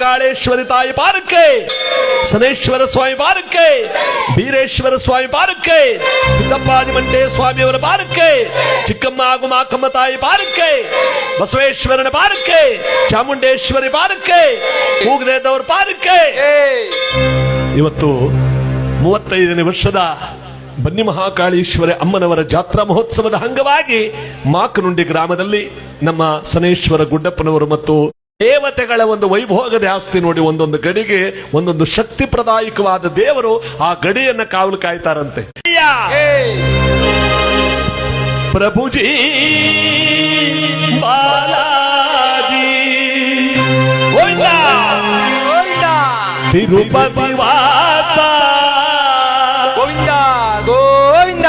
ಮಹಾಕಾಳೇಶ್ವರಿ ತಾಯಿ ಪಾದಕ್ಕೆ, ಸನೇಶ್ವರ ಸ್ವಾಮಿ ಪಾದಕ್ಕೆ, ಬೀರೇಶ್ವರ ಸ್ವಾಮಿ ಪಾದಕ್ಕೆ, ಸಿದ್ದಪ್ಪಾದಿಮಂಟೆ ಸ್ವಾಮಿಯವರ ಪಾದಕ್ಕೆ, ಚಿಕ್ಕಮ್ಮ ಹಾಗೂ ಮಾಕಮ್ಮ ತಾಯಿ ಪಾದಕ್ಕೆ, ಬಸವೇಶ್ವರನ ಪಾದಕ್ಕೆ, ಚಾಮುಂಡೇಶ್ವರಿ ಪಾದಕ್ಕೆ, ಕೂಗದೇದವರ ಪಾದಕ್ಕೆ. ಇವತ್ತು 35ನೇ ವರ್ಷದ ಬನ್ನಿ ಮಹಾಕಾಳೇಶ್ವರಿ ಅಮ್ಮನವರ ಜಾತ್ರಾ ಮಹೋತ್ಸವದ ಅಂಗವಾಗಿ ಮಾಕನುಂಡಿ ಗ್ರಾಮದಲ್ಲಿ ನಮ್ಮ ಸನೇಶ್ವರ ಗುಡ್ಡಪ್ಪನವರು ಮತ್ತು ದೇವತೆಗಳ ಒಂದು ವೈಭೋಗದ ಆಸ್ತಿ ನೋಡಿ, ಒಂದೊಂದು ಗಡಿಗೆ ಒಂದೊಂದು ಶಕ್ತಿ ಪ್ರದಾಯಕವಾದ ದೇವರು ಆ ಗಡಿಯನ್ನ ಕಾವಲು ಕಾಯ್ತಾರಂತೆ. ಪ್ರಭುಜಿ ಬಾಲಾಜಿ ತಿರುಪತಿ ವಾಸ ಗೋವಿಂದ ಗೋವಿಂದ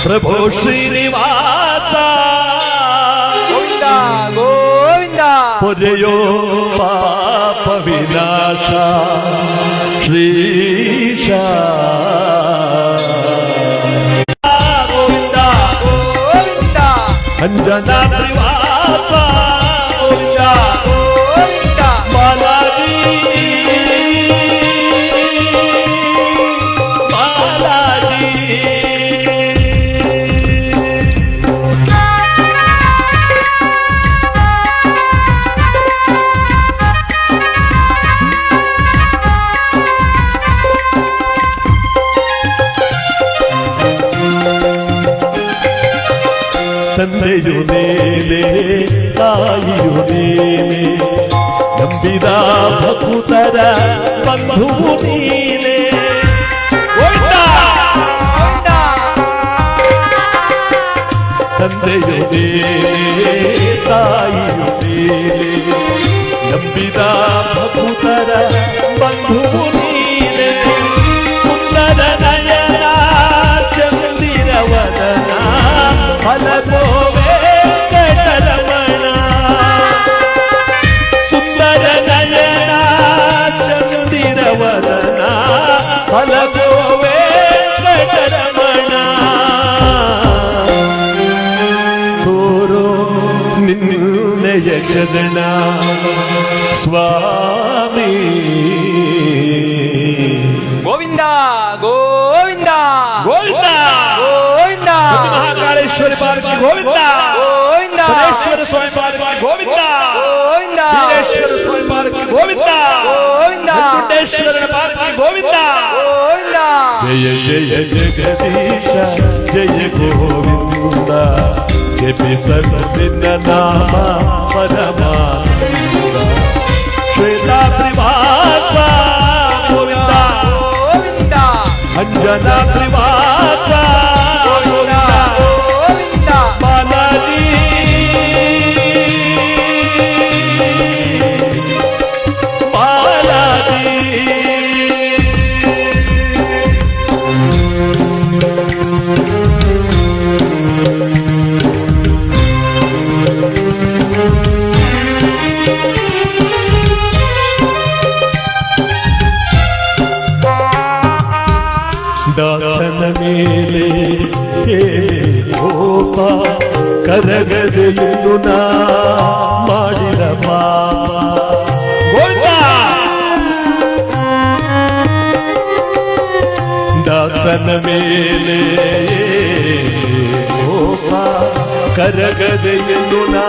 ಪ್ರಭು ಶ್ರೀನಿವಾಸ ಗೋವಿಂದ ಗೋವಿಂದ ಪೊರೆಯೋ ಪಾಪ ವಿನಾಶ ಶ್ರೀಶ ಗೋವಿಂದ ಗೋವಿಂದ ಅಂಜನಾ ತ್ರಿವಾಸ ಗೋವಿಂದ ಗೋವಿಂದ ಬಾಲಾಜಿ ತಂದೆಯು ನೇಲೆ ತಾಯಿಯು ನೇಲೆ ನಂಬಿದ ಭಕ್ತರ ಬಂಧುವು ನೀನೆ. ತಂದೆಯು ನೇಲೆ ತಾಯಿಯು ನೇಲೆ ನಂಬಿದ ಭಕ್ತರ ಬಂಧುವು ನೀನೆ. ಸುಂದರ ನಯನ ಚಂದಿರ ವದನ ಫಲಗೋವೆ ಕಟರಮಣ. ಸುಂದರ ನಯನ ಚಂದಿರ ವದನ ಫಲಗೋವೆ ಕಟರಮಣ. ತೋರೋ ನಿನ್ನೆಯ ಚರಣ ಸ್ವಾಮಿ. ಗೋವಿಂದ ಗೋವಿಂದ ಗೋವಿಂದ ಗೋವಿಂದ ಮಹಾಕಾಳೇಶ್ವರಿ ಪಾರ್ವತಿ ಗೋವಿಂದ ಗೋವಿಂದ ಸನೇಶ್ವರ ಸ್ವಾಮಿ ಪಾರ್ವತಿ ಗೋವಿಂದ ಗೋವಿಂದ ವೀರೇಶ್ವರ ಸ್ವಾಮಿ ಪಾರ್ವತಿ ಗೋವಿಂದ ಗೋವಿಂದ ಗುಡ್ಡೇಶ್ವರನ ಪಾರ್ವತಿ ಗೋವಿಂದ ಗೋವಿಂದ. ಜಯ ಜಯ ಜಗದೀಶ ಜಯ ಗೋವಿಂದ ಜಪಿಸನ್ನ ನಾಮ ಪರಮಾನಂದ. ಶ್ವೇತಾದ್ರಿವಾಸ ಗೋವಿಂದ ಗೋವಿಂದ ಅಂಜನಾ ತ್ರಿವಾಸ ಗೋವಿಂದ ಗೋವಿಂದ ಬಾಲಾಜಿ ಬಾಲಾಜಿ. ದಾಸನ ಮೇಲೆ ಸೇರೋಪ ಕರಗದೆಯು ನಾ ಮಾಡಿದ ಪಾಪ. ದಾಸನ ಮೇಲೆ ಓಪ ಕರಗದೆಯು ನಾ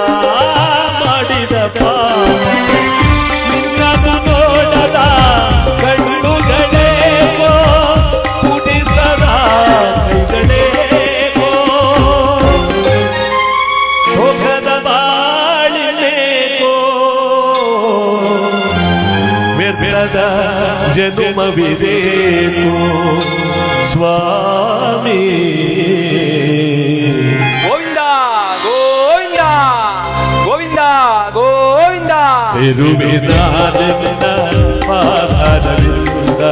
ಮಾಡಿದ ಪಾಪ. ನಿನ್ನದು ನೋಡದ ಕಣ್ಣುಗಳೇಗೋ ಪುಟಿಸದ ಕೈಗಳೇಗೋ ಶೋಕದ ಬಾಳಿನೇಗೋ ವ್ಯರ್ಥದ ಜನುಮವಿದೇಗೋ ಸ್ವಾಮಿ. ಗೋವಿಂದ ಗೋವಿಂದ ಗೋವಿಂದ ಗೋವಿಂದ ಸೇರುವೆದಾನವಿನ ಪಾದವಿಂದ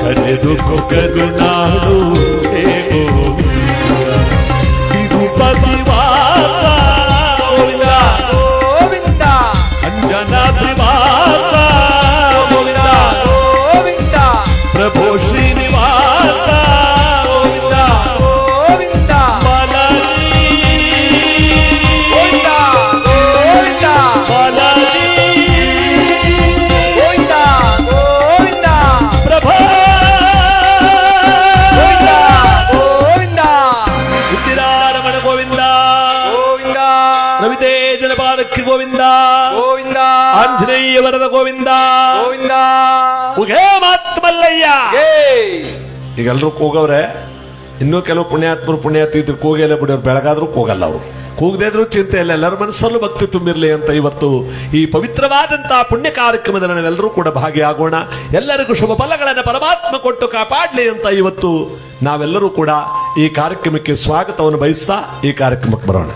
ಕರೆದು ಕೊಗದು ನಾಡು ಹೇಗೋ ತಿರುಪತಿ ವಾಸ ಗೋವಿಂದ ಗೋವಿಂದ ಅಂಜನಾ ತ್ರಿವಾಸ ಗೋವಿಂದ ಗೋವಿಂದ ಪ್ರಭು ಶ್ರೀನಿವಾಸ ಗೋವಿಂದ ಗೋವಿಂದ ಬಾಲಾಜಿ ಗೋವಿಂದ ಗೋವಿಂದ ಬಾಲಾಜಿ ಗೋವಿಂದ ವರದ ಗೋವಿಂದ ಗೋವಿಂದ ಉಗೇ ಮಾತ್ ಮಲ್ಲಯ್ಯ. ಈಗ ಎಲ್ರು ಕೂಗವ್ರೆ, ಇನ್ನೂ ಕೆಲವು ಪುಣ್ಯಾತ್ಮರು ಪುಣ್ಯಾತೀತರು ಕೂಗೆಲ್ಲ ಬಿಡೋರು, ಬೆಳಗಾದ್ರೂ ಕೂಗಲ್ಲ ಅವರು, ಕೂಗದೇ ಇದ್ರೂ ಚಿಂತೆ ಇಲ್ಲ, ಎಲ್ಲರ ಮನಸ್ಸಲ್ಲೂ ಭಕ್ತಿ ತುಂಬಿರ್ಲಿ ಅಂತ ಇವತ್ತು ಈ ಪವಿತ್ರವಾದಂತಹ ಪುಣ್ಯ ಕಾರ್ಯಕ್ರಮದಲ್ಲಿ ನಾವೆಲ್ಲರೂ ಕೂಡ ಭಾಗಿಯಾಗೋಣ. ಎಲ್ಲರಿಗೂ ಶುಭ ಫಲಗಳನ್ನು ಪರಮಾತ್ಮ ಕೊಟ್ಟು ಕಾಪಾಡಲಿ ಅಂತ ಇವತ್ತು ನಾವೆಲ್ಲರೂ ಕೂಡ ಈ ಕಾರ್ಯಕ್ರಮಕ್ಕೆ ಸ್ವಾಗತವನ್ನು ಬಯಸ್ತಾ ಈ ಕಾರ್ಯಕ್ರಮಕ್ಕೆ ಬರೋಣ.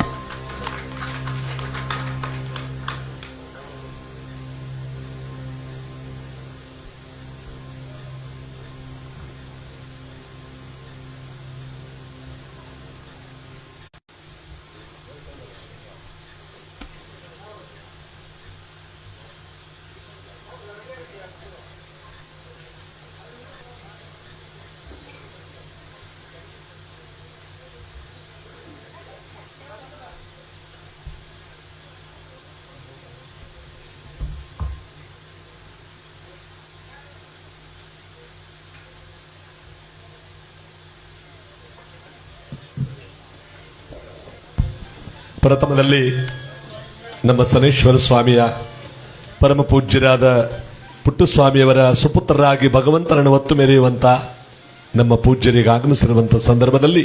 ಪ್ರಥಮದಲ್ಲಿ ನಮ್ಮ ಸನೇಶ್ವರ ಸ್ವಾಮಿಯ ಪರಮ ಪೂಜ್ಯರಾದ ಪುಟ್ಟಸ್ವಾಮಿಯವರ ಸುಪುತ್ರರಾಗಿ ಭಗವಂತನನ್ನು ಒತ್ತು ಮೆರೆಯುವಂತ ನಮ್ಮ ಪೂಜ್ಯರಿಗೆ ಆಗಮಿಸಿರುವಂತಹ ಸಂದರ್ಭದಲ್ಲಿ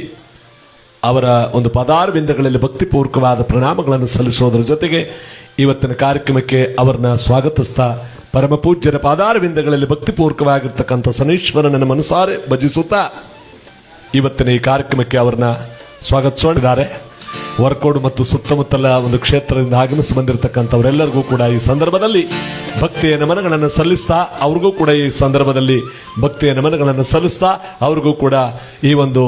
ಅವರ ಒಂದು ಪದಾರವಿಂದಗಳಲ್ಲಿ ಭಕ್ತಿಪೂರ್ವಕವಾದ ಪ್ರಣಾಮಗಳನ್ನು ಸಲ್ಲಿಸೋದ್ರ ಜೊತೆಗೆ ಇವತ್ತಿನ ಕಾರ್ಯಕ್ರಮಕ್ಕೆ ಅವರನ್ನ ಸ್ವಾಗತಿಸ್ತಾ ಪರಮ ಪೂಜ್ಯರ ಪಾದಾರವಿಂದಗಳಲ್ಲಿ ಭಕ್ತಿಪೂರ್ವಕವಾಗಿರ್ತಕ್ಕಂಥ ಸನೇಶ್ವರನನ್ನು ಮನಸಾರೆ ಭಜಿಸುತ್ತಾ ಇವತ್ತಿನ ಈ ಕಾರ್ಯಕ್ರಮಕ್ಕೆ ಅವರನ್ನ ಸ್ವಾಗತಿಸಿದ್ದಾರೆ. ವರ್ಕೋಡು ಮತ್ತು ಸುತ್ತಮುತ್ತಲ ಒಂದು ಕ್ಷೇತ್ರದಿಂದ ಆಗಮಿಸಿ ಬಂದಿರತಕ್ಕಂಥವರೆಲ್ಲರಿಗೂ ಕೂಡ ಈ ಸಂದರ್ಭದಲ್ಲಿ ಭಕ್ತಿಯ ನಮನಗಳನ್ನು ಸಲ್ಲಿಸ್ತಾ ಅವ್ರಿಗೂ ಕೂಡ ಈ ಸಂದರ್ಭದಲ್ಲಿ ಭಕ್ತಿಯ ನಮನಗಳನ್ನು ಸಲ್ಲಿಸ್ತಾ ಅವ್ರಿಗೂ ಕೂಡ ಈ ಒಂದು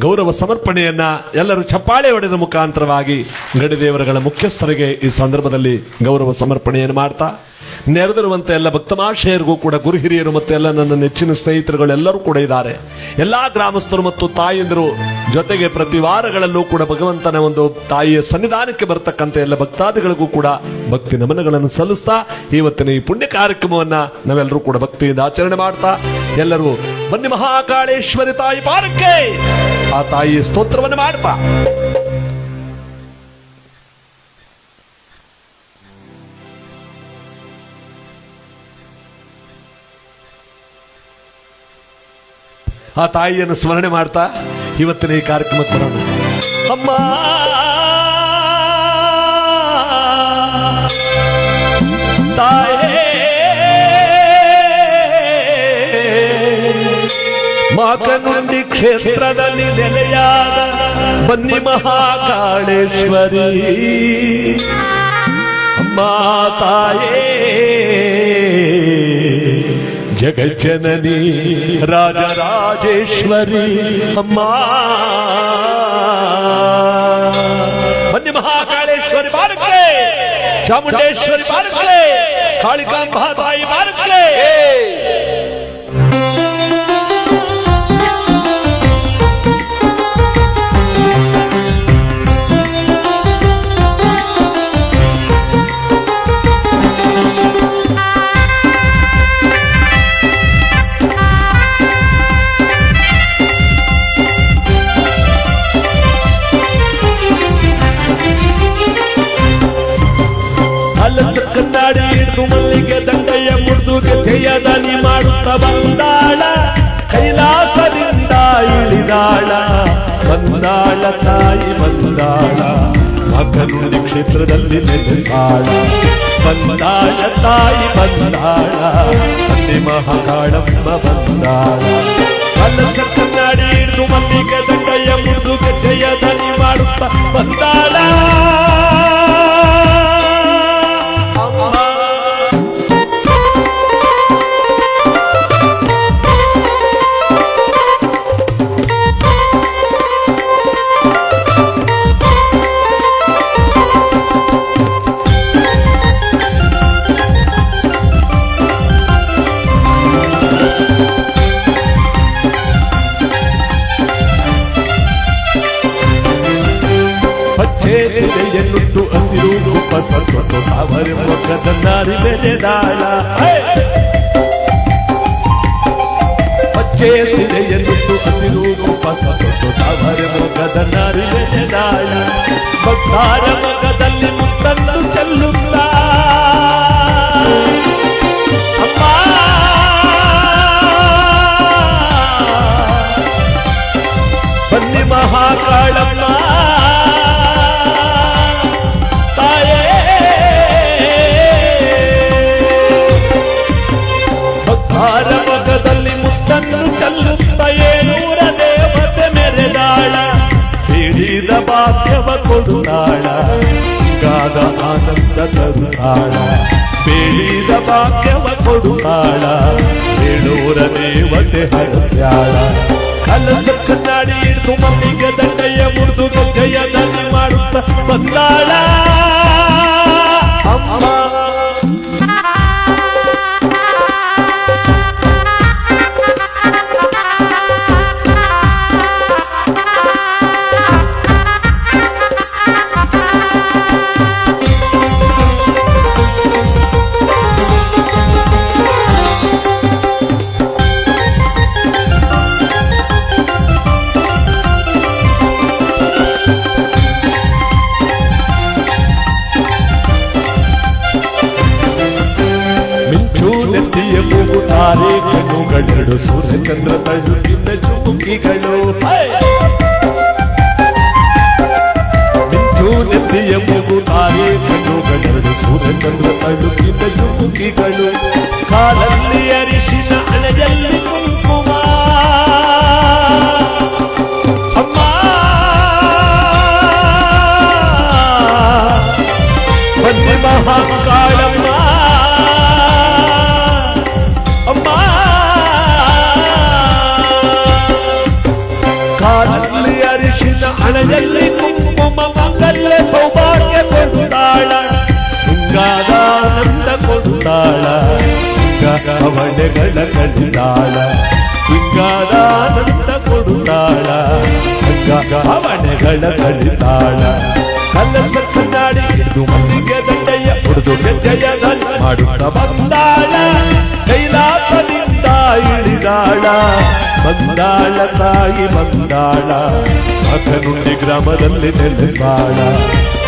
ಗೌರವ ಸಮರ್ಪಣೆಯನ್ನ ಎಲ್ಲರೂ ಚಪ್ಪಾಳೆ ಹೊಡೆದ ಮುಖಾಂತರವಾಗಿ ಗಡಿದೇವರುಗಳ ಮುಖ್ಯಸ್ಥರಿಗೆ ಈ ಸಂದರ್ಭದಲ್ಲಿ ಗೌರವ ಸಮರ್ಪಣೆಯನ್ನು ಮಾಡ್ತಾ ನೆರೆದಿರುವಂತ ಎಲ್ಲ ಭಕ್ತಮಾಶಯರಿಗೂ ಕೂಡ ಗುರು ಹಿರಿಯರು ಮತ್ತು ಎಲ್ಲ ನನ್ನ ನೆಚ್ಚಿನ ಸ್ನೇಹಿತರುಗಳೆಲ್ಲರೂ ಕೂಡ ಇದ್ದಾರೆ. ಎಲ್ಲಾ ಗ್ರಾಮಸ್ಥರು ಮತ್ತು ತಾಯಂದಿರು ಜೊತೆಗೆ ಪ್ರತಿ ವಾರಗಳಲ್ಲೂ ಕೂಡ ಭಗವಂತನ ಒಂದು ತಾಯಿಯ ಸನ್ನಿಧಾನಕ್ಕೆ ಬರತಕ್ಕಂಥ ಎಲ್ಲ ಭಕ್ತಾದಿಗಳಿಗೂ ಕೂಡ ಭಕ್ತಿ ನಮನಗಳನ್ನು ಸಲ್ಲಿಸ್ತಾ ಇವತ್ತಿನ ಈ ಪುಣ್ಯ ಕಾರ್ಯಕ್ರಮವನ್ನ ನಾವೆಲ್ಲರೂ ಕೂಡ ಭಕ್ತಿಯಿಂದ ಆಚರಣೆ ಮಾಡ್ತಾ ಎಲ್ಲರೂ ಬನ್ನಿ ಮಹಾಕಾಳೇಶ್ವರಿ ತಾಯಿ ಪಾರಕ್ಕೆ ಆ ತಾಯಿಯ ಸ್ತೋತ್ರವನ್ನು ಮಾಡ್ತಾ ಆ ತಾಯಿಯನ್ನು ಸ್ಮರಣೆ ಮಾಡ್ತಾ ಇವತ್ತಿನ ಈ ಕಾರ್ಯಕ್ರಮಕ್ಕೆ ಬರೋಣ. ಅಮ್ಮ ತಾಯೇ ಮಾಕನುಂಡಿ ಕ್ಷೇತ್ರದಲ್ಲಿ ನೆಲೆಯಾದ ಬನ್ನಿ ಮಹಾಕಾಳೇಶ್ವರಿ ಅಮ್ಮ ತಾಯೇ ಜಗಜ್ಜನನಿ ರಾಜರಾಜೇಶ್ವರಿ ಅಮ್ಮ ಬನ್ನಿ ಮಹಾಕಾಳೇಶ್ವರಿ ಬಾರಕ್ಕೆ, ಚಾಮುಂಡೇಶ್ವರಿ ಬಾರಕ್ಕೆ, ಕಾಳಿಕಾಂಬಾ ತಾಯಿ ಬಾರಕ್ಕೆ. ಕನ್ನಡಿ ಹಿಡಿದು ಮಲ್ಲಿಗೆ ದಂಡೆಯ ಮುಡಿದು ಗೆಥೆಯ ದನಿ ಮಾಡುತ್ತ ಬಂದಾಳ, ಕೈಲಾಸದಿಂದ ಇಳಿದಾಳ ಬಂದಾಳ ತಾಯಿ ಬಂದಾಳ, ಮಗನುಡಿ ಕ್ಷೇತ್ರದಲ್ಲಿ ನೆಲೆಸಾಳ ಬಂದಾಳ ತಾಯಿ ಬಂದಾಳ, ಬನ್ನಿ ಮಹಾಕಾಳಮ್ಮ ಬಂದಾಳ. ಕಲಸ ಕನ್ನಡಿ ಹಿಡಿದು ಮಲ್ಲಿಗೆ ದಂಡೆಯ ಮುಡಿದು ಗೆಥೆಯ ದನಿ ಮಾಡುತ್ತ ಬಂದಾಳ. ಎನ್ನುಟ್ಟು ಹಸಿರು ಕುಪ್ಪಸ ಅವರ ಮೊಕ್ಕದ ನಾರಿ ಬೆಳೆದಾಳ, ಪಚ್ಚೆ ಸಿದೆ ಎನ್ನುಟ್ಟು ಹಸಿರು ಕುಪ್ಪಸ ಅವರ ಮೊಕ್ಕದ ನಾರಿ ಬೆಳೆದಾಳ, ಭಕ್ತಾರ ಮೊಗದಲ್ಲಿ ಮುತ್ತನ್ನು ಚೆಲ್ಲುತ್ತ ಕೊಡುತ್ತಾಳ, ಬೇಡಿದ ಭಾಗ್ಯವ ಕೊಡುತ್ತಾಳ, ಬೇಡೂರ ದೇವತೆ ಹರಸ್ಯಾಳ. ಕಲಸ ನಾಡಿ ಹಿಡಿದು ಮಲ್ಲಿಗೆ ದಂಡೆಯ ಮುರಿದು ಜಯದಲ್ಲಿ ಮಾಡುತ್ತ ಬಂದಾಳ ಅಮ್ಮ. ತಾರೆ ಕಣ್ಣುಗಳೆರಡು ಸೂರ್ಯಚಂದ್ರ ತಳುಕಿನ ಚುಮುಕಿಗಳು, ಮಿಂಚು ನೆತ್ತಿಯ ಮೂಗು ತಾರೆ ಕಣ್ಣುಗಳೆರಡು ಸೂರ್ಯಚಂದ್ರ ತಳುಕಿನ ಚುಮುಕಿಗಳು, ಕಾಲಲ್ಲಿ ಅರಿಶಿನ ಹಣೆಯಲ್ಲಿ ಕುಂಕುಮ ಅಮ್ಮ. ಬಂದೆ ಮಹಾಕಾಳಮ್ಮ ಅಮ್ಮ. ಕಾಲಲ್ಲಿ ಅರಿಶಿನ ಹಣೆಯಲ್ಲಿ ಕುಂಕುಮ ಮಂಗಲ್ಯ ಸೌಭಾಗ್ಯ ಕೊಡುತ್ತಾಳ, ಹಿಂಗಾದಾನಂದ ಕೊಡುತ್ತಾಳ, ಹಿಂಗವಣೆಗಳ ಕಲಿತಾಳ, ಹಿಂಗಾದಾನಂದ ಕೊಡುತ್ತಾಳ, ಹಿಂಗವಣೆಗಳ ಕಲಿತಾಳ. ಕಲಸ ನಾಡಿ ಹಿಡಿದು ಮಲ್ಲಿಗೆ ದಂಡೆಯ ಹುಡುದು ಜಯದಲ್ಲಿ ಮಾಡುತ್ತ ಬಂದಾಳ, ಕೈಲಾಸದಿಂದ ಇಳಿದಾಳ, ಬಂದಾಳ ತಾಯಿ ಬಂದಾಳ, ಮಗನುಂಡಿ ಗ್ರಾಮದಲ್ಲಿ ನೆಲೆಸಾಳ,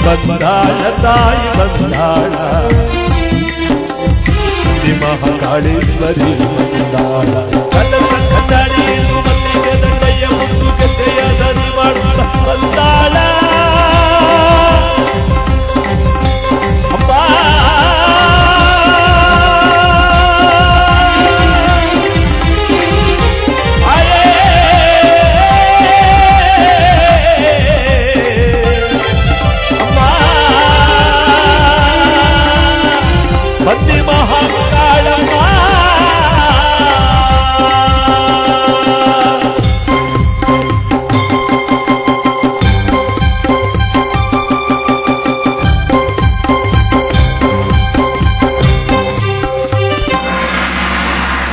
ಬಂದಾಳ ತಾಯಿ ಬಂದಾಳ, ಮಹಾಕಾಳೇಶ್ವರಿ ಬಂದಾಳ. ಕಲಸ ನಾಡಿ ಹಿಡಿದು ಮಲ್ಲಿಗೆ ದಂಡೆಯ ಹುಡುದು ಜಯದಲ್ಲಿ ಮಾಡುತ್ತ ಬಂದಾಳ ಅಮ್ಮ. ಬಂದಿ ಮಹಾಕಾಳಮ್ಮ.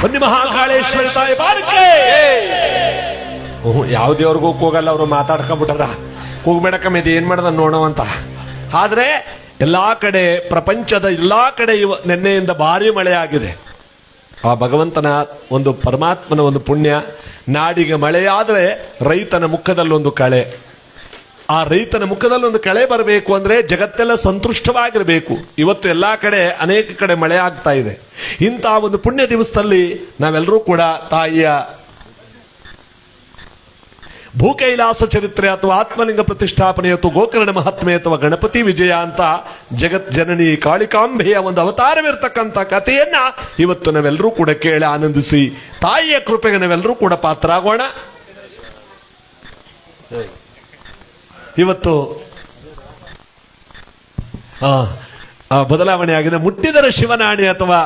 ಬನ್ನಿ ಮಹಾಕಾಳೇಶ್ವರಿ ತಾಯಿ ಬಾರಕ್ಕೆ. ಯಾವ ದೇವ್ರಿಗೂ ಕೂಗಲ್ಲ, ಅವರು ಮಾತಾಡ್ಕೊಂಡ್ಬಿಟ್ಟಾರ. ಕೂಗ್ಬೇಡಕ್ಕಮ್ಮ ಇದು ಏನ್ ಮಾಡ್ದ ನೋಡೋವಂತ. ಆದ್ರೆ ಎಲ್ಲಾ ಕಡೆ, ಪ್ರಪಂಚದ ಎಲ್ಲಾ ಕಡೆ ನಿನ್ನೆಯಿಂದ ಭಾರಿ ಮಳೆ ಆಗಿದೆ. ಆ ಭಗವಂತನ ಒಂದು ಪರಮಾತ್ಮನ ಒಂದು ಪುಣ್ಯ. ನಾಡಿಗೆ ಮಳೆಯಾದ್ರೆ ರೈತನ ಮುಖದಲ್ಲೊಂದು ಕಳೆ. ಆ ರೈತನ ಮುಖದಲ್ಲಿ ಒಂದು ಕಳೆ ಬರಬೇಕು ಅಂದ್ರೆ ಜಗತ್ತೆಲ್ಲ ಸಂತುಷ್ಟವಾಗಿರಬೇಕು. ಇವತ್ತು ಎಲ್ಲಾ ಕಡೆ ಅನೇಕ ಕಡೆ ಮಳೆ ಆಗ್ತಾ ಇದೆ. ಇಂತಹ ಒಂದು ಪುಣ್ಯ ದಿವಸದಲ್ಲಿ ನಾವೆಲ್ಲರೂ ಕೂಡ ತಾಯಿಯ ಭೂಕೈಲಾಸ ಚರಿತ್ರೆ ಅಥವಾ ಆತ್ಮಲಿಂಗ ಪ್ರತಿಷ್ಠಾಪನೆ ಅಥವಾ ಗೋಕರ್ಣ ಮಹಾತ್ಮೆ ಅಥವಾ ಗಣಪತಿ ವಿಜಯ ಅಂತ ಜಗತ್ ಜನನಿ ಕಾಳಿಕಾಂಬೆಯ ಒಂದು ಅವತಾರವಿರ್ತಕ್ಕಂಥ ಕಥೆಯನ್ನ ಇವತ್ತು ನಾವೆಲ್ಲರೂ ಕೂಡ ಕೇಳಿ ಆನಂದಿಸಿ ತಾಯಿಯ ಕೃಪೆಗೆ ನಾವೆಲ್ಲರೂ ಕೂಡ ಪಾತ್ರರಾಗೋಣ. ಇವತ್ತು ಬದಲಾವಣೆ ಆಗಿದೆ. ಮುಟ್ಟಿದರ ಶಿವನಾಣಿ ಅಥವಾ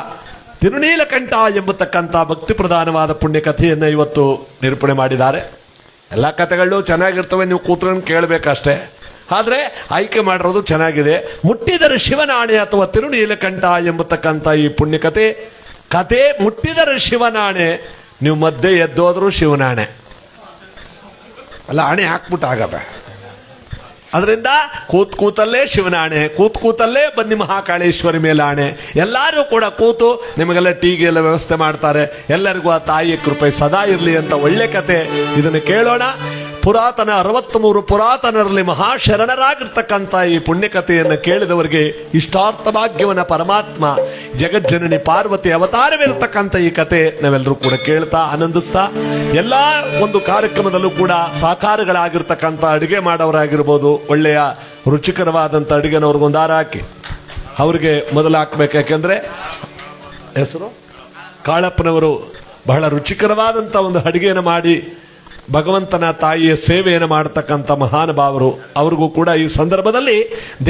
ತಿರುನೀಲಕಂಠ ಎಂಬತಕ್ಕಂಥ ಭಕ್ತಿ ಪ್ರಧಾನವಾದ ಪುಣ್ಯ ಕಥೆಯನ್ನ ಇವತ್ತು ನಿರೂಪಣೆ ಮಾಡಿದ್ದಾರೆ. ಎಲ್ಲ ಕಥೆಗಳು ಚೆನ್ನಾಗಿರ್ತವೆ, ನೀವು ಕೂತ್ಕೊಂಡು ಕೇಳಬೇಕಷ್ಟೇ. ಆದ್ರೆ ಆಯ್ಕೆ ಮಾಡಿರೋದು ಚೆನ್ನಾಗಿದೆ. ಮುಟ್ಟಿದರ ಶಿವನಾಣೆ ಅಥವಾ ತಿರುನೀಲಕಂಠ ಎಂಬತಕ್ಕಂಥ ಈ ಪುಣ್ಯ ಕಥೆ ಮುಟ್ಟಿದರ ಶಿವನಾಣೆ. ನೀವು ಮಧ್ಯೆ ಎದ್ದೋದ್ರು ಶಿವನಾಣೆ ಅಲ್ಲ, ಆಣೆ ಹಾಕ್ಬಿಟ್ಟು ಆಗದ. ಅದರಿಂದ ಕೂತಲ್ಲೇ ಶಿವನಾಣೆ, ಕೂತಲ್ಲೇ ಬನ್ನಿ ಮಹಾಕಾಳೇಶ್ವರಿ ಮೇಲೆ ಆಣೆ. ಎಲ್ಲರೂ ಕೂಡ ಕೂತು ನಿಮಗೆಲ್ಲ ಟೀಗೆ ಎಲ್ಲ ವ್ಯವಸ್ಥೆ ಮಾಡ್ತಾರೆ. ಎಲ್ಲರಿಗೂ ಆ ತಾಯಿಯ ಕೃಪೆ ಸದಾ ಇರಲಿ ಅಂತ ಒಳ್ಳೆ ಕತೆ. ಇದನ್ನು ಕೇಳೋಣ. ಪುರಾತನ 63 ಪುರಾತನರಲ್ಲಿ ಮಹಾಶರಣರಾಗಿರ್ತಕ್ಕಂಥ ಈ ಪುಣ್ಯಕಥೆಯನ್ನು ಕೇಳಿದವರಿಗೆ ಇಷ್ಟಾರ್ಥ ಭಾಗ್ಯವನ್ನ ಪರಮಾತ್ಮ ಜಗಜ್ಜನನಿ ಪಾರ್ವತಿ ಅವತಾರವಿರತಕ್ಕಂಥ ಈ ಕತೆ ನಾವೆಲ್ಲರೂ ಕೂಡ ಕೇಳ್ತಾ ಆನಂದಿಸ್ತಾ, ಎಲ್ಲಾ ಒಂದು ಕಾರ್ಯಕ್ರಮದಲ್ಲೂ ಕೂಡ ಸಾಕಾರಗಳಾಗಿರ್ತಕ್ಕಂಥ ಅಡಿಗೆ ಮಾಡೋರಾಗಿರ್ಬೋದು, ಒಳ್ಳೆಯ ರುಚಿಕರವಾದಂಥ ಅಡಿಗೆನವ್ರಿಗೊಂದು ಹಾರ ಹಾಕಿ ಅವ್ರಿಗೆ ಮೊದಲು ಹಾಕ್ಬೇಕು. ಯಾಕೆಂದ್ರೆ ಹೆಸರು ಕಾಳಪ್ಪನವರು ಬಹಳ ರುಚಿಕರವಾದಂಥ ಒಂದು ಅಡಿಗೆಯನ್ನು ಮಾಡಿ ಭಗವಂತನ ತಾಯಿಯ ಸೇವೆಯನ್ನು ಮಾಡತಕ್ಕಂಥ ಮಹಾನುಭಾವರು. ಅವ್ರಿಗೂ ಕೂಡ ಈ ಸಂದರ್ಭದಲ್ಲಿ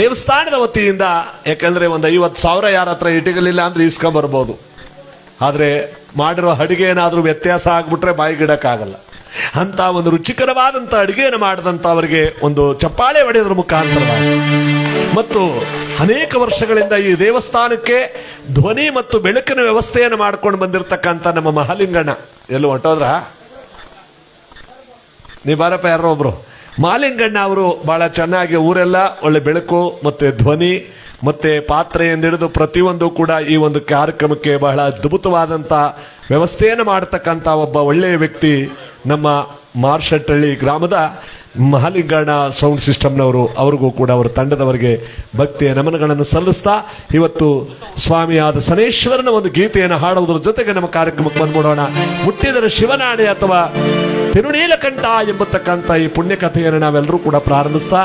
ದೇವಸ್ಥಾನದ ವತಿಯಿಂದ, ಯಾಕಂದ್ರೆ ಒಂದು 50,000 ಯಾರ ಹತ್ರ ಇಟ್ಟಿಗಲಿಲ್ಲ ಅಂದ್ರೆ ಇಸ್ಕೊಂಡ್ ಬರ್ಬೋದು, ಆದ್ರೆ ಮಾಡಿರೋ ಅಡಿಗೆ ಏನಾದ್ರೂ ವ್ಯತ್ಯಾಸ ಆಗ್ಬಿಟ್ರೆ ಬಾಯಿಗಿಡಕ್ಕಾಗಲ್ಲ. ಅಂತ ಒಂದು ರುಚಿಕರವಾದಂತ ಅಡಿಗೆಯನ್ನು ಮಾಡಿದಂತ ಅವರಿಗೆ ಒಂದು ಚಪ್ಪಾಳೆ ಹೊಡೆಯೋದ್ರ ಮುಖಾಂತರವಾಗಿ ಮತ್ತು ಅನೇಕ ವರ್ಷಗಳಿಂದ ಈ ದೇವಸ್ಥಾನಕ್ಕೆ ಧ್ವನಿ ಮತ್ತು ಬೆಳಕಿನ ವ್ಯವಸ್ಥೆಯನ್ನು ಮಾಡ್ಕೊಂಡು ಬಂದಿರತಕ್ಕಂಥ ನಮ್ಮ ಮಹಾಲಿಂಗಣ್ಣ ಎಲ್ಲೂ ಹೊಂಟೋದ್ರ, ನೀ ಬಾರಪ್ಪ ಯಾರೋ ಒಬ್ರು, ಮಹಾಲಿಂಗಣ್ಣ ಅವರು ಬಹಳ ಚೆನ್ನಾಗಿ ಊರೆಲ್ಲ ಒಳ್ಳೆ ಬೆಳಕು ಮತ್ತೆ ಧ್ವನಿ ಮತ್ತೆ ಪಾತ್ರೆಯಿಂದ ಹಿಡಿದು ಪ್ರತಿಯೊಂದು ಕೂಡ ಈ ಒಂದು ಕಾರ್ಯಕ್ರಮಕ್ಕೆ ಬಹಳ ಅದ್ಭುತವಾದಂತ ವ್ಯವಸ್ಥೆಯನ್ನು ಮಾಡತಕ್ಕಂಥ ಒಬ್ಬ ಒಳ್ಳೆಯ ವ್ಯಕ್ತಿ ನಮ್ಮ ಮಾರ್ಷಟ್ಟಹಳ್ಳಿ ಗ್ರಾಮದ ಮಹಾಲಿಂಗಣ್ಣ ಸೌಂಡ್ ಸಿಸ್ಟಮ್ನವರು. ಅವ್ರಿಗೂ ಕೂಡ ಅವರ ತಂಡದವರಿಗೆ ಭಕ್ತಿಯ ನಮನಗಳನ್ನು ಸಲ್ಲಿಸ್ತಾ ಇವತ್ತು ಸ್ವಾಮಿಯಾದ ಸನೇಶ್ವರನ ಒಂದು ಗೀತೆಯನ್ನು ಹಾಡುವುದರ ಜೊತೆಗೆ ನಮ್ಮ ಕಾರ್ಯಕ್ರಮಕ್ಕೆ ಬಂದ್ಬಿಡೋಣ. ಮುಟ್ಟಿದರೆ ಶಿವನಾಡೆ ಅಥವಾ ತಿರುನೀಲಕಂಠ ಎಂಬತಕ್ಕಂಥ ಈ ಪುಣ್ಯಕಥೆಯನ್ನು ನಾವೆಲ್ಲರೂ ಕೂಡ ಪ್ರಾರಂಭಿಸ್ತಾ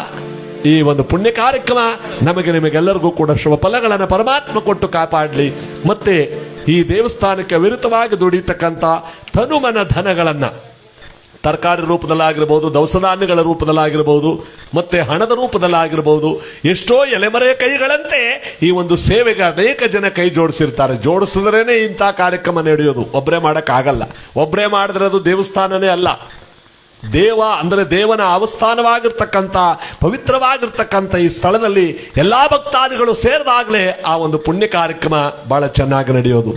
ಈ ಒಂದು ಪುಣ್ಯ ಕಾರ್ಯಕ್ರಮ ನಮಗೆ ನಿಮಗೆಲ್ಲರಿಗೂ ಕೂಡ ಶುಭ ಫಲಗಳನ್ನು ಪರಮಾತ್ಮ ಕೊಟ್ಟು ಕಾಪಾಡಲಿ. ಮತ್ತೆ ಈ ದೇವಸ್ಥಾನಕ್ಕೆ ವಿರುದ್ಧವಾಗಿ ದುಡಿತಕ್ಕಂಥ ತನುಮನ ಧನಗಳನ್ನ ತರಕಾರಿ ರೂಪದಲ್ಲಾಗಿರ್ಬೋದು, ದವಸ ಧಾನ್ಯಗಳ ರೂಪದಲ್ಲಾಗಿರ್ಬೋದು, ಮತ್ತೆ ಹಣದ ರೂಪದಲ್ಲಾಗಿರ್ಬೋದು, ಎಷ್ಟೋ ಎಲೆಮರೆ ಕೈಗಳಂತೆ ಈ ಒಂದು ಸೇವೆಗೆ ಅನೇಕ ಜನ ಕೈ ಜೋಡಿಸಿರ್ತಾರೆ. ಜೋಡಿಸಿದ್ರೇನೆ ಇಂಥ ಕಾರ್ಯಕ್ರಮ ನಡೆಯೋದು, ಒಬ್ಬರೇ ಮಾಡಕ್ಕಾಗಲ್ಲ. ಒಬ್ಬರೇ ಮಾಡಿದ್ರೆ ಅದು ದೇವಸ್ಥಾನನೇ ಅಲ್ಲ. ದೇವ ಅಂದ್ರೆ ದೇವನ ಅವಸ್ಥಾನವಾಗಿರ್ತಕ್ಕಂಥ ಪವಿತ್ರವಾಗಿರ್ತಕ್ಕಂಥ ಈ ಸ್ಥಳದಲ್ಲಿ ಎಲ್ಲಾ ಭಕ್ತಾದಿಗಳು ಸೇರಿದಾಗಲೇ ಆ ಒಂದು ಪುಣ್ಯ ಕಾರ್ಯಕ್ರಮ ಬಹಳ ಚೆನ್ನಾಗಿ ನಡೆಯೋದು.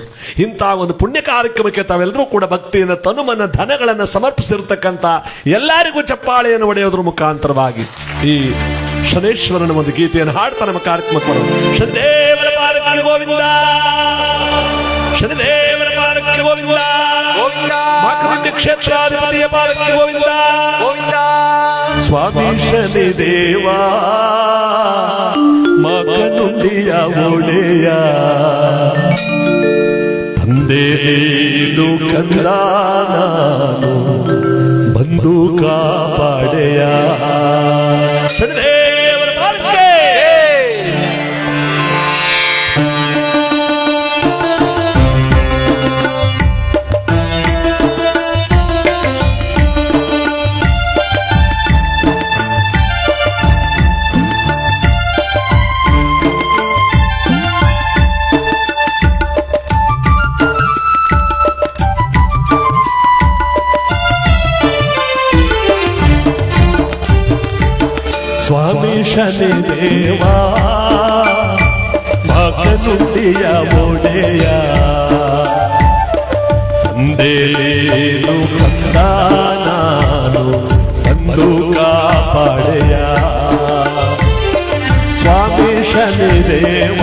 ಇಂಥ ಒಂದು ಪುಣ್ಯ ಕಾರ್ಯಕ್ರಮಕ್ಕೆ ತಾವೆಲ್ಲರೂ ಕೂಡ ಭಕ್ತಿಯಿಂದ ತನುಮನ ಧನಗಳನ್ನು ಸಮರ್ಪಿಸಿರ್ತಕ್ಕಂಥ ಎಲ್ಲರಿಗೂ ಚಪ್ಪಾಳೆಯನ್ನು ಹೊಡೆಯೋದ್ರ ಮುಖಾಂತರವಾಗಿ ಈ ಶನೇಶ್ವರನ ಒಂದು ಗೀತೆಯನ್ನು ಹಾಡ್ತಾ ನಮ್ಮ ಕಾರ್ಯಕ್ರಮಕ್ಕೆ ಬರೋದು. ಶನಿದೇವರ ಪಾದಕ್ಕೆ ಗೋವಿಂದ, ಶನಿದೇವರ ಪಾದಕ್ಕೆ ಗೋವಿಂದ, ಗೋವಿಂದ, ಮಾಕೃತಿ ಕ್ಷೇತ್ರಾಧಿಪತಿಯ ಪಾದಕ್ಕೆ ಗೋವಿಂದ, ಗೋವಿಂದ. ಸ್ವಾಮಿ ಶನಿದೇವ ಮಗನುಂಡಿಯ ಒಡೆಯ ತಂದೆ ನೀನು ಕಂದ ನಾನು ಬಂದು ಕಾಪಾಡೆಯ. ಶನಿದೇವರ ಪಾದಕ್ಕೆ ಸ್ವಾಮಿ ಶನಿದೇವ ಮಗನುಂಡಿಯ ಒಡೆಯ ತಂದೆ ನೀನು ಕಂದ ನಾನು ಬಂದು ಕಾಪಾಡೆಯ. ಸ್ವಾಮಿ ಶನಿದೇವ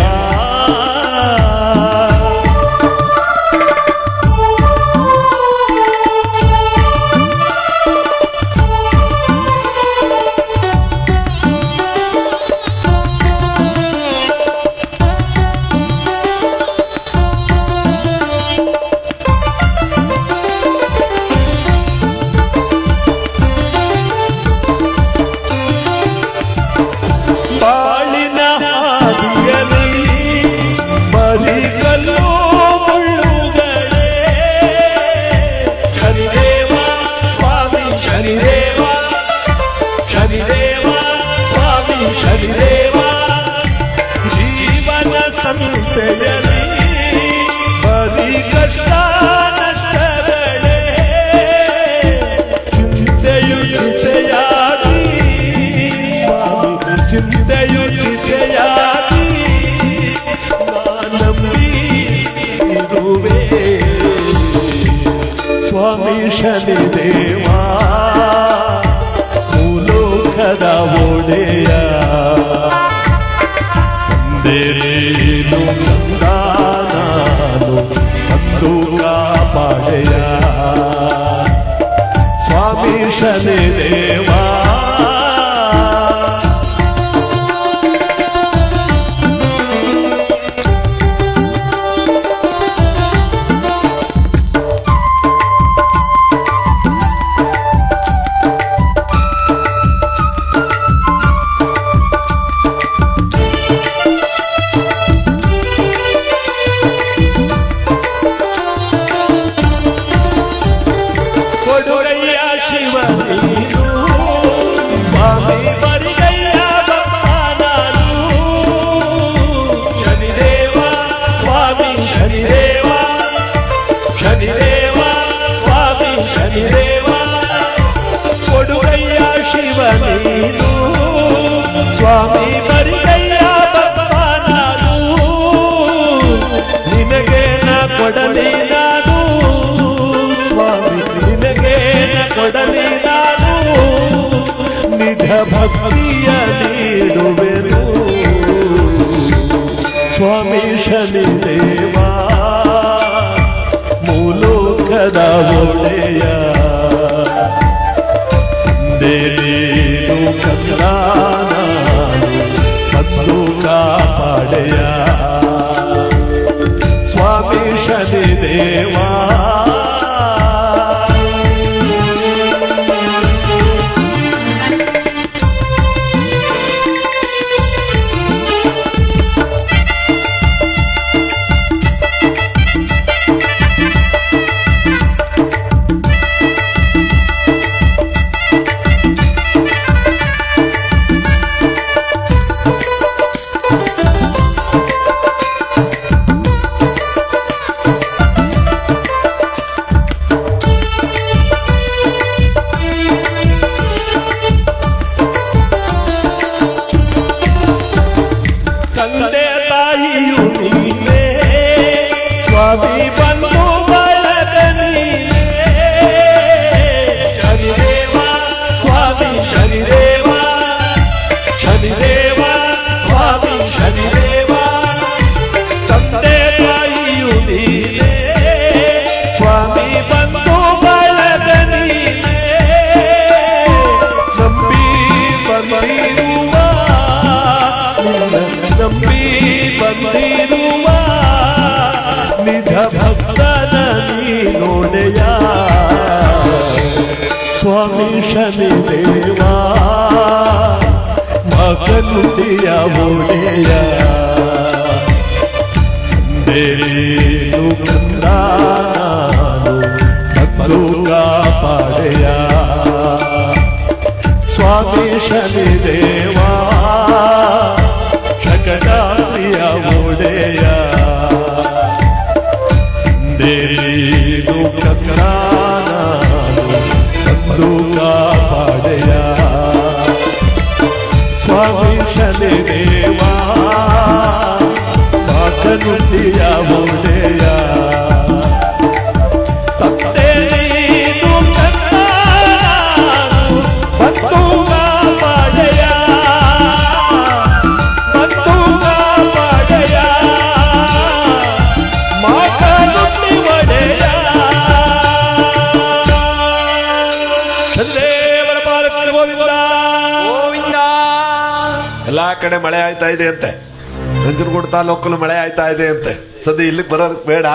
ಜೀವನ ಸಂತೆಯಲ್ಲಿ ಬರೀ ಕಷ್ಟ ನಷ್ಟಗಳೇ ಚಿಂತೆಯು ಚಿತೆಯಾಗಿ, ಸ್ವಾಮಿ ಚಿಂತೆಯು ಚಿತೆಯಾಗಿ ನಾನಂಬಿರುವೆ. ಸ್ವಾಮಿ ಶನಿದೇವ ಮೂಲೋಕದ ಒಡೆಯ ತಂದೆ ನೀನು ಕಂದ ನಾನು ಬಂದು ಕಾಪಾಡೆಯ. ಸ್ವಾಮಿ ಶನಿದೇವ ಶಿವ ಸ್ವಾಮಿ ಬರಿಗೈಯ ಭಕ್ತನಾದು ನಿನಗೆ ನ ಕೊಡಲಿ ನಾನು ಸ್ವಾಮಿ ನಿನಗೆ ನ ಕೊಡಲಿ ನಾನು ನಿಜ ಭಕ್ತಿಯ ನೀಡುವೆನು ಸ್ವಾಮಿ ಶನಿದೇವ ಮೂಲೋಕದ ಒಡೆಯ ದೇನು ಕಂದಾನು ಬಂದು ಕಾಪಾಡೆಯ ಸ್ವಾಮಿ ಶನಿದೇವ ತಂದೆ ತಾಯಿಯು ನೀನೇ ಸ್ವಾಮಿ ಬಂಧು ಬಳಗ ನೀನೇ ಶನಿದೇವ ಸ್ವಾಮಿ ಶನಿದೇವ ಶನಿದೇವ ಸ್ವಾಮಿ ಶನಿದೇವ ತಂದೆ ತಾಯಿಯು ನೀನೇ ಸ್ವಾಮಿ ಬಂಧು ಬಳಗ ನೀನೇ ನಂಬಿ ಬಂದಿರುವ ನಂಬಿ ಬಂದಿರುವ ನಿಜ ಭಕ್ತನ ನೀನೊಡೆಯ ಸ್ವಾಮಿ ಶನಿದೇವ ಮಗನುಡಿಯ ಒಡೆಯ ದೇನು ಕಂದಾನು ಬಂದು ಕಾಪಾಡೆಯ ಸ್ವಾಮಿ ಶನಿದೇವ ಶಕಟಾರಿಯ ಒಡೆಯ ದೇನು ಕಂದಾನು ಬಂದು ಕಾಪಾಡೆಯ ಸ್ವಾಮಿ ಶನಿದೇವ ಮಗನುಡಿಯ ಒಡೆಯ ಸತ್ತೇನು ಕಂದಾನು ಬಂದು ಕಾಪಾಡೆಯ ಬಂದು ಕಾಪಾಡೆಯ ಮಗನುಡಿ ಒಡೆಯ ಶನಿದೇವರ ಪಾಲಕರು ಗೋವಿಂದ ಗೋವಿಂದ ಎಲ್ಲಾ ಕಡೆ ಮಳೆ ಆಯ್ತಾ ಇದೆ ಅಂತೆ ನಂಜನಗೂಡು ತಾಲೂಕಲ್ಲಿ ಮಳೆ ಆಯ್ತಾ ಇದೆ ಅಂತೆ ಸದ್ಯ ಇಲ್ಲಿಗೆ ಬರೋದಕ್ಕೆ ಬೇಡ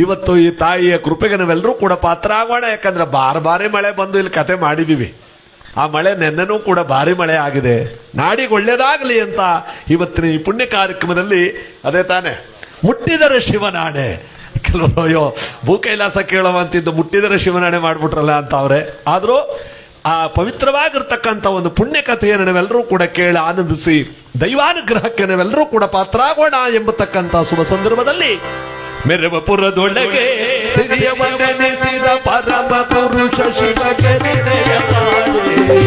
ಇವತ್ತು ಈ ತಾಯಿಯ ಕೃಪೆಗೆ ನಾವೆಲ್ಲರೂ ಕೂಡ ಪಾತ್ರ ಆಗೋಣ ಯಾಕಂದ್ರೆ ಬಾರಿ ಮಳೆ ಬಂದು ಇಲ್ಲಿ ಕತೆ ಮಾಡಿದೀವಿ ಆ ಮಳೆ ನೆನ್ನೆನೂ ಕೂಡ ಭಾರಿ ಮಳೆ ಆಗಿದೆ ನಾಡಿಗೆ ಒಳ್ಳೇದಾಗಲಿ ಅಂತ ಇವತ್ತಿನ ಈ ಪುಣ್ಯ ಕಾರ್ಯಕ್ರಮದಲ್ಲಿ ಅದೇ ತಾನೆ ಮುಟ್ಟಿದರೆ ಶಿವನಾಡೆ ಕೆಲವರು ಅಯ್ಯೋ ಭೂಕೈಲಾಸ ಕೇಳುವಂತಿದ್ದು ಮುಟ್ಟಿದರೆ ಶಿವನಾಡೆ ಮಾಡ್ಬಿಟ್ರಲ್ಲ ಅಂತ ಅವ್ರೆ ಆದ್ರೂ ಆ ಪವಿತ್ರವಾಗಿರ್ತಕ್ಕಂಥ ಒಂದು ಪುಣ್ಯ ಕಥೆಯನ್ನು ನಾವೆಲ್ಲರೂ ಕೂಡ ಕೇಳಿ ಆನಂದಿಸಿ ದೈವಾನುಗ್ರಹಕ್ಕೆ ನಾವೆಲ್ಲರೂ ಕೂಡ ಪಾತ್ರ ಆಗೋಣ ಎಂಬತಕ್ಕಂಥ ಶುಭ ಸಂದರ್ಭದಲ್ಲಿ ಮೆರವಪುರದೊಳಗೆ ಸಿರಿಯವನೆನಿಸಿದ ಪರಮ ಪುರುಷ ಶಿವಗೆ ವಿನಯ ಮಾಡಿ.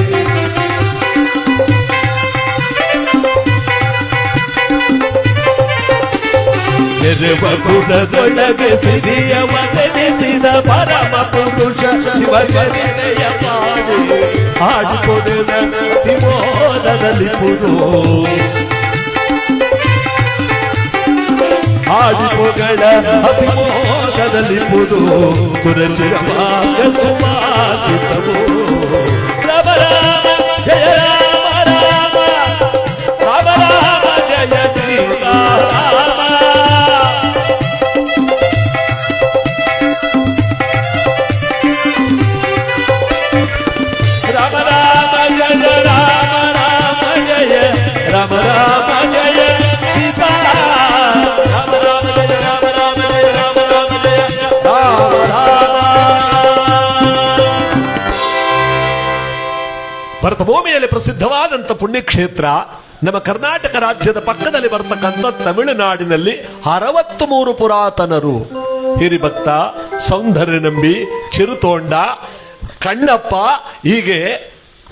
ಮೆರವಪುರದೊಳಗೆ ಸಿರಿಯವನೆನಿಸಿದ ಪರಮ ಪುರುಷ ಶಿವಗೆ ವಿನಯ ಮಾಡಿ ಆಡಿಕೊಡೆದ ವಿಮೋದದಲ್ಲಿ ಪುರು ಆಡಿಪೊಗಳ ಅತಿಮೋದದಲ್ಲಿ ಪುದು ಸುರಚಿತ ಸುಮಾಗಿತವು ರಾಮ ರಾಮ ಜಯ ರಾಮ ರಾಮ ರಾಮ ರಾಮ ಜಯ ಶ್ರೀರಾಮ ರಾಮ ರಾಮ ಜಯ ರಾಮ ರಾಮ ಜಯ ರಾಮ ರಾಮ ಜಯ ಭರತ ಭೂಮಿಯಲ್ಲಿ ಪ್ರಸಿದ್ಧವಾದಂಥ ಪುಣ್ಯಕ್ಷೇತ್ರ ನಮ್ಮ ಕರ್ನಾಟಕ ರಾಜ್ಯದ ಪಕ್ಕದಲ್ಲಿ ಬರ್ತಕ್ಕಂಥ ತಮಿಳುನಾಡಿನಲ್ಲಿ 63 ಪುರಾತನರು ಹಿರಿಭಕ್ತ ಸೌಂದರ್ಯ ನಂಬಿ ಚಿರುತೋಂಡ ಕಣ್ಣಪ್ಪ ಹೀಗೆ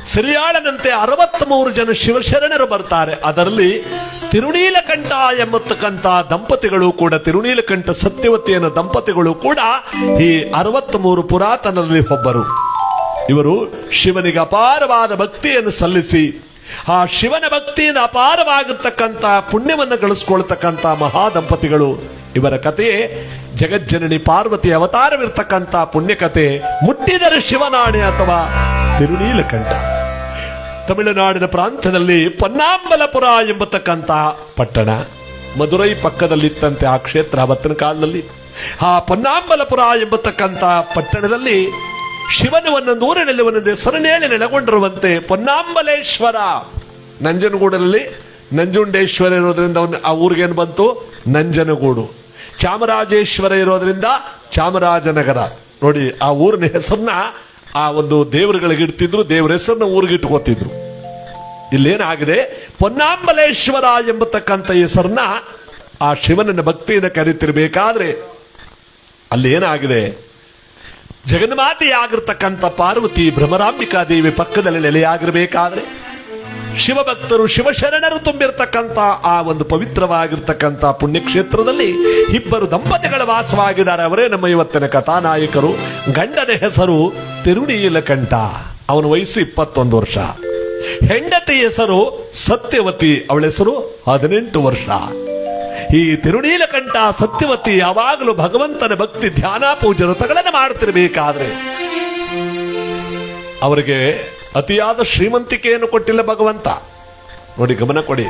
ಸಿರಿಯಾಳನಂತೆ 63 ಜನ ಶಿವಶರಣರು ಬರ್ತಾರೆ. ಅದರಲ್ಲಿ ತಿರುನೀಲಕಂಠ ಎಂಬತಕ್ಕಂಥ ದಂಪತಿಗಳು ಕೂಡ, ತಿರುನೀಲಕಂಠ ಸತ್ಯವತಿ ಅನ್ನೋ ದಂಪತಿಗಳು ಕೂಡ ಈ 63 ಪುರಾತನರಲ್ಲಿ ಒಬ್ಬರು. ಇವರು ಶಿವನಿಗೆ ಅಪಾರವಾದ ಭಕ್ತಿಯನ್ನು ಸಲ್ಲಿಸಿ ಆ ಶಿವನ ಭಕ್ತಿಯಿಂದ ಅಪಾರವಾಗಿರ್ತಕ್ಕಂಥ ಪುಣ್ಯವನ್ನು ಗಳಿಸ್ಕೊಳ್ತಕ್ಕಂಥ ಮಹಾ ದಂಪತಿಗಳು. ಇವರ ಕಥೆಯೇ ಜಗಜ್ಜನನಿ ಪಾರ್ವತಿ ಅವತಾರವಿರ್ತಕ್ಕಂಥ ಪುಣ್ಯಕಥೆ ಮುಟ್ಟಿದರೆ ಶಿವನಾಣೆ ಅಥವಾ ತಿರುನೀಲಕಂಠ. ತಮಿಳುನಾಡಿನ ಪ್ರಾಂತ್ಯದಲ್ಲಿ ಪೊನ್ನಾಂಬಲಪುರ ಎಂಬತಕ್ಕಂಥ ಪಟ್ಟಣ, ಮಧುರೈ ಪಕ್ಕದಲ್ಲಿತ್ತಂತೆ ಆ ಕ್ಷೇತ್ರ ಅವತ್ತಿನ ಕಾಲದಲ್ಲಿ. ಆ ಪೊನ್ನಾಂಬಲಪುರ ಎಂಬತಕ್ಕಂಥ ಪಟ್ಟಣದಲ್ಲಿ ಶಿವನ ಒಂದೊಂದು ಊರಿನಲ್ಲಿ ಒಂದೊಂದು ಹೆಸರನ್ನೇಳಿ ನೆಲೆಗೊಂಡಿರುವಂತೆ ಪೊನ್ನಾಂಬಲೇಶ್ವರ. ನಂಜನಗೂಡಲ್ಲಿ ನಂಜುಂಡೇಶ್ವರ ಇರೋದ್ರಿಂದ ಆ ಊರಿಗೇನು ಬಂತು? ನಂಜನಗೂಡು. ಚಾಮರಾಜೇಶ್ವರ ಇರೋದ್ರಿಂದ ಚಾಮರಾಜನಗರ. ನೋಡಿ, ಆ ಊರಿನ ಹೆಸರನ್ನ ಆ ಒಂದು ದೇವರುಗಳಿಗೆ ಇಡ್ತಿದ್ರು, ದೇವರ ಹೆಸರನ್ನ ಊರಿಗೆ ಇಟ್ಕೋತಿದ್ರು. ಇಲ್ಲೇನಾಗಿದೆ, ಪೊನ್ನಾಂಬಲೇಶ್ವರ ಎಂಬತಕ್ಕಂಥ ಹೆಸರನ್ನ ಆ ಶಿವನನ್ನ ಭಕ್ತಿಯಿಂದ ಕರೀತಿರ್ಬೇಕಾದ್ರೆ ಅಲ್ಲಿ ಏನಾಗಿದೆ, ಜಗನ್ಮಾತೆಯಾಗಿರ್ತಕ್ಕಂಥ ಪಾರ್ವತಿ ಭ್ರಮರಾಂಬಿಕಾ ದೇವಿ ಪಕ್ಕದಲ್ಲಿ ನೆಲೆಯಾಗಿರ್ಬೇಕಾದ್ರೆ ಶಿವಭಕ್ತರು ಶಿವಶರಣರು ತುಂಬಿರ್ತಕ್ಕಂಥ ಆ ಒಂದು ಪವಿತ್ರವಾಗಿರ್ತಕ್ಕಂಥ ಪುಣ್ಯಕ್ಷೇತ್ರದಲ್ಲಿ ಇಬ್ಬರು ದಂಪತಿಗಳ ವಾಸವಾಗಿದ್ದಾರೆ. ಅವರೇ ನಮ್ಮ ಇವತ್ತಿನ ಕಥಾನಾಯಕರು. ಗಂಡನ ಹೆಸರು ತಿರುನೀಲಕಂಠ, ಅವನ ವಯಸ್ಸು 21 ವರ್ಷ. ಹೆಂಡತಿ ಹೆಸರು ಸತ್ಯವತಿ, ಅವಳ ಹೆಸರು 18 ವರ್ಷ. ಈ ತಿರುನೀಲಕಂಠ ಸತ್ಯವತಿ ಯಾವಾಗಲೂ ಭಗವಂತನ ಭಕ್ತಿ ಧ್ಯಾನ ಪೂಜೆ ವ್ರತಗಳನ್ನು ಮಾಡ್ತಿರ್ಬೇಕಾದ್ರೆ ಅವರಿಗೆ ಅತಿಯಾದ ಶ್ರೀಮಂತಿಕೆಯನ್ನು ಕೊಟ್ಟಿಲ್ಲ ಭಗವಂತ. ನೋಡಿ, ಗಮನ ಕೊಡಿ.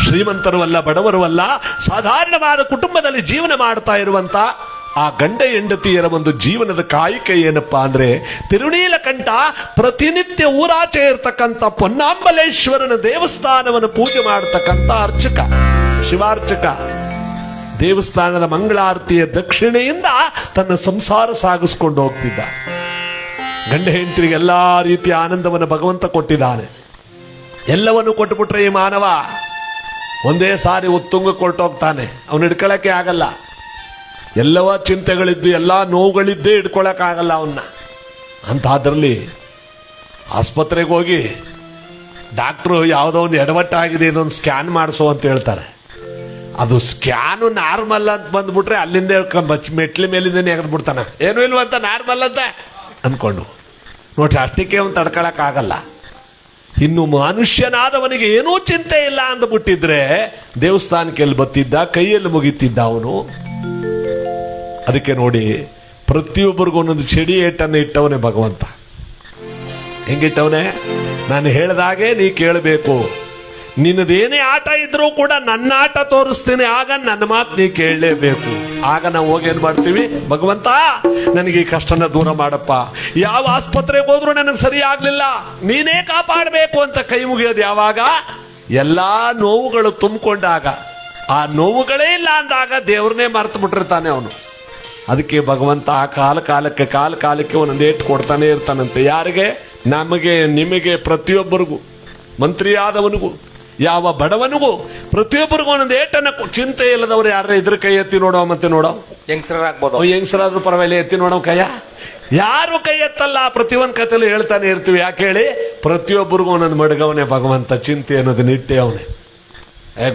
ಶ್ರೀಮಂತರು ಅಲ್ಲ, ಬಡವರು ಅಲ್ಲ, ಸಾಧಾರಣವಾದ ಕುಟುಂಬದಲ್ಲಿ ಜೀವನ ಮಾಡ್ತಾ ಇರುವಂತ ಆ ಗಂಡ ಹೆಂಡತಿಯರ ಒಂದು ಜೀವನದ ಕಾಯಿಕೆ ಏನಪ್ಪಾ ಅಂದ್ರೆ, ತಿರುನೀಲಕಂಠ ಪ್ರತಿನಿತ್ಯ ಊರಾಚೆ ಇರ್ತಕ್ಕಂಥ ಪೊನ್ನಾಂಬಲೇಶ್ವರನ ದೇವಸ್ಥಾನವನ್ನು ಪೂಜೆ ಮಾಡತಕ್ಕಂಥ ಅರ್ಚಕ, ಶಿವಾರ್ಚಕ. ದೇವಸ್ಥಾನದ ಮಂಗಳಾರತಿಯ ದಕ್ಷಿಣೆಯಿಂದ ತನ್ನ ಸಂಸಾರ ಸಾಗಿಸ್ಕೊಂಡು ಹೋಗ್ತಿದ್ದ. ಗಂಡ ಹೆಂಡತಿಗೆ ಎಲ್ಲಾ ರೀತಿಯ ಆನಂದವನ್ನು ಭಗವಂತ ಕೊಟ್ಟಿದ್ದಾನೆ. ಎಲ್ಲವನ್ನು ಕೊಟ್ಟುಬಿಟ್ರೆ ಈ ಮಾನವ ಒಂದೇ ಸಾರಿ ಉತ್ತುಂಗ ಕೊಟ್ಟೋಗ್ತಾನೆ, ಅವನು ಹಿಡ್ಕೊಳಕ್ಕೆ ಆಗಲ್ಲ. ಎಲ್ಲವ ಚಿಂತೆಗಳಿದ್ದು, ಎಲ್ಲ ನೋವುಗಳಿದ್ದೇ ಹಿಡ್ಕೊಳಕ್ಕಾಗಲ್ಲ ಅವನ್ನ. ಅಂತಾದ್ರಲ್ಲಿ ಆಸ್ಪತ್ರೆಗೆ ಹೋಗಿ ಡಾಕ್ಟ್ರು ಯಾವುದೋ ಒಂದು ಎಡವಟ್ಟಾಗಿದೆ, ಇದೊಂದು ಸ್ಕ್ಯಾನ್ ಮಾಡಿಸೋ ಅಂತ ಹೇಳ್ತಾರೆ. ಅದು ಸ್ಕ್ಯಾನು ನಾರ್ಮಲ್ ಅಂತ ಬಂದ್ಬಿಟ್ರೆ ಅಲ್ಲಿಂದ ಮೆಟ್ಲಿ ಮೇಲಿಂದ ಎಗೆದು ಬಿಡ್ತಾನೆ, ಏನೂ ಇಲ್ವಂತ ನಾರ್ಮಲ್ ಅಂತ ಅನ್ಕೊಂಡು. ನೋಡ್ರಿ, ಅಷ್ಟಕ್ಕೆ ಅವನು ತಡ್ಕೊಳಕ್ಕಾಗಲ್ಲ. ಇನ್ನು ಮನುಷ್ಯನಾದವನಿಗೆ ಏನೂ ಚಿಂತೆ ಇಲ್ಲ ಅಂದ್ಬಿಟ್ಟಿದ್ರೆ ದೇವಸ್ಥಾನಕ್ಕೆ ಎಲ್ಲಿ ಬತ್ತಿದ್ದ, ಕೈಯಲ್ಲಿ ಮುಗಿತಿದ್ದ ಅವನು. ಅದಕ್ಕೆ ನೋಡಿ, ಪ್ರತಿಯೊಬ್ಬರಿಗೂ ಒಂದೊಂದು ಚೆಡಿ ಏಟನ್ನು ಇಟ್ಟವನೇ ಭಗವಂತ. ಹೆಂಗಿಟ್ಟವನೇ? ನಾನು ಹೇಳ್ದಾಗೆ ನೀ ಕೇಳಬೇಕು. ನಿನ್ನದೇನೇ ಆಟ ಇದ್ರೂ ಕೂಡ ನನ್ನ ಆಟ ತೋರಿಸ್ತೀನಿ, ಆಗ ನನ್ನ ಮಾತು ನೀ ಕೇಳಲೇಬೇಕು. ಆಗ ನಾವು ಹೋಗೇನ್ ಮಾಡ್ತೀವಿ, ಭಗವಂತ ನನಗೆ ಈ ಕಷ್ಟನ ದೂರ ಮಾಡಪ್ಪ, ಯಾವ ಆಸ್ಪತ್ರೆಗೆ ಹೋದ್ರೂ ನನಗೆ ಸರಿ ಆಗ್ಲಿಲ್ಲ, ನೀನೇ ಕಾಪಾಡಬೇಕು ಅಂತ ಕೈ ಮುಗಿಯೋದು ಯಾವಾಗ? ಎಲ್ಲಾ ನೋವುಗಳು ತುಂಬಿಕೊಂಡಾಗ. ಆ ನೋವುಗಳೇ ಇಲ್ಲ ಅಂದಾಗ ದೇವ್ರನ್ನೇ ಮರೆತು ಬಿಟ್ಟಿರ್ತಾನೆ ಅವನು. ಅದಕ್ಕೆ ಭಗವಂತ ಕಾಲ ಕಾಲಕ್ಕೆ ಒಂದೊಂದು ಏಟು ಕೊಡ್ತಾನೆ ಇರ್ತಾನಂತೆ. ಯಾರಿಗೆ? ನಮಗೆ, ನಿಮಗೆ, ಪ್ರತಿಯೊಬ್ಬರಿಗೂ. ಮಂತ್ರಿಯಾದವನಿಗೂ, ಯಾವ ಬಡವನಿಗೂ, ಪ್ರತಿಯೊಬ್ಬರಿಗೂ ಒಂದೊಂದು ಏಟನ್ನ ಚಿಂತೆ ಇಲ್ಲದವ್ರು ಯಾರ ಇದ್ರ ಕೈ ಎತ್ತಿ ನೋಡೋ, ಮತ್ತೆ ನೋಡೋ. ಹೆಂಗಸರಾಗ್ಬೋದು, ಹೆಂಗಸರಾದ್ರೂ ಪರವಾಗಿಲ್ಲ, ಎತ್ತಿ ನೋಡೋ ಕೈಯ. ಯಾರು ಕೈ ಎತ್ತಲ್ಲ. ಪ್ರತಿಯೊಂದು ಕಥೆಯಲ್ಲಿ ಹೇಳ್ತಾನೆ ಇರ್ತೀವಿ. ಯಾಕೆ ಹೇಳಿ? ಪ್ರತಿಯೊಬ್ಬರಿಗೂ ಒಂದೊಂದು ಮಡಗವನೇ ಭಗವಂತ. ಚಿಂತೆ ಅನ್ನೋದನ್ನ ಇಟ್ಟೆ ಅವನೇ.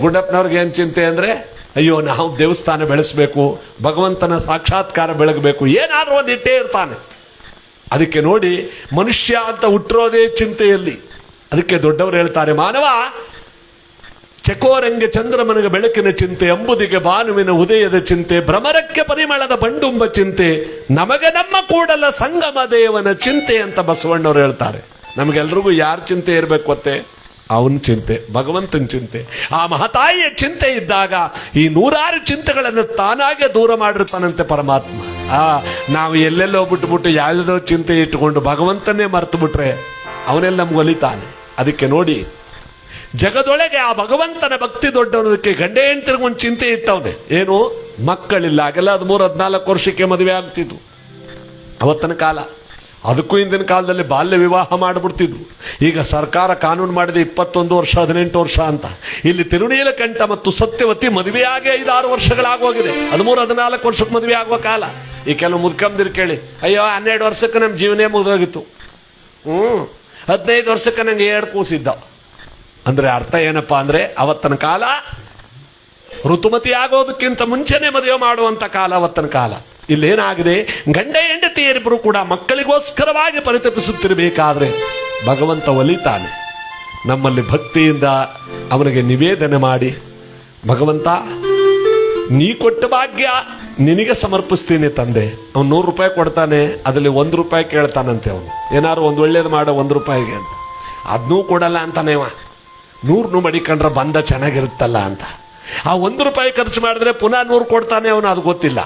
ಗುಡ್ಡಪ್ಪನವ್ರಿಗೆ ಏನ್ ಚಿಂತೆ ಅಂದ್ರೆ, ಅಯ್ಯೋ ನಾವು ದೇವಸ್ಥಾನ ಬೆಳೆಸ್ಬೇಕು, ಭಗವಂತನ ಸಾಕ್ಷಾತ್ಕಾರ ಬೆಳಗಬೇಕು, ಏನಾದ್ರೂ ಒಂದು ಇಟ್ಟೇ ಇರ್ತಾನೆ. ಅದಕ್ಕೆ ನೋಡಿ, ಮನುಷ್ಯ ಅಂತ ಹುಟ್ಟಿರೋದೇ ಚಿಂತೆಯಲ್ಲಿ. ಅದಕ್ಕೆ ದೊಡ್ಡವರು ಹೇಳ್ತಾರೆ, ಮಾನವ ಚಕೋರಂಗೆ ಚಂದ್ರಮನಿಗೆ ಬೆಳಕಿನ ಚಿಂತೆ, ಅಂಬುದಿಗೆ ಭಾನುವಿನ ಉದಯದ ಚಿಂತೆ, ಭ್ರಮರಕ್ಕೆ ಪರಿಮಳದ ಬಂಡುಂಬ ಚಿಂತೆ, ನಮಗೆ ನಮ್ಮ ಕೂಡಲ ಸಂಗಮ ದೇವನ ಚಿಂತೆ ಅಂತ ಬಸವಣ್ಣವ್ರು ಹೇಳ್ತಾರೆ. ನಮಗೆಲ್ರಿಗೂ ಯಾರ ಚಿಂತೆ ಇರಬೇಕು ಗೊತ್ತೇ? ಅವನ ಚಿಂತೆ, ಭಗವಂತನ ಚಿಂತೆ. ಆ ಮಹತಾಯಿಯ ಚಿಂತೆ ಇದ್ದಾಗ ಈ 100 ಚಿಂತೆಗಳನ್ನು ತಾನಾಗೆ ದೂರ ಮಾಡಿರ್ತಾನಂತೆ ಪರಮಾತ್ಮ. ನಾವು ಎಲ್ಲೆಲ್ಲೋ ಬಿಟ್ಟು ಯಾವುದೋ ಚಿಂತೆ ಇಟ್ಟುಕೊಂಡು ಭಗವಂತನೇ ಮರೆತು ಬಿಟ್ರೆ ಅವನೆಲ್ಲ ನಮ್ಗೆ ಒಲಿತಾನೆ. ಅದಕ್ಕೆ ನೋಡಿ, ಜಗದೊಳಗೆ ಆ ಭಗವಂತನ ಭಕ್ತಿ ದೊಡ್ಡವನದಕ್ಕೆ ಗಂಡ ಹೆಂಡತಿರಿಗೆ ಒಂದು ಚಿಂತೆ ಇಟ್ಟವನೆ. ಏನು? ಮಕ್ಕಳಿಲ್ಲ. ಆಗೆಲ್ಲ 13-14 ವರ್ಷಕ್ಕೆ ಮದುವೆ ಆಗ್ತಿದ್ವು ಅವತ್ತಿನ ಕಾಲ. ಅದಕ್ಕೂ ಹಿಂದಿನ ಕಾಲದಲ್ಲಿ ಬಾಲ್ಯ ವಿವಾಹ ಮಾಡಿಬಿಡ್ತಿದ್ವು. ಈಗ ಸರ್ಕಾರ ಕಾನೂನು ಮಾಡಿದೆ 21 ವರ್ಷ 18 ವರ್ಷ ಅಂತ. ಇಲ್ಲಿ ತಿರುನೀಲಕಂಠ ಮತ್ತು ಸತ್ಯವತಿ ಮದುವೆಯಾಗಿ 5-6 ವರ್ಷಗಳಾಗೋಗಿದೆ. 13-14 ವರ್ಷಕ್ಕೆ ಮದುವೆ ಆಗುವ ಕಾಲ. ಈ ಕೆಲವು ಮುದ್ಕಂದಿರು ಕೇಳಿ, ಅಯ್ಯೋ 12 ವರ್ಷಕ್ಕೆ ನಮ್ಮ ಜೀವನೇ ಮುಗಿದೋಗಿತ್ತು. 15 ವರ್ಷಕ್ಕೆ ನಂಗೆ 2 ಕೂಸಿದ್ದ. ಅಂದ್ರೆ ಅರ್ಥ ಏನಪ್ಪಾ ಅಂದ್ರೆ ಅವತ್ತನ ಕಾಲ ಋತುಮತಿ ಆಗೋದಕ್ಕಿಂತ ಮುಂಚೆನೆ ಮದುವೆ ಮಾಡುವಂತ ಕಾಲ ಅವತ್ತನ ಕಾಲ. ಇಲ್ಲೇನಾಗಿದೆ, ಗಂಡ ಹೆಂಡತಿಯರಿಬ್ಬರು ಕೂಡ ಮಕ್ಕಳಿಗೋಸ್ಕರವಾಗಿ ಪರಿತಪಿಸುತ್ತಿರಬೇಕಾದ್ರೆ ಭಗವಂತ ಒಲಿತಾನೆ. ನಮ್ಮಲ್ಲಿ ಭಕ್ತಿಯಿಂದ ಅವನಿಗೆ ನಿವೇದನೆ ಮಾಡಿ, ಭಗವಂತ ನೀ ಕೊಟ್ಟ ಭಾಗ್ಯ ನಿನಗೆ ಸಮರ್ಪಿಸ್ತೀನಿ ತಂದೆ. ಅವ್ನು 100 ರೂಪಾಯಿ ಕೊಡ್ತಾನೆ, ಅದರಲ್ಲಿ 1 ರೂಪಾಯಿ ಕೇಳ್ತಾನಂತೆ. ಅವನು ಏನಾದ್ರು ಒಂದು ಒಳ್ಳೇದು ಮಾಡೋ 1 ರೂಪಾಯಿಗೆ ಅಂತ, ಅದನ್ನೂ ಕೊಡಲ್ಲ ಅಂತಾನೇವ. 100 ಮಡಿಕೊಂಡ್ರೆ ಬಂದ ಚೆನ್ನಾಗಿರುತ್ತಲ್ಲ ಅಂತ. ಆ 1 ರೂಪಾಯಿ ಖರ್ಚು ಮಾಡಿದ್ರೆ ಪುನಃ 100 ಕೊಡ್ತಾನೆ ಅವನು, ಅದು ಗೊತ್ತಿಲ್ಲ.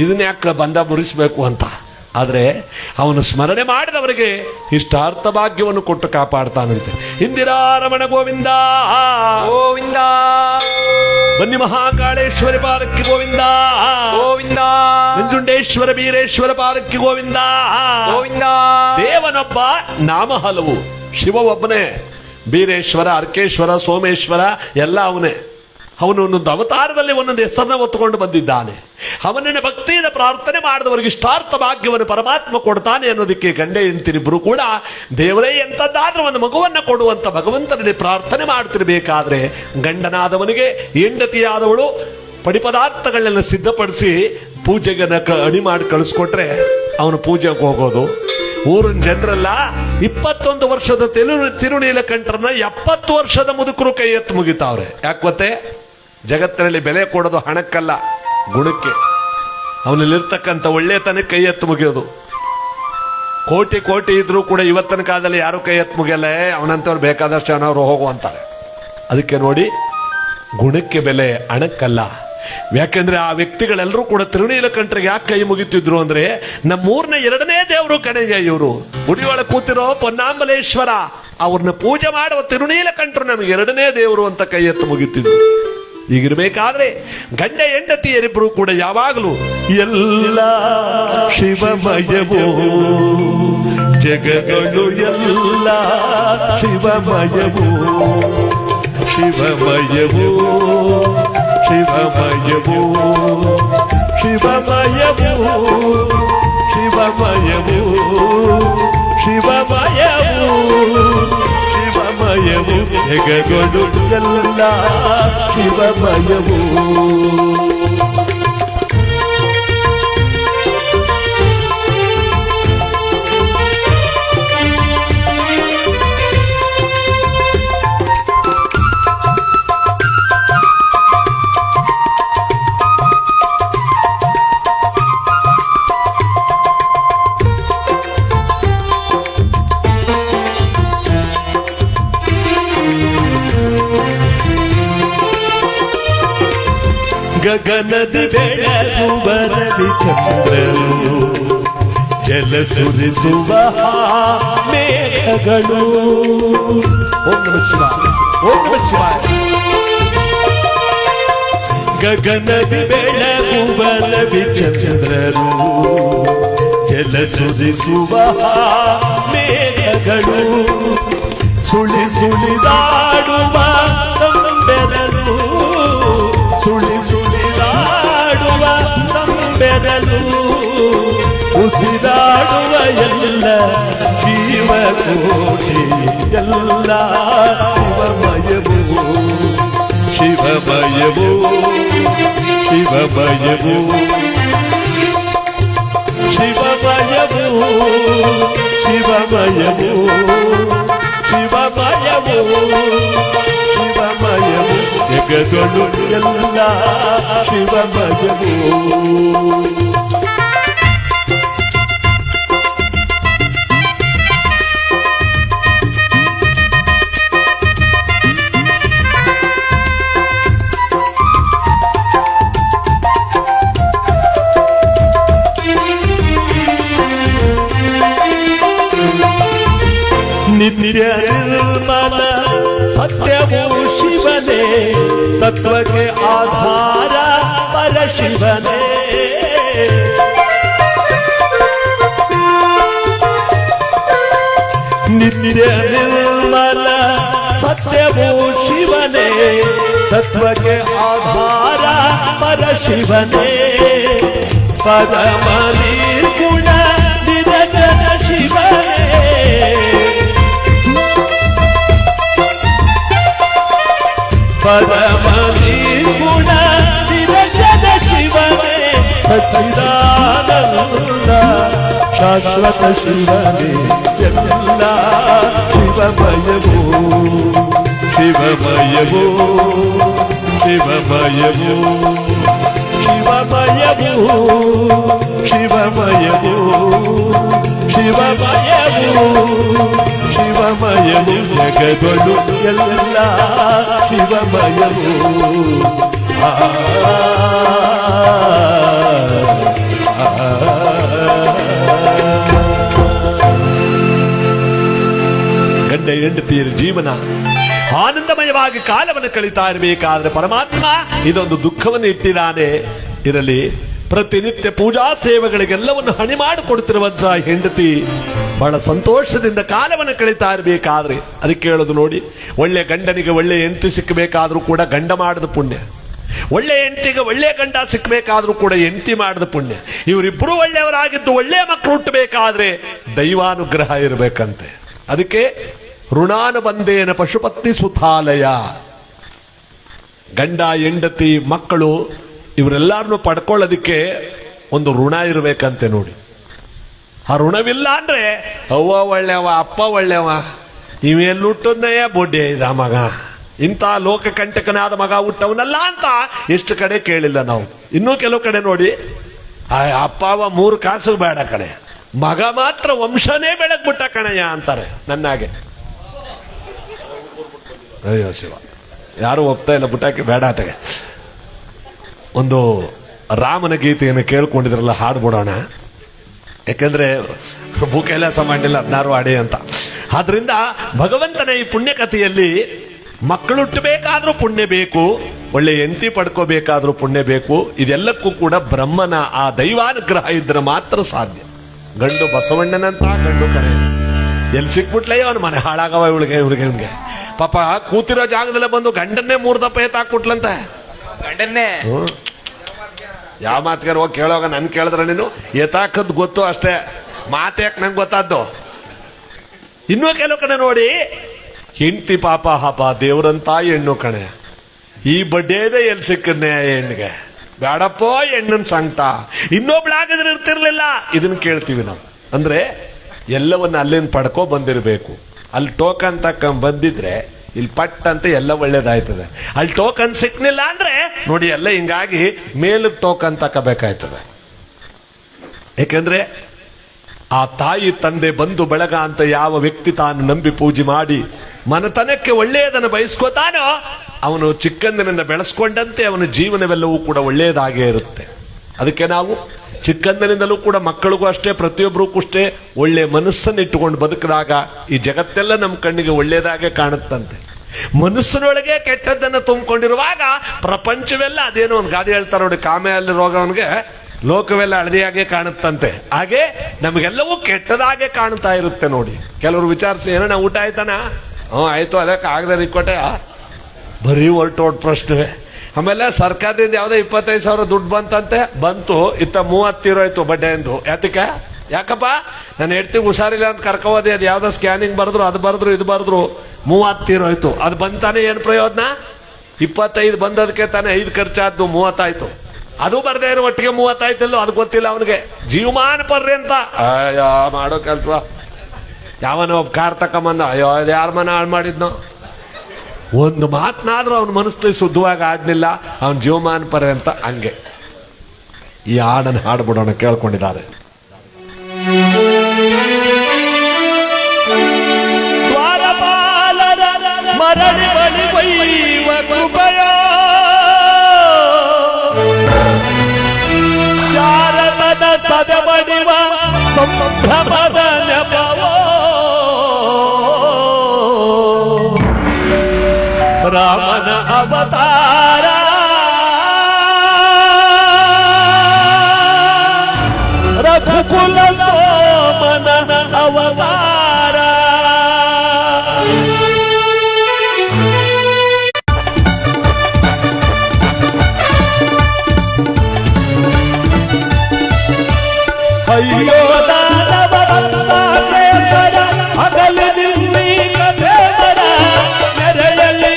ಇದನ್ನ ಯಾಕೆ ಬಂದ ಮುರಿಸ್ಬೇಕು ಅಂತ. ಆದ್ರೆ ಅವನು ಸ್ಮರಣೆ ಮಾಡಿದವರಿಗೆ ಇಷ್ಟಾರ್ಥ ಭಾಗ್ಯವನ್ನು ಕೊಟ್ಟು ಕಾಪಾಡ್ತಾನಂತೆ. ಇಂದಿರಾ ರಮಣ ಗೋವಿಂದ ಗೋವಿಂದ ಬನ್ನಿ ಮಹಾಕಾಳೇಶ್ವರಿ ಪಾಲಕ್ಕಿ ಗೋವಿಂದ ಗೋವಿಂದ ನಂಜುಂಡೇಶ್ವರ ಬೀರೇಶ್ವರ ಪಾಲಕ್ಕಿ ಗೋವಿಂದ ಗೋವಿಂದ. ದೇವನೊಬ್ಬ, ನಾಮ ಹಲವು. ಶಿವ ಒಬ್ಬನೇ, ಬೀರೇಶ್ವರ, ಅರ್ಕೇಶ್ವರ, ಸೋಮೇಶ್ವರ ಎಲ್ಲ ಅವನೇ. ಅವನು ಒಂದೊಂದು ಅವತಾರದಲ್ಲಿ ಒಂದೊಂದು ಹೆಸರನ್ನ ಹೊತ್ತುಕೊಂಡು ಬಂದಿದ್ದಾನೆ. ಅವನನ್ನ ಭಕ್ತಿಯಿಂದ ಪ್ರಾರ್ಥನೆ ಮಾಡಿದವರಿಗೆ ಇಷ್ಟಾರ್ಥ ಭಾಗ್ಯವನ್ನು ಪರಮಾತ್ಮ ಕೊಡ್ತಾನೆ ಅನ್ನೋದಕ್ಕೆ ಗಂಡ ಹೆಂಡತಿರಿಬ್ಬರು ಕೂಡ ದೇವರೇ ಎಂತದ್ದಾದ್ರೂ ಒಂದು ಮಗುವನ್ನ ಕೊಡುವಂತ ಭಗವಂತನಲ್ಲಿ ಪ್ರಾರ್ಥನೆ ಮಾಡ್ತಿರ್ಬೇಕಾದ್ರೆ ಗಂಡನಾದವನಿಗೆ ಹೆಂಡತಿಯಾದವಳು ಪಡಿಪದಾರ್ಥಗಳನ್ನ ಸಿದ್ಧಪಡಿಸಿ ಪೂಜೆಗೆ ಅಣಿ ಮಾಡಿ ಕಳಿಸ್ಕೊಟ್ರೆ ಅವನು ಪೂಜೆಗೆ ಹೋಗೋದು. ಊರಿನ ಜನರೆಲ್ಲ 21 ವರ್ಷದ ತಿರುನೀಲಕಂಠರನ್ನ 70 ವರ್ಷದ ಮುದುಕರು ಕೈ ಎತ್ತು ಮುಗಿತಾವ್ರೆ. ಯಾಕೆ ಗೊತ್ತೇ? ಜಗತ್ತಿನಲ್ಲಿ ಬೆಲೆ ಕೊಡೋದು ಹಣಕ್ಕಲ್ಲ, ಗುಣಕ್ಕೆ. ಅವನಲ್ಲಿರ್ತಕ್ಕಂಥ ಒಳ್ಳೆತನಕ್ಕೆ ಕೈ ಎತ್ತು ಮುಗಿಯೋದು. ಕೋಟಿ ಕೋಟಿ ಇದ್ರೂ ಕೂಡ ಇವತ್ತಿನ ಕಾಲದಲ್ಲಿ ಯಾರು ಕೈ ಎತ್ತು ಮುಗಿಯಲ್ಲ. ಅವನಂತವ್ರು ಬೇಕಾದಷ್ಟು ಜನವರು ಹೋಗುವಂತಾರೆ. ಅದಕ್ಕೆ ನೋಡಿ, ಗುಣಕ್ಕೆ ಬೆಲೆ, ಹಣಕ್ಕಲ್ಲ. ಯಾಕೆಂದ್ರೆ ಆ ವ್ಯಕ್ತಿಗಳೆಲ್ಲರೂ ಕೂಡ ತಿರುನೀಲಕಂಠರಿಗೆ ಯಾಕೆ ಕೈ ಮುಗಿತಿದ್ರು ಅಂದ್ರೆ, ನಮ್ಮೂರ್ನ 2ನೇ ದೇವರು ಕಣಯ್ಯ ಇವರು. ಗುಡಿಯೊಳ ಕೂತಿರೋ ಪೊನ್ನಾಂಬಲೇಶ್ವರ, ಅವ್ರನ್ನ ಪೂಜೆ ಮಾಡುವ ತಿರುನೀಲಕಂಠರು ನಮಗೆ 2ನೇ ದೇವರು ಅಂತ ಕೈ ಎತ್ತು ಮುಗಿತಿದ್ರು. ಈಗಿರ್ಬೇಕಾದ್ರೆ ಗಂಡ ಹೆಂಡತಿಯರಿಬ್ಬರು ಕೂಡ ಯಾವಾಗಲೂ ಎಲ್ಲ ಶಿವಮಯವೋ, ಜಗಗಳು ಎಲ್ಲ ಶಿವಮಯವೋ, ಶಿವಮಯವೋ, ಶಿವಮಯವೋ, ಶಿವಮಯವೋ, ಶಿವಮಯವೋ, ಶಿವಮಯವೋ, ಶಿವಮಯವೋ, ಜಗಗಳು ಎಲ್ಲ ಶಿವಮಯವೋ. ಗಗನದಿ ಬೆಳಗು ಬರಲಿ ಚಂದ್ರರು, ಜಲ ಸುರಿಸುವ ಮೇಘಗಳು. ಓಂ ನಮಃ ಶಿವಾಯ, ಓಂ ನಮಃ ಶಿವಾಯ. ಗಗನದಿ ಬೆಳಗು ಬರಲಿ ಚಂದ್ರರು, ಜಲ ಸುರಿಸುವ ಮೇಘಗಳು, ಸುಳಿ ಸುಳಿದಾಡುವ ಬೆರಲು, ಸುಳಿ ಸುಳಿದಾಡುವ ಬೆರಲು, ಉಸಿರಾಡುವ ಎಲ್ಲ ಜೀವಕೋಟಿ ಎಲ್ಲ ಶಿವಮಯವೋ, ಶಿವಮಯವೋ, ಶಿವಮಯವೋ, ಶಿವಮಯವೋ, ಶಿವಮಯವೋ, ಶಿವಮಯವೋ, ಜಗಗಳು ಎಲ್ಲ ಶಿವಮಯವೋ. ನಿತ್ಯ ನಿರ್ಮಲ ಸತ್ಯವೋ ಶಿವನೇ, ತತ್ವಕ್ಕೆ ಆಧಾರ ಪರಶಿವನೇ. ನಿತ್ಯ ನಿರ್ಮಲ ಸತ್ಯವೋ ಶಿವನೇ, ತತ್ವಕ್ಕೆ ಆಧಾರ ಪರಶಿವನೇ. ಪರಮ ನಿರ್ಗುಣ ನಿರಜನ ಶಿವನೇ, ಪರಮನಿ ಗುಣ ನಿರಂಜನ ಶಿವನೇ ಸಚ್ಚಿದಾನಂದ ಶಾಶ್ವತ ಶಿವನೇ ಎಲ್ಲ ಶಿವಮಯವೋ ಶಿವಮಯವೋ ಶಿವಮಯವೋ ಶಿವಮಯವೋ ಶಿವಮಯವೋ ಶಿವಮಯವೋ ಶಿವಮಯವೋ ಜಗದೊಳು ಎಲ್ಲ ಶಿವಮಯವೋ ಗಂಡ ಹೆಂಡತಿಯರ ಜೀವನ ಆನಂದಮಯವಾಗಿ ಕಾಲವನ್ನು ಕಳೀತಾ ಇರಬೇಕಾದ್ರೆ ಪರಮಾತ್ಮ ಇದೊಂದು ದುಃಖವನ್ನು ಇಟ್ಟಿದ್ದಾನೆ. ಇರಲಿ, ಪ್ರತಿನಿತ್ಯ ಪೂಜಾ ಸೇವೆಗಳಿಗೆಲ್ಲವನ್ನು ಹಣಿ ಮಾಡಿಕೊಡ್ತಿರುವಂತಹ ಹೆಂಡತಿ ಬಹಳ ಸಂತೋಷದಿಂದ ಕಾಲವನ್ನು ಕಳೀತಾ ಇರಬೇಕಾದ್ರೆ ಅದಕ್ಕೆ ಹೇಳೋದು ನೋಡಿ, ಒಳ್ಳೆ ಗಂಡನಿಗೆ ಒಳ್ಳೆ ಹೆಂಡತಿ ಸಿಕ್ಕಬೇಕಾದ್ರೂ ಕೂಡ ಗಂಡ ಮಾಡಿದ ಪುಣ್ಯ, ಒಳ್ಳೆ ಹೆಂಡತಿಗೆ ಒಳ್ಳೆ ಗಂಡ ಸಿಕ್ಕಬೇಕಾದ್ರೂ ಕೂಡ ಹೆಂಡತಿ ಮಾಡಿದ ಪುಣ್ಯ. ಇವರಿಬ್ಬರು ಒಳ್ಳೆಯವರಾಗಿದ್ದು ಒಳ್ಳೆ ಮಕ್ಕಳು ಹುಟ್ಟಬೇಕಾದ್ರೆ ದೈವಾನುಗ್ರಹ ಇರಬೇಕಂತೆ. ಅದಕ್ಕೆ ಋಣಾನುಬಂಧೇನ ಪಶುಪತ್ನಿ ಸುತಾಲಯ. ಗಂಡ ಹೆಂಡತಿ ಮಕ್ಕಳು ಇವರೆಲ್ಲರನ್ನು ಪಡ್ಕೊಳ್ಳೋದಿಕ್ಕೆ ಒಂದು ಋಣ ಇರಬೇಕಂತೆ ನೋಡಿ. ಆ ಋಣವಿಲ್ಲ ಅಂದ್ರೆ ಅವ್ವ ಒಳ್ಳೆವ ಅಪ್ಪ ಒಳ್ಳೆವ ಇವೆಲ್ಲ ಹುಟ್ಟುದನ್ನೇ ಬೊಡ್ಡೆ ಇದ ಮಗ, ಇಂಥ ಲೋಕಕಂಟಕನಾದ ಮಗ ಹುಟ್ಟವನಲ್ಲ ಅಂತ ಎಷ್ಟು ಕಡೆ ಕೇಳಿಲ್ಲ ನಾವು. ಇನ್ನೂ ಕೆಲವು ಕಡೆ ನೋಡಿ, ಆ ಅಪ್ಪ ಅವ 3 ಕಾಸು ಬೇಡ ಕಣೆ, ಮಗ ಮಾತ್ರ ವಂಶನೇ ಬೆಳಗ್ಬಿಟ್ಟ ಕಣಯ್ಯ ಅಂತಾರೆ ನನ್ನಾಗೆ. ಅಯ್ಯೋ ಶಿವ, ಯಾರು ಒಪ್ತಾ ಇಲ್ಲ, ಬುಟ್ಟಾಕಿ ಬೇಡ ಆತಗೆ. ಒಂದು ರಾಮನ ಗೀತೆಯನ್ನು ಕೇಳ್ಕೊಂಡಿದ್ರಲ್ಲ, ಹಾಡ್ಬಿಡೋಣ. ಯಾಕಂದ್ರೆ ಭೂಕೈಲಾಸ ಮಾಡಿಲ್ಲ 16 ಅಡಿ ಅಂತ. ಆದ್ರಿಂದ ಭಗವಂತನ ಈ ಪುಣ್ಯಕಥೆಯಲ್ಲಿ ಮಕ್ಕಳು ಹುಟ್ಟಬೇಕಾದ್ರೂ ಪುಣ್ಯ ಬೇಕು, ಒಳ್ಳೆ ಹೆಂಡತಿ ಪಡ್ಕೋಬೇಕಾದ್ರೂ ಪುಣ್ಯ ಬೇಕು. ಇದೆಲ್ಲಕ್ಕೂ ಕೂಡ ಬ್ರಹ್ಮನ ಆ ದೈವಾನುಗ್ರಹ ಇದ್ರೆ ಮಾತ್ರ ಸಾಧ್ಯ. ಗಂಡು ಬಸವಣ್ಣನಂತ ಗಂಡು ಕಣೆ ಎಲ್ಲಿ ಸಿಕ್ಬಿಟ್ಲೇ ಅವನು ಮನೆ ಹಾಳಾಗವ ಇವಳಿಗೆ ಪಾಪ ಕೂತಿರೋ ಜಾಗದಲ್ಲೇ ಬಂದು ಗಂಡನ್ನೇ 3 ದಪ್ಪ ಎತ್ತಾಕ್ಬಿಟ್ಲಂತೆ. ಗಂಡನ್ನೇ ಯಾವ ಮಾತ್ಗಾರ ಹೋಗಿ ಕೇಳೋಗ ನನ್ ಕೇಳಿದ್ರೆ ನೀನು ಎತ್ತಾಕದ್ ಗೊತ್ತು ಅಷ್ಟೇ, ಮಾತ್ಯಾಕ್ ನಂಗೆ ಗೊತ್ತಾದ್ದು. ಇನ್ನೂ ಕೆಲವು ಕಡೆ ನೋಡಿ, ಹೆಂಡತಿ ಪಾಪ ಹಾಪ ದೇವ್ರಂತ ಹೆಣ್ಣು ಕಣೆ, ಈ ಬಡ್ಡೇದೇ ಎಲ್ಲಿ ಸಿಕ್ಕದ್ನೆ ಹೆಣ್ಣಿಗೆ, ಬೇಡಪ್ಪೋ ಹೆಣ್ಣನ್ ಸಂಕಟ, ಇನ್ನೊಬ್ಳಾಗಿದ್ರೆ ಇರ್ತಿರ್ಲಿಲ್ಲ. ಇದನ್ನ ಕೇಳ್ತೀವಿ ನಾವು. ಅಂದ್ರೆ ಎಲ್ಲವನ್ನ ಅಲ್ಲಿಂದ ಪಡ್ಕೊ ಬಂದಿರಬೇಕು. ಅಲ್ಲಿ ಟೋಕನ್ ತಕ್ಕ ಬಂದಿದ್ರೆ ಇಲ್ಲಿ ಪಟ್ ಅಂತ ಎಲ್ಲ ಒಳ್ಳೇದಾಯ್ತದೆ. ಅಲ್ಲಿ ಟೋಕನ್ ಸಿಕ್ನಿಲ್ಲ ಅಂದ್ರೆ ನೋಡಿ ಎಲ್ಲ ಹಿಂಗಾಗಿ ಮೇಲಕ್ಕೆ ಟೋಕನ್ ತಕ್ಕಬೇಕಾಯ್ತದೆ. ಯಾಕೆಂದ್ರೆ ಆ ತಾಯಿ ತಂದೆ ಬಂಧು ಬಳಗ ಅಂತ ಯಾವ ವ್ಯಕ್ತಿ ತಾನು ನಂಬಿ ಪೂಜೆ ಮಾಡಿ ಮನತನಕ್ಕೆ ಒಳ್ಳೆಯದನ್ನು ಬಯಸ್ಕೋತಾನೋ ಅವನು ಚಿಕ್ಕಂದಿನಿಂದ ಬೆಳೆಸ್ಕೊಂಡಂತೆ ಅವನ ಜೀವನವೆಲ್ಲವೂ ಕೂಡ ಒಳ್ಳೆಯದಾಗೇ ಇರುತ್ತೆ. ಅದಕ್ಕೆ ನಾವು ಚಿಕ್ಕಂದಿನಿಂದಲೂ ಕೂಡ ಮಕ್ಕಳಿಗೂ ಅಷ್ಟೇ, ಪ್ರತಿಯೊಬ್ಬರಿಗೂ ಅಷ್ಟೇ ಒಳ್ಳೆ ಮನಸ್ಸನ್ನು ಇಟ್ಟುಕೊಂಡು ಬದುಕಿದಾಗ ಈ ಜಗತ್ತೆಲ್ಲ ನಮ್ಮ ಕಣ್ಣಿಗೆ ಒಳ್ಳೆಯದಾಗೆ ಕಾಣುತ್ತಂತೆ. ಮನಸ್ಸಿನೊಳಗೆ ಕೆಟ್ಟದ್ದನ್ನು ತುಂಬಿಕೊಂಡಿರುವಾಗ ಪ್ರಪಂಚವೆಲ್ಲ ಅದೇನೋ ಒಂದು ಗಾದೆ ಹೇಳ್ತಾರೆ ನೋಡಿ, ಕಾಮೆಯಲ್ಲಿ ರೋಗವನಿಗೆ ಲೋಕವೆಲ್ಲ ಹಳದಿಯಾಗೆ ಕಾಣುತ್ತಂತೆ. ಹಾಗೆ ನಮಗೆಲ್ಲವೂ ಕೆಟ್ಟದಾಗೆ ಕಾಣ್ತಾ ಇರುತ್ತೆ ನೋಡಿ. ಕೆಲವರು ವಿಚಾರಿಸಿ ಏನೋ ಊಟ ಆಯ್ತಾನ, ಆಯ್ತು ಅದಕ್ಕೆ ಆಗದೆ ರಿಕ್ಕೋಟೆ, ಬರೀ ಹೊರಟೋಡ್ ಪ್ರಶ್ನೆ. ಆಮೇಲೆ ಸರ್ಕಾರದಿಂದ ಯಾವ್ದೋ 25,000 ದುಡ್ಡು ಬಂತಂತೆ, ಬಂತು, ಇತ್ತ 30 ಇರೋಯ್ತು ಬಡ್ಡೆ ಎಂದು. ಯಾಕಪ್ಪ ನಾನು ಹೆಡ್ತಿಗೆ ಹುಷಾರಿಲ್ಲ ಅಂತ ಕರ್ಕೋದೆ, ಅದು ಯಾವ್ದೋ ಸ್ಕ್ಯಾನಿಂಗ್ ಬರೆದ್ರು, ಅದು ಬರೆದ್ರು, ಇದು ಬರೆದ್ರು, 30 ಇರೋಯ್ತು. ಅದು ಬಂತಾನೆ ಏನ್ ಪ್ರಯೋಜನ? 25 ಬಂದದಕ್ಕೆ ತಾನೇ 5 ಖರ್ಚಾದ್ದು, 30 ಆಯ್ತು. ಅದು ಬರ್ದೇ ಇರೋ ಒಟ್ಟಿಗೆ 30 ಆಯ್ತಲ್ಲೋ, ಅದು ಗೊತ್ತಿಲ್ಲ ಅವನಿಗೆ. ಜೀವಮಾನ ಪರ್ಯಂತ ಅಯ್ಯೋ ಮಾಡೋ ಕೆಲ್ಸ. ಯಾವನೋ ಒಬ್ಬ ಕಾರ್ ತಕೊಂಬಂದ, ಅಯ್ಯೋ ಇದು ಯಾರ ಮನ ಹಾಳು ಮಾಡಿದ್ನೋ. ಒಂದು ಮಾತನಾದ್ರೂ ಅವನ ಮನಸ್ಸಲ್ಲಿ ಶುದ್ಧವಾಗಿ ಆಡ್ಲಿಲ್ಲ, ಅವನ ಜೀವಮಾನ ಪರ್ಯಂತ ಹಂಗೆ. ಈ ಹಾಡನ್ನು ಹಾಡ್ಬಿಡೋಣ, ಕೇಳ್ಕೊಂಡಿದ್ದಾರೆ. ದ್ವಾರಪಾಲರ ಮರಳಿ ಬಳಿ ಒಯ್ಯುವ ಕೃಪೆಯ ಶಾರದನ ಸದಬಡಿವ ಸಂಭ್ರಮದ ನೆಪವೋ ರಾಮನ ಅವತಾರ ರಘುಕುಲ ಸೋಮನ ಅವತಾರ. ಅಯ್ಯೋ ಹಗಲು ಕಥೆ ಬರ ನೆರೆಯಲ್ಲಿ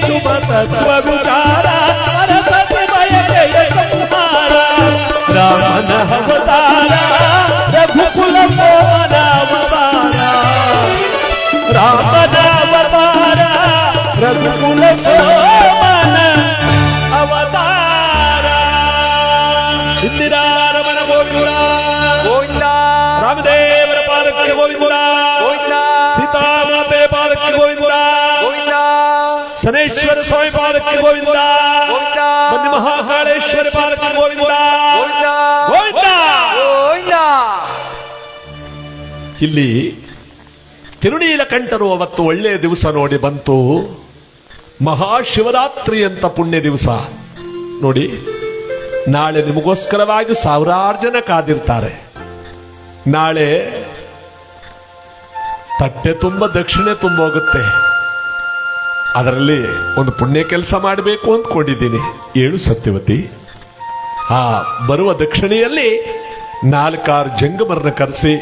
ಶುಭ ತತ್ವ ವಿಚಾರ ಸರಸ್ವತಿ ಬಯಕೆಯ ಸಂಹಾರ ರಾಮನ ಅವತಾರ ರಘುಕುಲ ಮೋಹನ ಅವತಾರ ರಾಮನ ಅವತಾರ ರಘುಕುಲ ಮೋಹನ ಅವತಾರ ಇಂದಿರಾರಮಣ ಗೋವಿಂದ ಗೋವಿಂದ ರಾಮದೇವರ ಪಾದಕ್ಕೆ ಗೋವಿಂದ ಗೋವಿಂದ ಸೀತಾಮಾತೆ ಪಾದಕ್ಕೆ ಗೋವಿಂದ ಗೋವಿಂದ ಶನೇಶ್ವರ ಸ್ವಾಮಿ ಪಾದಕ್ಕೆ ಗೋವಿಂದ ಗೋವಿಂದ ಬನ್ನಿ ಮಹಾಕಾಳೇಶ್ವರ ಪಾದಕ್ಕೆ ಗೋವಿಂದ ಗೋವಿಂದ ಗೋವಿಂದ ಗೋವಿಂದ. ಇಲ್ಲಿ ತಿರುನೀಲಕಂಠರು ಅವತ್ತು ಒಳ್ಳೆಯ ದಿವಸ ನೋಡಿ ಬಂತು. ಮಹಾಶಿವರಾತ್ರಿ ಅಂತ ಪುಣ್ಯ ದಿವಸ ನೋಡಿ. ನಾಳೆ ನಿಮಗೋಸ್ಕರವಾಗಿ ಸಾವಿರಾರು ಜನ ಕಾದಿರ್ತಾರೆ. ನಾಳೆ ತಟ್ಟೆ ತುಂಬ ದಕ್ಷಿಣೆ ತುಂಬೋಗುತ್ತೆ. ಅದರಲ್ಲಿ ಒಂದು ಪುಣ್ಯ ಕೆಲಸ ಮಾಡಬೇಕು ಅಂದ್ಕೊಂಡಿದ್ದೀನಿ. ಏಳು ಸತ್ಯವತಿ, ಆ ಬರುವ ದಕ್ಷಿಣೆಯಲ್ಲಿ 4-6 ಜಂಗಮರನ್ನ ಕರೆಸಿ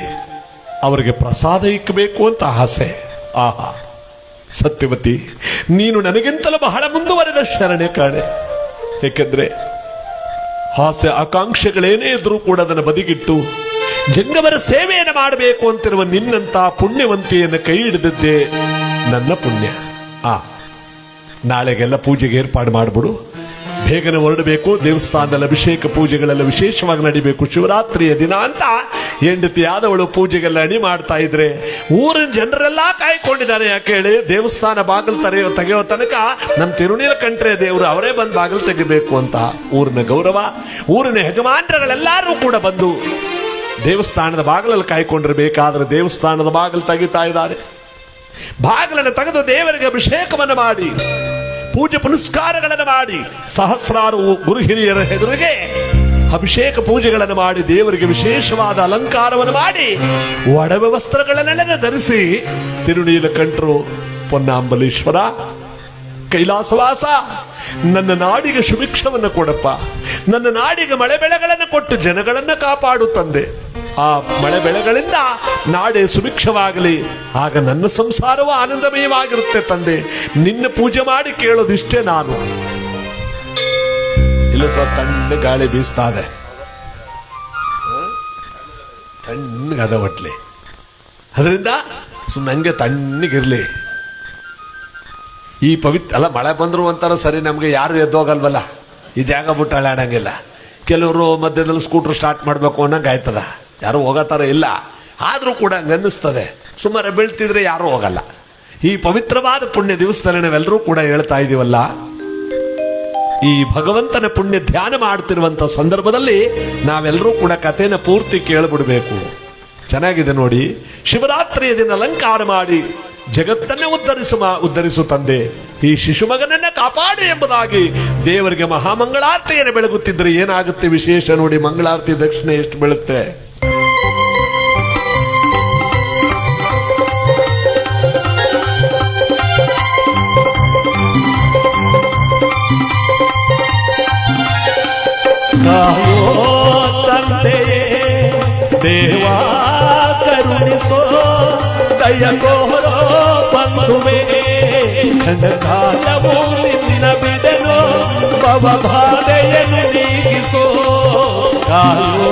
ಅವರಿಗೆ ಪ್ರಸಾದ ಇಕ್ಕಬೇಕು ಅಂತ ಆಸೆ. ಆಹಾ ಸತ್ಯವತಿ, ನೀನು ನನಗಿಂತಲೂ ಬಹಳ ಮುಂದುವರೆದ ಶರಣೆ ಕಾಣೆ. ಏಕೆಂದ್ರೆ ಆಸೆ ಆಕಾಂಕ್ಷೆಗಳೇನೇ ಇದ್ರೂ ಕೂಡ ಅದನ್ನು ಬದಿಗಿಟ್ಟು ಜಂಗಮರ ಸೇವೆಯನ್ನು ಮಾಡಬೇಕು ಅಂತಿರುವ ನಿನ್ನಂತ ಪುಣ್ಯವಂತಿಯನ್ನು ಕೈ ಹಿಡಿದಿದ್ದೆ ನನ್ನ ಪುಣ್ಯ. ನಾಳೆಗೆಲ್ಲ ಪೂಜೆಗೆ ಏರ್ಪಾಡು ಮಾಡಿಬಿಡು. ಬೇಗನೆ ಹೊರಡಬೇಕು. ದೇವಸ್ಥಾನದಲ್ಲಿ ಅಭಿಷೇಕ ಪೂಜೆಗಳೆಲ್ಲ ವಿಶೇಷವಾಗಿ ನಡಿಬೇಕು. ಶಿವರಾತ್ರಿಯ ದಿನ ಅಂತ ಹೆಂಡತಿಯಾದವಳು ಪೂಜೆಗೆಲ್ಲ ಅಣಿ ಮಾಡ್ತಾ ಇದ್ರೆ ಊರಿನ ಜನರೆಲ್ಲ ಕಾಯ್ಕೊಂಡಿದ್ದಾರೆ. ಯಾಕೆ ಹೇಳಿ, ದೇವಸ್ಥಾನ ಬಾಗಿಲು ತೆಗೆಯೋ ತನಕ ನಮ್ಮ ತಿರುನೀಲಕಂಠರೆ ದೇವರು ಅವರೇ ಬಂದು ಬಾಗಿಲು ತೆಗಿಬೇಕು ಅಂತ ಊರಿನ ಗೌರವ. ಊರಿನ ಯಜಮಾನರುಗಳೆಲ್ಲರೂ ಕೂಡ ಬಂದು ದೇವಸ್ಥಾನದ ಬಾಗಿಲಲ್ಲಿ ಕಾಯ್ಕೊಂಡಿರ್ಬೇಕಾದ್ರೆ ದೇವಸ್ಥಾನದ ಬಾಗಿಲು ತೆಗಿತಾ ಇದ್ದಾರೆ. ಬಾಗಿಲನ್ನು ತೆಗೆದು ದೇವರಿಗೆ ಅಭಿಷೇಕವನ್ನು ಮಾಡಿ ಪೂಜೆ ಪುನಸ್ಕಾರಗಳನ್ನು ಮಾಡಿ ಸಹಸ್ರಾರು ಗುರು ಹಿರಿಯರ ಎದುರಿಗೆ ಅಭಿಷೇಕ ಪೂಜೆಗಳನ್ನು ಮಾಡಿ ದೇವರಿಗೆ ವಿಶೇಷವಾದ ಅಲಂಕಾರವನ್ನು ಮಾಡಿ ಒಡವೆ ವಸ್ತ್ರಗಳನ್ನೆಲ್ಲ ಧರಿಸಿ ತಿರುನೀಲಕಂಠರು, ಪೊನ್ನಾಂಬಲೇಶ್ವರ, ಕೈಲಾಸವಾಸ, ನನ್ನ ನಾಡಿಗೆ ಸುಭಿಕ್ಷವನ್ನು ಕೊಡಪ್ಪ, ನನ್ನ ನಾಡಿಗೆ ಮಳೆ ಬೆಳೆಗಳನ್ನು ಕೊಟ್ಟು ಜನಗಳನ್ನ ಕಾಪಾಡು ತಂದೆ. ಆ ಮಳೆ ಬೆಳೆಗಳಿಂದ ನಾಡೆ ಸುಭಿಕ್ಷವಾಗಲಿ, ಆಗ ನನ್ನ ಸಂಸಾರವೂ ಆನಂದಮಯವಾಗಿರುತ್ತೆ ತಂದೆ. ನಿನ್ನ ಪೂಜೆ ಮಾಡಿ ಕೇಳೋದಿಷ್ಟೇ ನಾನು. ಇಲ್ಲ ತಣ್ಣ ಗಾಳಿ ಬೀಸ್ತಾ ಇದೆ, ತಣ್ಣಗದ ಒಟ್ಲಿ. ಅದರಿಂದ ಸುಮ್ಮನೆ ತಣ್ಣಗಿರ್ಲಿ. ಈ ಅಲ್ಲ, ಮಳೆ ಬಂದ್ರು ಅಂತಾರ ಸರಿ, ನಮ್ಗೆ ಯಾರು ಎದ್ದೋಗಲ್ವಲ್ಲ, ಈ ಜಾಗ ಬಿಟ್ಟು ಅಳ್ಳಾಡಂಗಿಲ್ಲ. ಕೆಲವರು ಮಧ್ಯದಲ್ಲಿ ಸ್ಕೂಟರ್ ಸ್ಟಾರ್ಟ್ ಮಾಡ್ಬೇಕು ಅನ್ನಂಗೆ ಆಯ್ತದ, ಯಾರು ಹೋಗತ್ತಾರ ಇಲ್ಲ. ಆದ್ರೂ ಕೂಡ ಹಂಗನ್ನಿಸ್ತದೆ, ಸುಮಾರು ಬೀಳ್ತಿದ್ರೆ ಯಾರು ಹೋಗಲ್ಲ. ಈ ಪವಿತ್ರವಾದ ಪುಣ್ಯ ದಿವಸದಲ್ಲಿ ನಾವೆಲ್ಲರೂ ಕೂಡ ಹೇಳ್ತಾ ಇದೀವಲ್ಲ, ಈ ಭಗವಂತನ ಪುಣ್ಯ ಧ್ಯಾನ ಮಾಡ್ತಿರುವಂತ ಸಂದರ್ಭದಲ್ಲಿ ನಾವೆಲ್ಲರೂ ಕೂಡ ಕಥೆನ ಪೂರ್ತಿ ಕೇಳ್ಬಿಡ್ಬೇಕು. ಚೆನ್ನಾಗಿದೆ ನೋಡಿ. ಶಿವರಾತ್ರಿಯ ದಿನ ಅಲಂಕಾರ ಮಾಡಿ ಜಗತ್ತನ್ನೇ ಉದ್ಧರಿಸು ತಂದೆ, ಈ ಶಿಶುಮಗನನ್ನ ಕಾಪಾಡು ಎಂಬುದಾಗಿ ದೇವರಿಗೆ ಮಹಾಮಂಗಳಾರತಿಯನ್ನು ಬೆಳಗುತ್ತಿದ್ರೆ ಏನಾಗುತ್ತೆ ವಿಶೇಷ ನೋಡಿ. ಮಂಗಳಾರತಿ ದಕ್ಷಿಣೆ ಎಷ್ಟು ಬೀಳುತ್ತೆ. ತಂದೆಯೇ ದೇವಾ ಕರುಣಿಸೋ ದಯಕೋರೋ ಬಂಧುವೇ, ಕಾಲವು ನಿನ್ನ ಬಿಡನೋ ಭವಬಾಧೆಯನ್ನು ನೀಗಿಸೋ. ಕಾಯೋ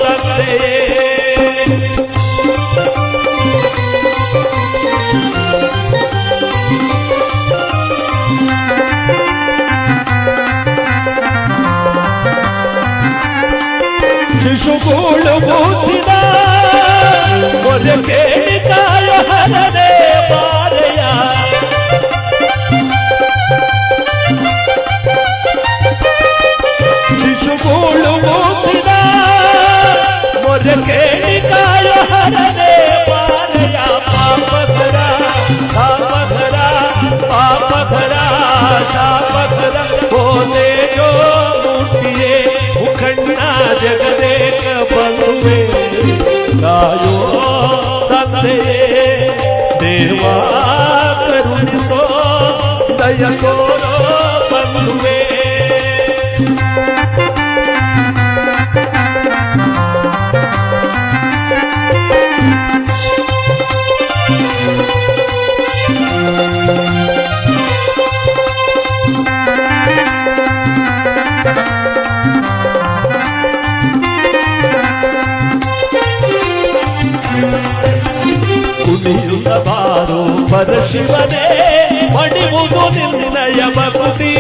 ತಂದೆಯೇ ಶಿಶುಗೂಳು ಬೂಸಿದ ಒರಕೆ ಕಾಯ ಹರದೆ ಬಾರೆಯ, ಶಿಶುಗೂಳು ಬೂಸಿದ ಒರಕೆ ಕಾಯ ಹರದೆ ಬಾರೆಯ. ಪಾಪಧರ ಪಾಪಧರ ಪಾಪಧರ ಶಾಪಧರ ಹೋದೆ ಜೋ ಮೂರ್ತಿಯೇ ಮುಖಂಡ ಜಗದೇಕ ಬಂಧುವೆ. ಕಾಯೋ ತಂದೆಯೇ ದೇವಾ ಕರುಣಿಸೋ ದಯಕೋರೋ ಬಂಧುವೆ. ಕುಣಿಯುತ್ತ ಬಾರೋ ಪರಶಿವನೇ ಮಡಿಯುವುದು ನಿನ್ನಯ ಭಕ್ತಿ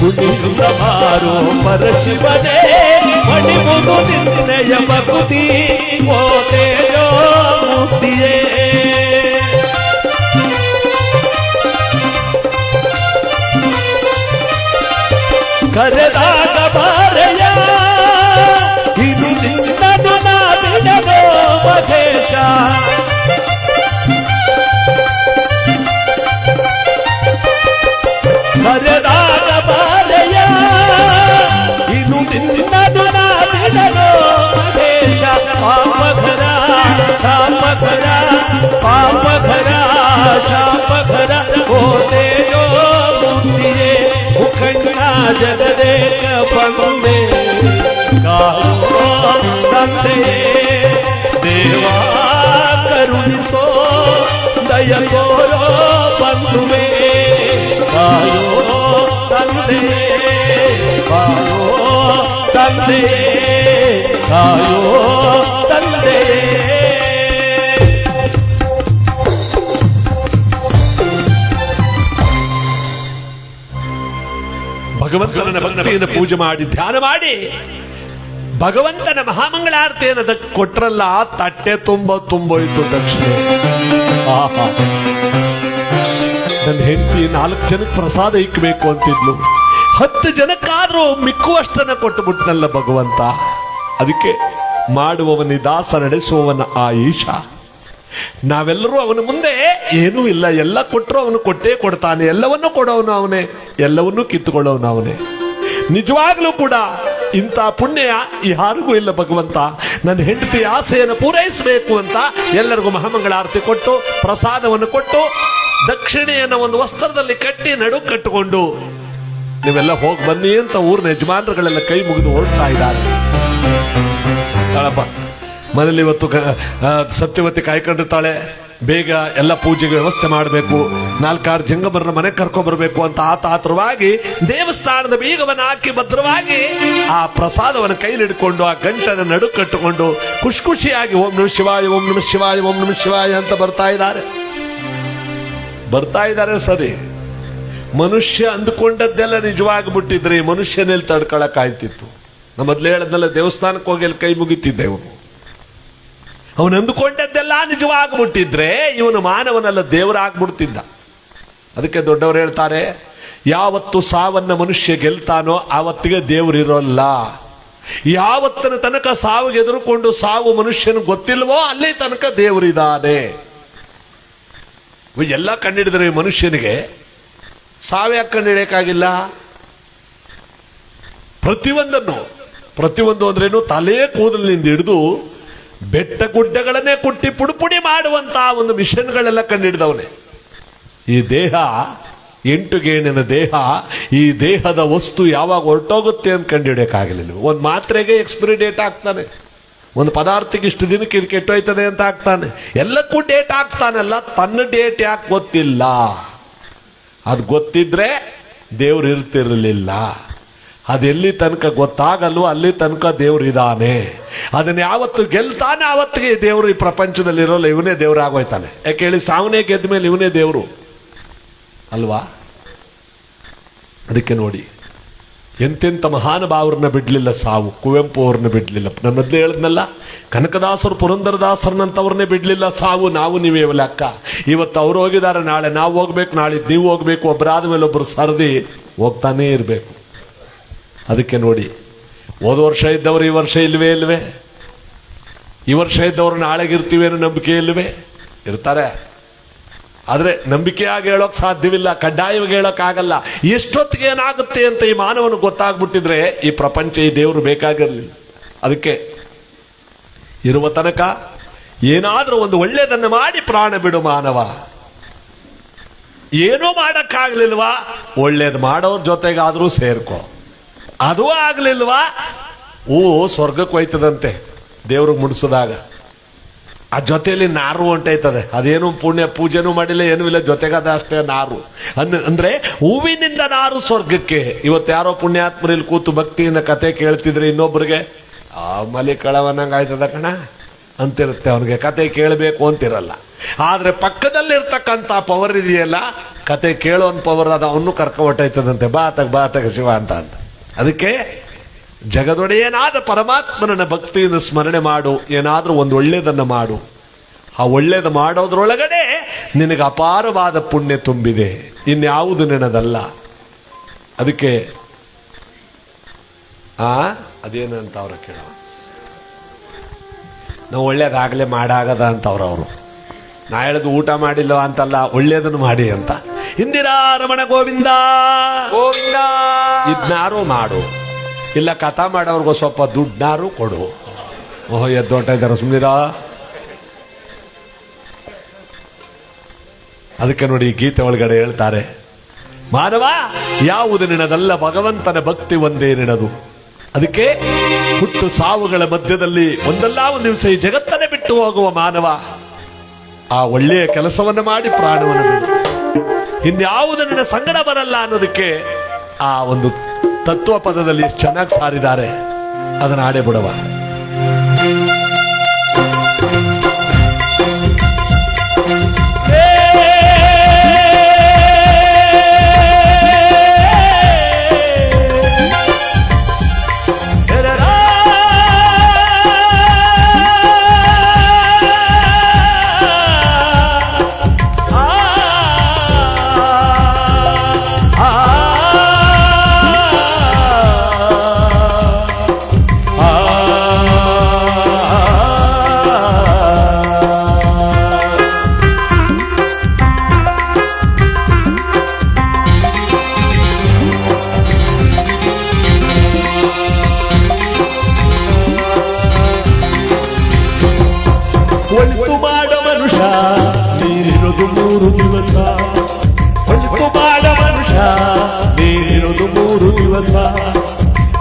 ಕುಣಿಯುತ್ತ ಬಾರೋ ಪರಶಿವನೇ ಮಡಿಯುವುದು ನಿನ್ನಯ ಭಕ್ತಿ ಓ ತೇಜೋ ಮೂರ್ತಿಯೇ ಕರೆದಾಗ ಬಾರಯ ಇದು ನಿನ್ನನು ನಾ ಬಿಡಲೋ ಮಹೇಶ ಕರೆದಾಗ ಬಾರಯ ಇದು ನಿನ್ನನು ನಾ ಬಿಡಲೋ ಮಹೇಶ ಪಾಪಘರ ಶಾಪಘರ ಪಾಪಘರ ಶಾಪಘರ ಓ ತೇಜೋ ಮೂರ್ತಿಯೇ ಮುಖಂಡ ಜಗದೇಕ ಬಂದೆ ಕಾಯೋ ತಂದೆಯೇ ದೇವಾ ಕರುಣಿಸೋ ದಯ ತೋರೋ ಬಂಧುವೇ ಕಾಯೋ ತಂದೆಯೇ ಕಾಯೋ ತಂದೆಯೇ ಕಾಯೋ ತಂದೆಯೇ ಭಗವಂತನ ಭಕ್ತಿಯನ್ನು ಪೂಜೆ ಮಾಡಿ ಧ್ಯಾನ ಮಾಡಿ ಭಗವಂತನ ಮಹಾಮಂಗಳಾರತಿಯನ್ನು ಕೊಟ್ರಲ್ಲ ತಟ್ಟೆ ತುಂಬೋಯ್ತು ದಕ್ಷಿಣೆ. ಆಹಾ, ನನ್ನ ಹೆಂಡತಿ 4 ಜನಕ್ಕೆ ಪ್ರಸಾದ ಇಕ್ಕಬೇಕು ಅಂತಿದ್ಲು, 10 ಜನಕ್ಕಾದ್ರೂ ಮಿಕ್ಕುವಷ್ಟನ್ನ ಕೊಟ್ಟು ಬಿಟ್ನಲ್ಲ ಭಗವಂತ. ಅದಕ್ಕೆ ಮಾಡುವವನಿ ದಾಸ ನಡೆಸುವವನ ಆ ಈಶ. ನಾವೆಲ್ಲರೂ ಅವನ ಮುಂದೆ ಏನೂ ಇಲ್ಲ, ಎಲ್ಲ ಕೊಟ್ಟರು ಅವನು ಕೊಟ್ಟೇ ಕೊಡ್ತಾನೆ, ಎಲ್ಲವನ್ನೂ ಕೊಡೋನು ಅವನೇ, ಎಲ್ಲವನ್ನೂ ಕಿತ್ತುಕೊಳ್ಳೋನು ಅವನೇ. ನಿಜವಾಗ್ಲೂ ಕೂಡ ಇಂಥ ಪುಣ್ಯ ಯಾರಿಗೂ ಇಲ್ಲ ಭಗವಂತ. ನನ್ನ ಹೆಂಡತಿ ಆಸೆಯನ್ನು ಪೂರೈಸಬೇಕು ಅಂತ ಎಲ್ಲರಿಗೂ ಮಹಾಮಂಗಳಾರತಿ ಕೊಟ್ಟು ಪ್ರಸಾದವನ್ನು ಕೊಟ್ಟು ದಕ್ಷಿಣೆಯನ್ನು ಒಂದು ವಸ್ತ್ರದಲ್ಲಿ ಕಟ್ಟಿ ನಡು ಕಟ್ಟಿಕೊಂಡು ನೀವೆಲ್ಲ ಹೋಗಿ ಬನ್ನಿ ಅಂತ ಊರಿನ ಯಜಮಾನರುಗಳೆಲ್ಲ ಕೈ ಮುಗಿದು ಹೊರಡ್ತಾ ಇದ್ದಾರೆ. ಮನೇಲಿ ಇವತ್ತು ಸತ್ಯವತಿ ಕಾಯ್ಕೊಂಡಿರ್ತಾಳೆ, ಬೇಗ ಎಲ್ಲ ಪೂಜೆಗೆ ವ್ಯವಸ್ಥೆ ಮಾಡಬೇಕು, 4-6 ಜಂಗಮರನ್ನ ಮನೆಗೆ ಕರ್ಕೊಂಡ್ಬರ್ಬೇಕು ಅಂತ ಆತುರವಾಗಿ ದೇವಸ್ಥಾನದ ಬೀಗವನ್ನು ಹಾಕಿ ಭದ್ರವಾಗಿ ಆ ಪ್ರಸಾದವನ್ನು ಕೈಲಿಡ್ಕೊಂಡು ಆ ಗಂಟನ್ನು ನಡು ಕಟ್ಟಿಕೊಂಡು ಖುಷಿಯಾಗಿ ಓಂ ನಮಃ ಶಿವಾಯ ಓಂ ನಮಃ ಶಿವಾಯ ಓಂ ನಮಃ ಶಿವಾಯ ಅಂತ ಬರ್ತಾ ಇದ್ದಾರೆ. ಸರಿ, ಮನುಷ್ಯ ಅಂದುಕೊಂಡದ್ದೆಲ್ಲ ನಿಜವಾಗ್ಬಿಟ್ಟಿದ್ರೆ ಮನುಷ್ಯನಲ್ಲಿ ತಡ್ಕೊಳಕ್ಕಾಯ್ತಿತ್ತು. ನಮ್ಮ ಮೊದಲು ಹೇಳದ್ನೆಲ್ಲ ದೇವಸ್ಥಾನಕ್ಕೆ ಹೋಗಿ ಅಲ್ಲಿ ಕೈ ಮುಗಿತಿದ್ದೆ. ಅವನು ಅಂದುಕೊಂಡದ್ದೆಲ್ಲ ನಿಜವಾಗ್ಬಿಟ್ಟಿದ್ರೆ ಇವನು ಮಾನವನಲ್ಲ, ದೇವರಾಗ್ಬಿಡ್ತಿದ್ದ. ಅದಕ್ಕೆ ದೊಡ್ಡವರು ಹೇಳ್ತಾರೆ, ಯಾವತ್ತು ಸಾವನ್ನ ಮನುಷ್ಯ ಗೆಲ್ತಾನೋ ಆವತ್ತಿಗೆ ದೇವರಿರೋಲ್ಲ. ಯಾವತ್ತನ ತನಕ ಸಾವಿಗೆ ಎದುರುಕೊಂಡು ಸಾವು ಮನುಷ್ಯನ ಗೊತ್ತಿಲ್ವೋ ಅಲ್ಲಿ ತನಕ ದೇವರಿದ್ದಾನೆ. ಎಲ್ಲ ಕಂಡಿಡಿದ್ರೆ ಮನುಷ್ಯನಿಗೆ ಸಾವ್ಯಾಕೆ ಕಂಡಿಡಿಯಕ್ಕಾಗಿಲ್ಲ? ಪ್ರತಿಯೊಂದು ಅಂದ್ರೇನು, ತಲೆ ಕೂದಲಿನಿಂದ ಹಿಡಿದು ಬೆಟ್ಟ ಗುಡ್ಡಗಳನ್ನೇ ಕುಟ್ಟಿ ಪುಡಿ ಮಾಡುವಂತಹ ಒಂದು ಮಿಷನ್ಗಳೆಲ್ಲ ಕಂಡಿಡಿದವನೇ. ಈ ದೇಹ 8 ಗೇಣಿನ ದೇಹ, ಈ ದೇಹದ ವಸ್ತು ಯಾವಾಗ ಹೊರಟೋಗುತ್ತೆ ಅಂತ ಕಂಡುಹಿಡಿಯಕ್ಕಾಗಲಿಲ್ಲ. ಒಂದು ಮಾತ್ರೆಗೆ ಎಕ್ಸ್ಪೈರಿ ಡೇಟ್ ಹಾಕ್ತಾನೆ, ಒಂದು ಪದಾರ್ಥಕ್ಕೆ ಇಷ್ಟು ದಿನಕ್ಕೆ ಇದು ಕೆಟ್ಟೋಯ್ತದೆ ಅಂತ ಹಾಕ್ತಾನೆ, ಎಲ್ಲಕ್ಕೂ ಡೇಟ್ ಹಾಕ್ತಾನಲ್ಲ, ತನ್ನ ಡೇಟ್ ಯಾಕೆ ಗೊತ್ತಿಲ್ಲ? ಅದು ಗೊತ್ತಿದ್ರೆ ದೇವ್ರು ಇರ್ತಿರ್ಲಿಲ್ಲ. ಅದೆಲ್ಲಿ ತನಕ ಗೊತ್ತಾಗಲ್ವೋ ಅಲ್ಲಿ ತನಕ ದೇವ್ರು ಇದ್ದಾನೆ. ಅದನ್ನ ಯಾವತ್ತು ಗೆಲ್ತಾನೆ ಆವತ್ತಿಗೆ ದೇವರು ಈ ಪ್ರಪಂಚದಲ್ಲಿ ಇರೋಲ್ಲ, ಇವನೇ ದೇವ್ರು ಆಗೋಯ್ತಾನೆ. ಯಾಕೆ ಹೇಳಿ, ಸಾವನೇ ಗೆದ್ದ ಮೇಲೆ ಇವನೇ ದೇವರು ಅಲ್ವಾ? ಅದಕ್ಕೆ ನೋಡಿ, ಎಂತೆಂಥ ಮಹಾನುಭಾವರನ್ನ ಬಿಡ್ಲಿಲ್ಲ ಸಾವು. ಕುವೆಂಪು ಅವ್ರನ್ನ ಬಿಡ್ಲಿಲ್ಲ. ನನ್ನ ಮೊದಲೇ ಹೇಳಿದ್ನಲ್ಲ, ಕನಕದಾಸರು ಪುರಂದರದಾಸರನ್ನಂತವ್ರನ್ನೇ ಬಿಡ್ಲಿಲ್ಲ ಸಾವು. ನಾವು ನೀವೇ ಲೆಕ್ಕ. ಇವತ್ತು ಅವ್ರು ಹೋಗಿದ್ದಾರೆ, ನಾಳೆ ನಾವು ಹೋಗ್ಬೇಕು, ನಾಳಿದ್ದು ನೀವು ಹೋಗ್ಬೇಕು, ಒಬ್ಬರಾದ ಮೇಲೆ ಒಬ್ಬರು ಸರದಿ ಹೋಗ್ತಾನೇ ಇರಬೇಕು. ಅದಕ್ಕೆ ನೋಡಿ, ಹೋದ ವರ್ಷ ಇದ್ದವರು ಈ ವರ್ಷ ಇಲ್ವೇ? ಈ ವರ್ಷ ಇದ್ದವರು ನಾಳೆಗಿರ್ತೀವಿ ಅನ್ನೋ ನಂಬಿಕೆ ಇಲ್ವೇ? ಇರ್ತಾರೆ. ಆದ್ರೆ ನಂಬಿಕೆಯಾಗಿ ಹೇಳೋಕ್ ಸಾಧ್ಯವಿಲ್ಲ, ಕಡ್ಡಾಯವಾಗಿ ಹೇಳೋಕ್ಕಾಗಲ್ಲ. ಎಷ್ಟೊತ್ತಿಗೆ ಏನಾಗುತ್ತೆ ಅಂತ ಈ ಮಾನವನು ಗೊತ್ತಾಗ್ಬಿಟ್ಟಿದ್ರೆ ಈ ಪ್ರಪಂಚ, ಈ ದೇವರು ಬೇಕಾಗಿರಲಿಲ್ಲ. ಅದಕ್ಕೆ ಇರುವ ತನಕ ಏನಾದ್ರೂ ಒಂದು ಒಳ್ಳೆಯದನ್ನು ಮಾಡಿ ಪ್ರಾಣ ಬಿಡು ಮಾನವ. ಏನೂ ಮಾಡಕ್ಕಾಗ್ಲಿಲ್ವಾ, ಒಳ್ಳೇದು ಮಾಡೋರ್ ಜೊತೆಗಾದ್ರೂ ಸೇರ್ಕೋ. ಅದೂ ಆಗ್ಲಿಲ್ವಾ, ಸ್ವರ್ಗಕ್ಕೆ ಹೋಯ್ತದಂತೆ ದೇವ್ರಿಗೆ ಮುಡಿಸಿದಾಗ. ಆ ಜೊತೆಯಲ್ಲಿ ನಾರು ಹೊಂಟೈತದೆ. ಅದೇನು ಪುಣ್ಯ ಪೂಜೆನೂ ಮಾಡಿಲ್ಲ, ಏನೂ ಇಲ್ಲ, ಜೊತೆಗದ ಅಷ್ಟೇ ನಾರು. ಅಂದ್ರೆ ಹೂವಿನಿಂದ ನಾರು ಸ್ವರ್ಗಕ್ಕೆ. ಇವತ್ತು ಯಾರೋ ಪುಣ್ಯಾತ್ಮರಲ್ಲಿ ಕೂತು ಭಕ್ತಿಯಿಂದ ಕತೆ ಕೇಳ್ತಿದ್ರೆ ಇನ್ನೊಬ್ರಿಗೆ ಮಲಿ ಕಳವನಂಗ ಆಯ್ತದ ಕಣ ಅಂತಿರುತ್ತೆ. ಅವನಿಗೆ ಕತೆ ಕೇಳಬೇಕು ಅಂತಿರಲ್ಲ. ಆದ್ರೆ ಪಕ್ಕದಲ್ಲಿರ್ತಕ್ಕಂಥ ಪವರ್ ಇದೆಯಲ್ಲ, ಕತೆ ಕೇಳೋನ್ ಪವರ್ ಅದ, ಅವನು ಕರ್ಕ ಹೊಟ್ಟೈತದಂತೆ. ಬಾತಗ ಶಿವ ಅಂತ. ಅದಕ್ಕೆ ಜಗದೊಡೆಯನಾದ ಪರಮಾತ್ಮನ ಭಕ್ತಿಯಿಂದ ಸ್ಮರಣೆ ಮಾಡು. ಏನಾದ್ರೂ ಒಂದು ಒಳ್ಳೇದನ್ನ ಮಾಡು. ಆ ಒಳ್ಳೇದು ಮಾಡೋದ್ರೊಳಗಡೆ ನಿನಗೆ ಅಪಾರವಾದ ಪುಣ್ಯ ತುಂಬಿದೆ, ಇನ್ಯಾವುದು ನಿನದಲ್ಲ. ಅದಕ್ಕೆ ಅದೇನಂತ ಅವ್ರ ಕೇಳ, ನಾವು ಒಳ್ಳೇದಾಗಲೇ ಮಾಡಾಗದ ಅಂತ ಅವರು. ನಾ ಹೇಳದು ಊಟ ಮಾಡಿಲ್ಲ ಅಂತಲ್ಲ, ಒಳ್ಳೇದನ್ನು ಮಾಡಿ ಅಂತ. ಇಂದಿರಾ ರಮಣ ಗೋವಿಂದ ಗೋವಿಂದ. ಇದ್ನಾರು ಮಾಡು, ಇಲ್ಲ ಕಥಾ ಮಾಡೋರ್ಗೋ ಸ್ವಲ್ಪ ದುಡ್ಡಾರು ಕೊಡು. ಓಹೋ ಎದ್ದೊಂಟ ಇದ್ದಾರ ಸುಮ್ನಿರ. ಅದಕ್ಕೆ ನೋಡಿ ಗೀತೆ ಒಳಗಡೆ ಹೇಳ್ತಾರೆ, ಮಾನವ ಯಾವುದು ನಿನದಲ್ಲ, ಭಗವಂತನ ಭಕ್ತಿ ಒಂದೇ ನಿನದು. ಅದಕ್ಕೆ ಹುಟ್ಟು ಸಾವುಗಳ ಮಧ್ಯದಲ್ಲಿ ಒಂದಲ್ಲ ಒಂದು ದಿವಸ ಈ ಜಗತ್ತನ್ನೇ ಬಿಟ್ಟು ಹೋಗುವ ಮಾನವ ಆ ಒಳ್ಳೆಯ ಕೆಲಸವನ್ನು ಮಾಡಿ ಪ್ರಾಣವನ್ನು ಬಿಡು. ಇನ್ಯಾವುದು ನಿನ್ನ ಸಂಗಡ ಬರಲ್ಲ ಅನ್ನೋದಕ್ಕೆ ಆ ಒಂದು ತತ್ವ ಪದದಲ್ಲಿ ಎಷ್ಟು ಚೆನ್ನಾಗಿ ಸಾರಿದ್ದಾರೆ. ಅದನ್ನ ಆಡೇ ಬಿಡವ. ಒಳಿತು ಮಾಡೋ ಮನುಷ್ಯ ನೀನಿರೋದು 3 ದಿವಸ. ಒಳಿತು ಮಾಡೋ ಮನುಷ್ಯ ನೀನಿರೋದು 3 ದಿವಸ.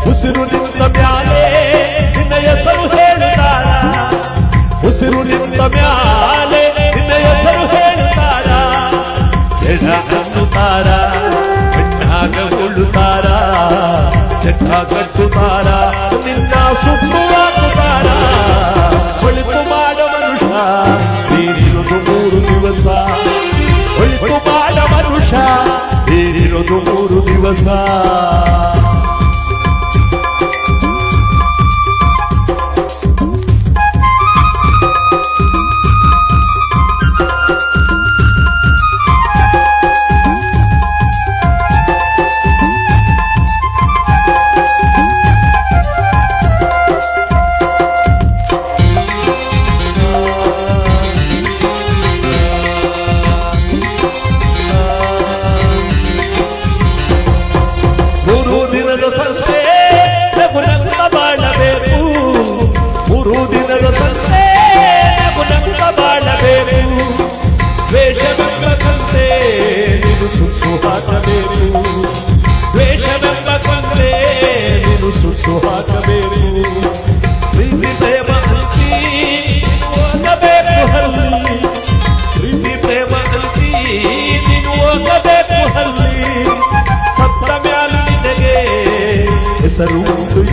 ಉಸಿರು ನಿಂತ ಮ್ಯಾಲೆ ನಿನ್ನ ಹೆಸರು ಹೇಳುತ್ತಾರ. ಉಸಿರು ನಿಂತ ಮ್ಯಾಲೆ ನಿನ್ನ ಹೆಸರು ಹೇಳುತ್ತಾರ. ಎಡ ಅನ್ನುತ್ತಾರ, ಬೆಣ್ಣಾಗಗೊಳ್ಳುತ್ತಾರ, ಚೆಟ್ಟ ಕಟ್ಟುತ್ತಾರ, ನಿನ್ನ ಸುಟ್ಟು ಹಾಕುತ್ತಾರ. ಒಳಿತು ಮಾಡೋ ಮನುಷ್ಯ ನೀನಿರೋದು 3 ದಿವಸ. ಒಳಿತು ಮಾಡೋ ಮನುಷ್ಯ ನೀನಿರೋದು 3 ದಿವಸ. ಹೆಸರು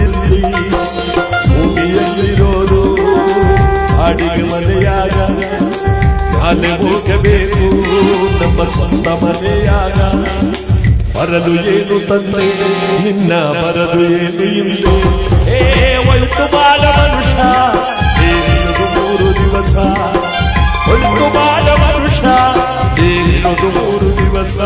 ಇಲ್ಲಿ ಭೂಮಿಯಲ್ಲಿರೋದು ಅಡಿಗೆ ಮನೆಯಾಗ. ನಾಳೆ ಹೋಗಬೇಕು ನಮ್ಮ ಸ್ವಂತ ಮನೆಯಾಗ. ಬರಲು ಏನು ತಂದೆ ನಿನ್ನ, ಬರಲು ಏನು ಇಲ್ಲಿ. ಒಳಿತು ಮಾಡ ಮನುಷ್ಯ ನೀನಿರೋದು 3 ದಿವಸ. ಒಳಿತು ಮಾಡ ಮನುಷ್ಯ ನೀನಿರೋದು 3 ದಿವಸ.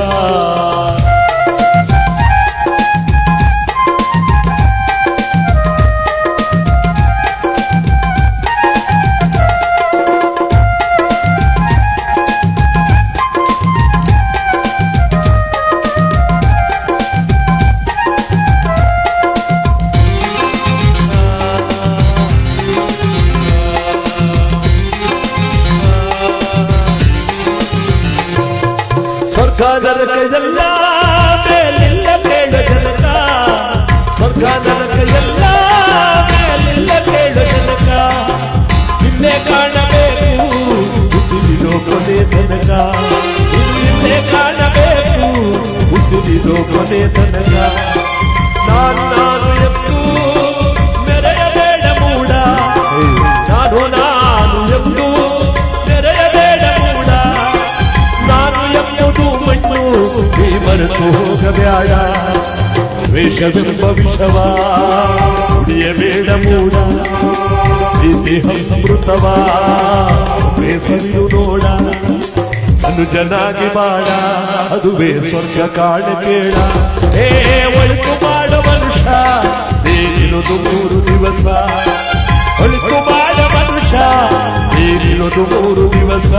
ಸ್ವರ್ಗದಲ್ಲ ಮೇಲಿಲ್ಲ ಕೇಳ ಜನಕ. ಸ್ವರ್ಗದಲ್ಲ ಮೇಲಿಲ್ಲ ಕೇಳ ಜನಕ. ನಿನ್ನೆ ಕಾಣಬೇಕು ಉಳಿಸಿರೋ ಕೊನೆ ತನಕ. ನಾನು ಎಂದು ಮೆರೆಯಬೇಡ ಮೂಡ, ನಾನು ಎಂದು ಮೆರೆಯಬೇಡ ಮೂಡ. ನಾನು ಎಂಬುದು ಮಣ್ಣು ಈ ಮರೆತು ಹೋಗಬೇಡ. ವೇಷವೆಂಬ ವಿಷವ ಕುಡಿಯಬೇಡ ಮೂಡ, ಪ್ರೀತಿ ಅಮೃತವ ಬೇಸರಿಸು ನೋಡ. ಅನುಜನಾಗಿ ಬಾಳ ಅದುವೇ ಸ್ವರ್ಗ ಕಾಣ ಕೇಳ. ಒಳಿತು ಮಾಡ ಮನುಷ್ಯ ನೀನಿರೋದು 3 ದಿವಸ. ಒಳಿತು ಮಾಡ ಮನುಷ್ಯ ನೀನಿರೋದು 3 ದಿವಸ.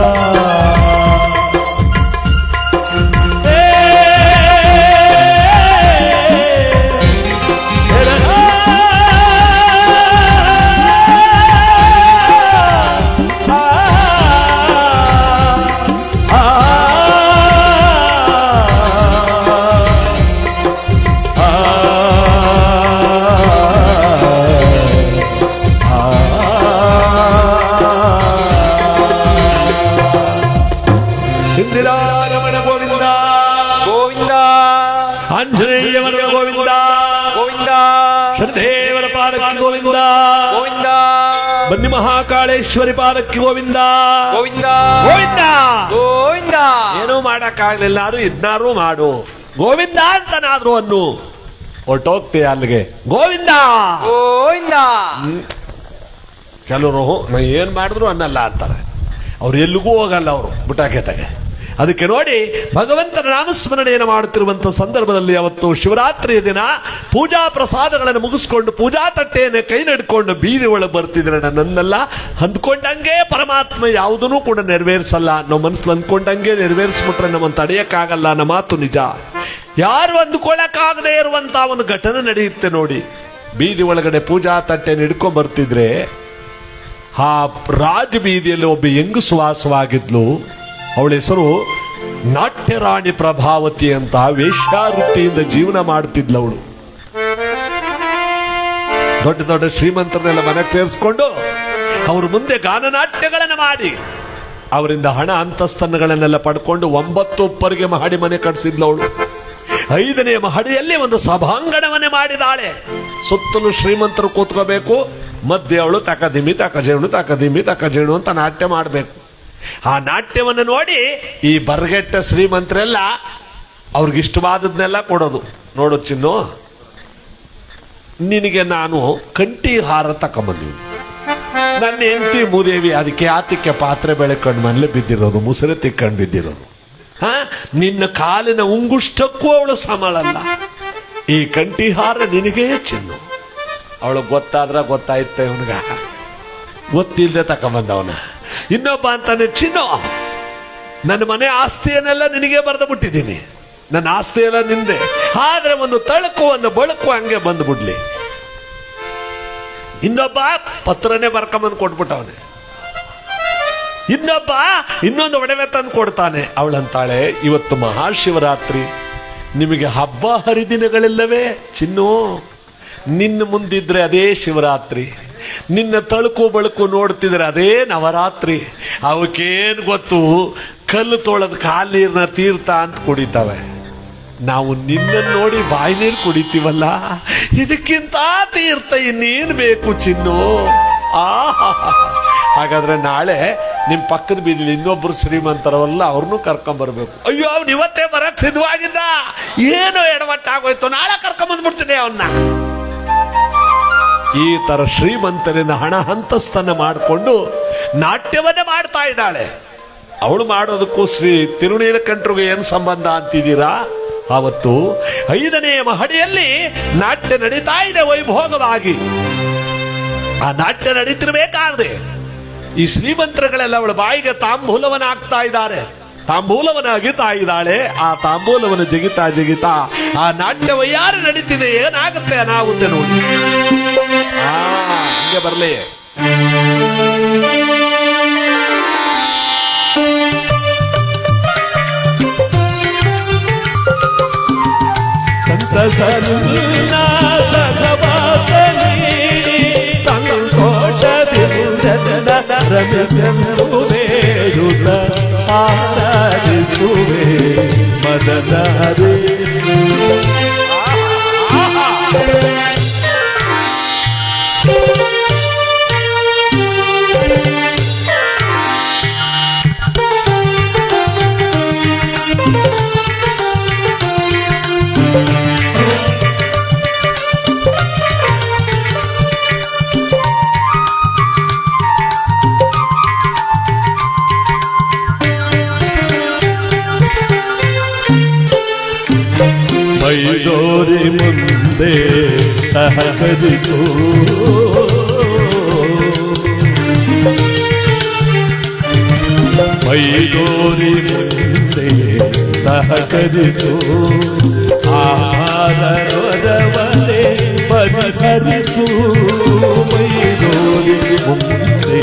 ಇಂದಿರಾರಮಣ ಗೋವಿಂದ ಗೋವಿಂದ ಆಂಜನೇಯವರ ಗೋವಿಂದ ಗೋವಿಂದ ಶ್ರೀದೇವರ ಪಾದಕ್ಕೆ ಗೋವಿಂದ ಗೋವಿಂದ ಬನ್ನಿ ಮಹಾಕಾಳೇಶ್ವರಿ ಪಾದಕ್ಕೆ ಗೋವಿಂದ ಗೋವಿಂದ ಗೋವಿಂದ. ಗೋವಿಂದ ಏನೂ ಮಾಡಕ್ಕಾಗ್ಲಿಲ್ಲ, ಅದು ಇದ್ನಾರು ಮಾಡು ಗೋವಿಂದ ಅಂತನಾದ್ರು ಅನ್ನು. ಹೊರಟೋಗ್ತೀಯ ಅಲ್ಲಿಗೆ ಗೋವಿಂದ ಗೋವಿಂದ. ಕೆಲವರು ನಾ ಏನ್ ಮಾಡಿದ್ರು ಅನ್ನಲ್ಲ ಅಂತಾರೆ. ಅವ್ರು ಎಲ್ಲಿಗೂ ಹೋಗಲ್ಲ, ಅವರು ಬುಟಾಕೆತೆಗೆ. ಅದಕ್ಕೆ ನೋಡಿ, ಭಗವಂತನ ನಾಮಸ್ಮರಣೆಯನ್ನು ಮಾಡುತ್ತಿರುವಂತಹ ಸಂದರ್ಭದಲ್ಲಿ ಅವತ್ತು ಶಿವರಾತ್ರಿಯ ದಿನ ಪೂಜಾ ಪ್ರಸಾದಗಳನ್ನು ಮುಗಿಸ್ಕೊಂಡು ಪೂಜಾ ತಟ್ಟೆಯನ್ನು ಕೈ ನಡ್ಕೊಂಡು ಬೀದಿ ಒಳಗೆ ಬರ್ತಿದ್ರೆ ನನ್ನೆಲ್ಲ ಅಂದ್ಕೊಂಡಂಗೆ ಪರಮಾತ್ಮ ಯಾವುದನ್ನು ಕೂಡ ನೆರವೇರಿಸಲ್ಲ. ನಾವು ಮನಸ್ಸಲ್ಲಿ ಅಂದ್ಕೊಂಡಂಗೆ ನೆರವೇರಿಸ್ಬಿಟ್ರೆ ನಮ್ಮನ್ನು ತಡೆಯಕ್ಕಾಗಲ್ಲ ಅನ್ನೋ ಮಾತು ನಿಜ. ಯಾರು ಅಂದ್ಕೊಳ್ಳಕ್ಕಾಗದೇ ಇರುವಂತಹ ಒಂದು ಘಟನೆ ನಡೆಯುತ್ತೆ ನೋಡಿ. ಬೀದಿ ಒಳಗಡೆ ಪೂಜಾ ತಟ್ಟೆಯನ್ನು ಹಿಡ್ಕೊಂಡ್ ಬರ್ತಿದ್ರೆ ಆ ರಾಜ ಬೀದಿಯಲ್ಲಿ ಒಬ್ಬ ಹೆಂಗಸು ವಾಸವಾಗಿದ್ಲು. ಅವಳ ಹೆಸರು ನಾಟ್ಯರಾಣಿ ಪ್ರಭಾವತಿ ಅಂತ. ವೇಶ್ಯಾವೃತ್ತಿಯಿಂದ ಜೀವನ ಮಾಡ್ತಿದ್ಲು ಅವಳು. ದೊಡ್ಡ ದೊಡ್ಡ ಶ್ರೀಮಂತರನ್ನೆಲ್ಲ ಮನೆಗೆ ಸೇರಿಸ್ಕೊಂಡು ಅವ್ರ ಮುಂದೆ ಗಾನನಾಟ್ಯಗಳನ್ನು ಮಾಡಿ ಅವರಿಂದ ಹಣ ಅಂತಸ್ತನಗಳನ್ನೆಲ್ಲ ಪಡ್ಕೊಂಡು 9 ಉಪ್ಪರಿಗೆ ಮಹಡಿ ಮನೆ ಕಟ್ಸಿದ್ಲು ಅವಳು. 5ನೇ ಮಹಡಿಯಲ್ಲಿ ಒಂದು ಸಭಾಂಗಣವನ್ನೇ ಮಾಡಿದಾಳೆ. ಸುತ್ತಲೂ ಶ್ರೀಮಂತರು ಕೂತ್ಕೋಬೇಕು, ಮಧ್ಯೆ ಅವಳು ತಕದಿಮಿ ತಕಜೇಣು ತಕದಿಮಿ ತಕಜೇಣು ಅಂತ ನಾಟ್ಯ ಮಾಡಬೇಕು. ಆ ನಾಟ್ಯವನ್ನು ನೋಡಿ ಈ ಬರ್ಗೆಟ್ಟ ಶ್ರೀಮಂತರೆಲ್ಲ ಅವ್ರಿಗಿಷ್ಟವಾದದ್ನೆಲ್ಲ ಕೊಡೋದು. ನೋಡು ಚಿನ್ನು, ನಿನಗೆ ನಾನು ಕಂಠಿ ಹಾರ ತಕೊಂಬಂದೀವಿ. ನನ್ನ ಹೆಂಡತಿ ಮೂದೇವಿ ಅದಕ್ಕೆ ಆತಕ್ಕೆ ಪಾತ್ರೆ ಬೆಳಕೊಂಡು ಮನೇಲಿ ಬಿದ್ದಿರೋದು, ಮುಸುರೆ ತಿಕ್ಕೊಂಡು ಬಿದ್ದಿರೋದು. ನಿನ್ನ ಕಾಲಿನ ಉಂಗುಷ್ಟಕ್ಕೂ ಅವಳು ಸಮಳಲ್ಲ. ಈ ಕಂಠಿ ಹಾರ ನಿನಗೇ ಚಿನ್ನು. ಅವಳು ಗೊತ್ತಾದ್ರ ಗೊತ್ತಾಯ್ತ, ಇವನ್ಗ ಗೊತ್ತಿಲ್ಲದೆ ತಕೊಂಬಂದವನ. ಇನ್ನೊಬ್ಬ ಅಂತಾನೆ, ಚಿನ್ನು ನನ್ನ ಮನೆ ಆಸ್ತಿಯನ್ನೆಲ್ಲ ನಿನಗೆ ಬರೆದು ಬಿಟ್ಟಿದ್ದೀನಿ, ನನ್ನ ಆಸ್ತಿ ಎಲ್ಲ ನಿಂದೆ, ಆದ್ರೆ ಒಂದು ತಳಕು ಒಂದು ಬಳಕು ಹಂಗೆ ಬಂದ್ಬಿಡ್ಲಿ. ಇನ್ನೊಬ್ಬ ಪತ್ರನೇ ಬರ್ಕೊಂಬಂದು ಕೊಟ್ಬಿಟ್ಟವನೆ. ಇನ್ನೊಬ್ಬ ಇನ್ನೊಂದು ಒಡವೆ ತಂದು ಕೊಡ್ತಾನೆ. ಅವಳಂತಾಳೆ, ಇವತ್ತು ಮಹಾಶಿವರಾತ್ರಿ, ನಿಮಗೆ ಹಬ್ಬ ಹರಿದಿನಗಳಿಲ್ಲವೇ ಚಿನ್ನು? ನಿನ್ನ ಮುಂದಿದ್ರೆ ಅದೇ ಶಿವರಾತ್ರಿ, ನಿನ್ನ ತಳುಕು ಬಳುಕು ನೋಡ್ತಿದ್ರೆ ಅದೇ ನವರಾತ್ರಿ. ಅವಕ್ಕೇನು ಗೊತ್ತು, ಕಲ್ಲು ತೊಳೆದ ಕಾಲು ನೀರ್ನ ತೀರ್ಥ ಅಂತ ಕುಡಿತಾವೆ. ನಾವು ನಿನ್ನ ನೋಡಿ ಬಾಯಿ ನೀರು ಕುಡಿತೀವಲ್ಲ, ಇದಕ್ಕಿಂತ ತೀರ್ಥ ಇನ್ನೇನು ಬೇಕು ಚಿನ್ನು? ಹಾಗಾದ್ರೆ ನಾಳೆ ನಿಮ್ ಪಕ್ಕದ ಬೀದಿಲಿ ಇನ್ನೊಬ್ರು ಶ್ರೀಮಂತರವಲ್ಲ, ಅವ್ರನ್ನೂ ಕರ್ಕೊಂಬರ್ಬೇಕು. ಅಯ್ಯೋ ಅವ್ನು ಇವತ್ತೇ ಬರಕ್ ಸಿದ್ಧವಾಗಿದ್ದ, ಏನೋ ಎಡವಟ್ಟಾಗೋಯ್ತು, ನಾಳೆ ಕರ್ಕೊಂಬಂದ್ಬಿಡ್ತೀನಿ ಅವನ್ನ. ಈ ತರ ಶ್ರೀಮಂತರಿಂದ ಹಣ ಹಂತಸ್ತನ ಮಾಡಿಕೊಂಡು ನಾಟ್ಯವನ್ನೇ ಮಾಡ್ತಾ ಇದ್ದಾಳೆ. ಅವಳು ಮಾಡೋದಕ್ಕೂ ಶ್ರೀ ತಿರುನೀಲಕಂಠರಿಗೆ ಏನು ಸಂಬಂಧ ಅಂತಿದ್ದೀರಾ? ಅವತ್ತು 5ನೇ ಮಹಡಿಯಲ್ಲಿ ನಾಟ್ಯ ನಡೀತಾ ಇದೆ ವೈಭೋಗವಾಗಿ. ಆ ನಾಟ್ಯ ನಡೀತಿರ್ಬೇಕಾದ್ರೆ ಈ ಶ್ರೀಮಂತರುಗಳೆಲ್ಲ ಅವಳ ಬಾಯಿಗೆ ತಾಂಬೂಲವನ್ನ ಹಾಕ್ತಾ ಇದ್ದಾರೆ, ತಾಂಬೂಲವನ್ನ ಅಗಿತಾ ಇದ್ದಾಳೆ. ಆ ತಾಂಬೂಲವನ್ನು ಜಗಿತಾ ಜಗಿತಾ ಆ ನಾಟ್ಯ ಯಾರು ನಡೀತಿದೆ, ಏನಾಗುತ್ತೆ ಅನಾಹುತೆ ನೋಡಿ. ಹಂಗೆ ಬರ್ಲಿ. ಸಂತೋಷದಿಂದ ರಮಿಸುವೆ ಆರಾಧಿಸುವೆ ಮದನ ಹರೇ. ಮೈದೋರಿ ಮುಂದೆ ಸಹಕರಿಸು ಮೈದೋರಿ ಮುಂದೆ ಸಹಕರಿಸು ಆಹಾರವರವರೆ ಪರಿಹರಿಸು ಮೈದೋರಿ ಮುಂದೆ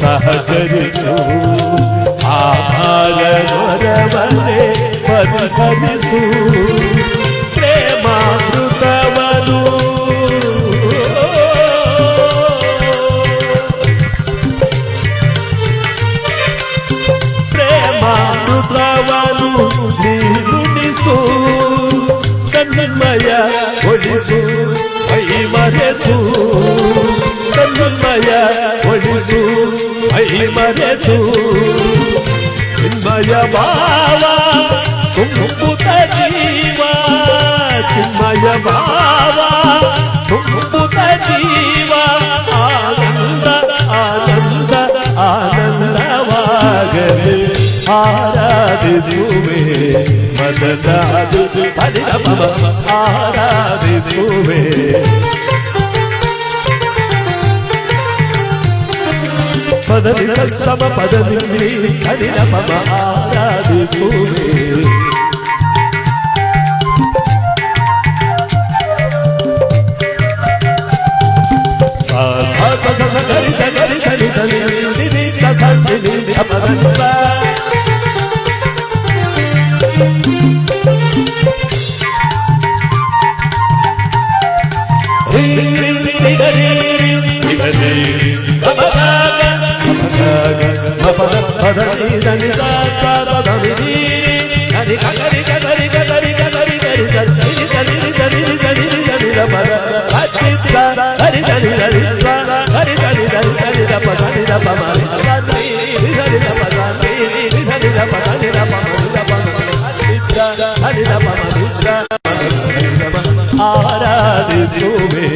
ಸಹಕರಿಸು ಆಹಾರವರವರೆ ಪರಿಹರಿಸು ಪ್ರೇಮಾಮೃತವನು ಪ್ರೇಮಾಮೃತವನು ನೀರುಣಿಸು ಕಣ್ಮಯ ಒಳಿಸು ಮೈ ಮರೆಸು ಕಣ್ಮಯ ಒಳಿಸು ಮೈ ಮರೆಸು ಚಿನ್ಮಯ ಭಾವ ತುಂಬುತ ಜೀವ ಚಿನ್ಮಯ ಭಾವ ತುಂಬುತ ಜೀವ ಆನಂದ ಆನಂದ ಆನಂದವಾಗಲಿ ಆರಾಧಿಸುವೆ ಮದನಾದು ಹರಿರಮ ಆರಾಧಿಸುವೆ ಪದವಿ ಸಮ ಪದವಿ ಹರಿರಮ ಆರಾಧಿಸುವೆ ಆರಾಧಿಸುವೆ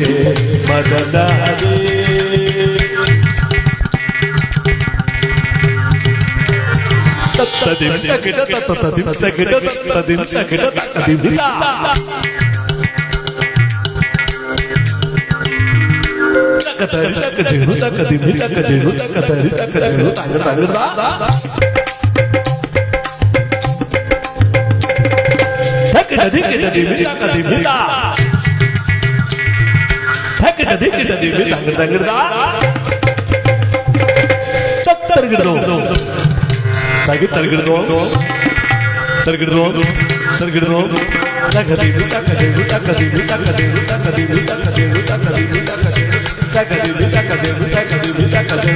ಮದನಾದೆ ತತ್ತದಿ ತಗಿಡ ತತ್ತದಿ ತಗಿಡ ತತ್ತದಿ ತಗಿಡ ತತ್ತದಿ ತಕತರಿ ತಕಜೇನು ತಕದಿ ತಕಜೇನು ತಕತರಿ ತಕಜೇನು ತಗದ ತಕದಿ ತಕದಿ ತಕದಿ ತಕದಿ ತಕದಿ ತಗದ ತತ್ತರ್ಗಿಡೋ ತಗಿ ತರ್ಗಿಡೋ ತರ್ಗಿಡೋ ತರ್ಗಿಡೋ ತಕದಿ ತಕದಿ ತಕದಿ ತಕದಿ ತಕದಿ ತಕದಿ ತಕದಿ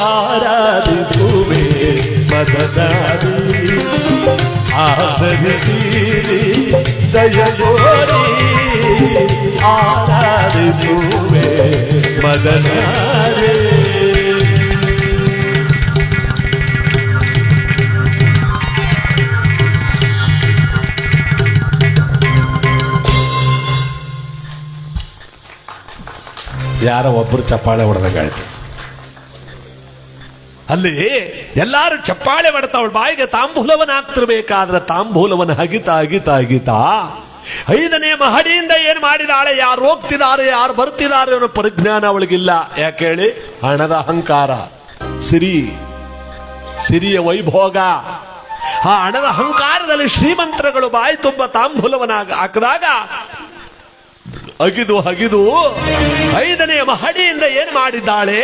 ಆರಾಧಿಸುವೆ ಮದನಾದಿ ಆದರಿಸಿರಿ ದಯಗೋರಿ ಆರಾಧಿಸುವೆ ಮದನಾದಿ ಯಾರೋ ಒಬ್ಬರು ಚಪ್ಪಾಳೆ ಹೊಡೆದಂಗಾಯ್ತು. ಅಲ್ಲಿ ಎಲ್ಲಾರು ಚಪ್ಪಾಳೆ ಹೊಡ್ತಾ ಅವಳ ಬಾಯಿಗೆ ತಾಂಬೂಲವನ್ನ ಹಾಕ್ತಿರ್ಬೇಕಾದ್ರೆ ತಾಂಬೂಲವನ್ನ ಹಗಿತಾ ಹಗಿತಾ ಹಗಿತಾ 5ನೇ ಮಹಡಿಯಿಂದ ಏನ್ ಮಾಡಿದಾಳೆ, ಯಾರು ಹೋಗ್ತಿದ್ದಾರೆ ಯಾರು ಬರ್ತಿದ್ದಾರೆ ಅನ್ನೋ ಪರಿಜ್ಞಾನ ಅವಳಿಗಿಲ್ಲ. ಯಾಕೆ ಹೇಳಿ? ಹಣದ ಅಹಂಕಾರ, ಸಿರಿಯ ವೈಭೋಗ. ಆ ಹಣದ ಅಹಂಕಾರದಲ್ಲಿ ಶ್ರೀಮಂತರುಗಳು ಬಾಯಿ ತುಂಬ ತಾಂಬೂಲವನ್ನ ಹಾಕಿದಾಗ ಅಗಿದು 5ನೇ ಮಹಡಿಯಿಂದ ಏನ್ ಮಾಡಿದ್ದಾಳೆ,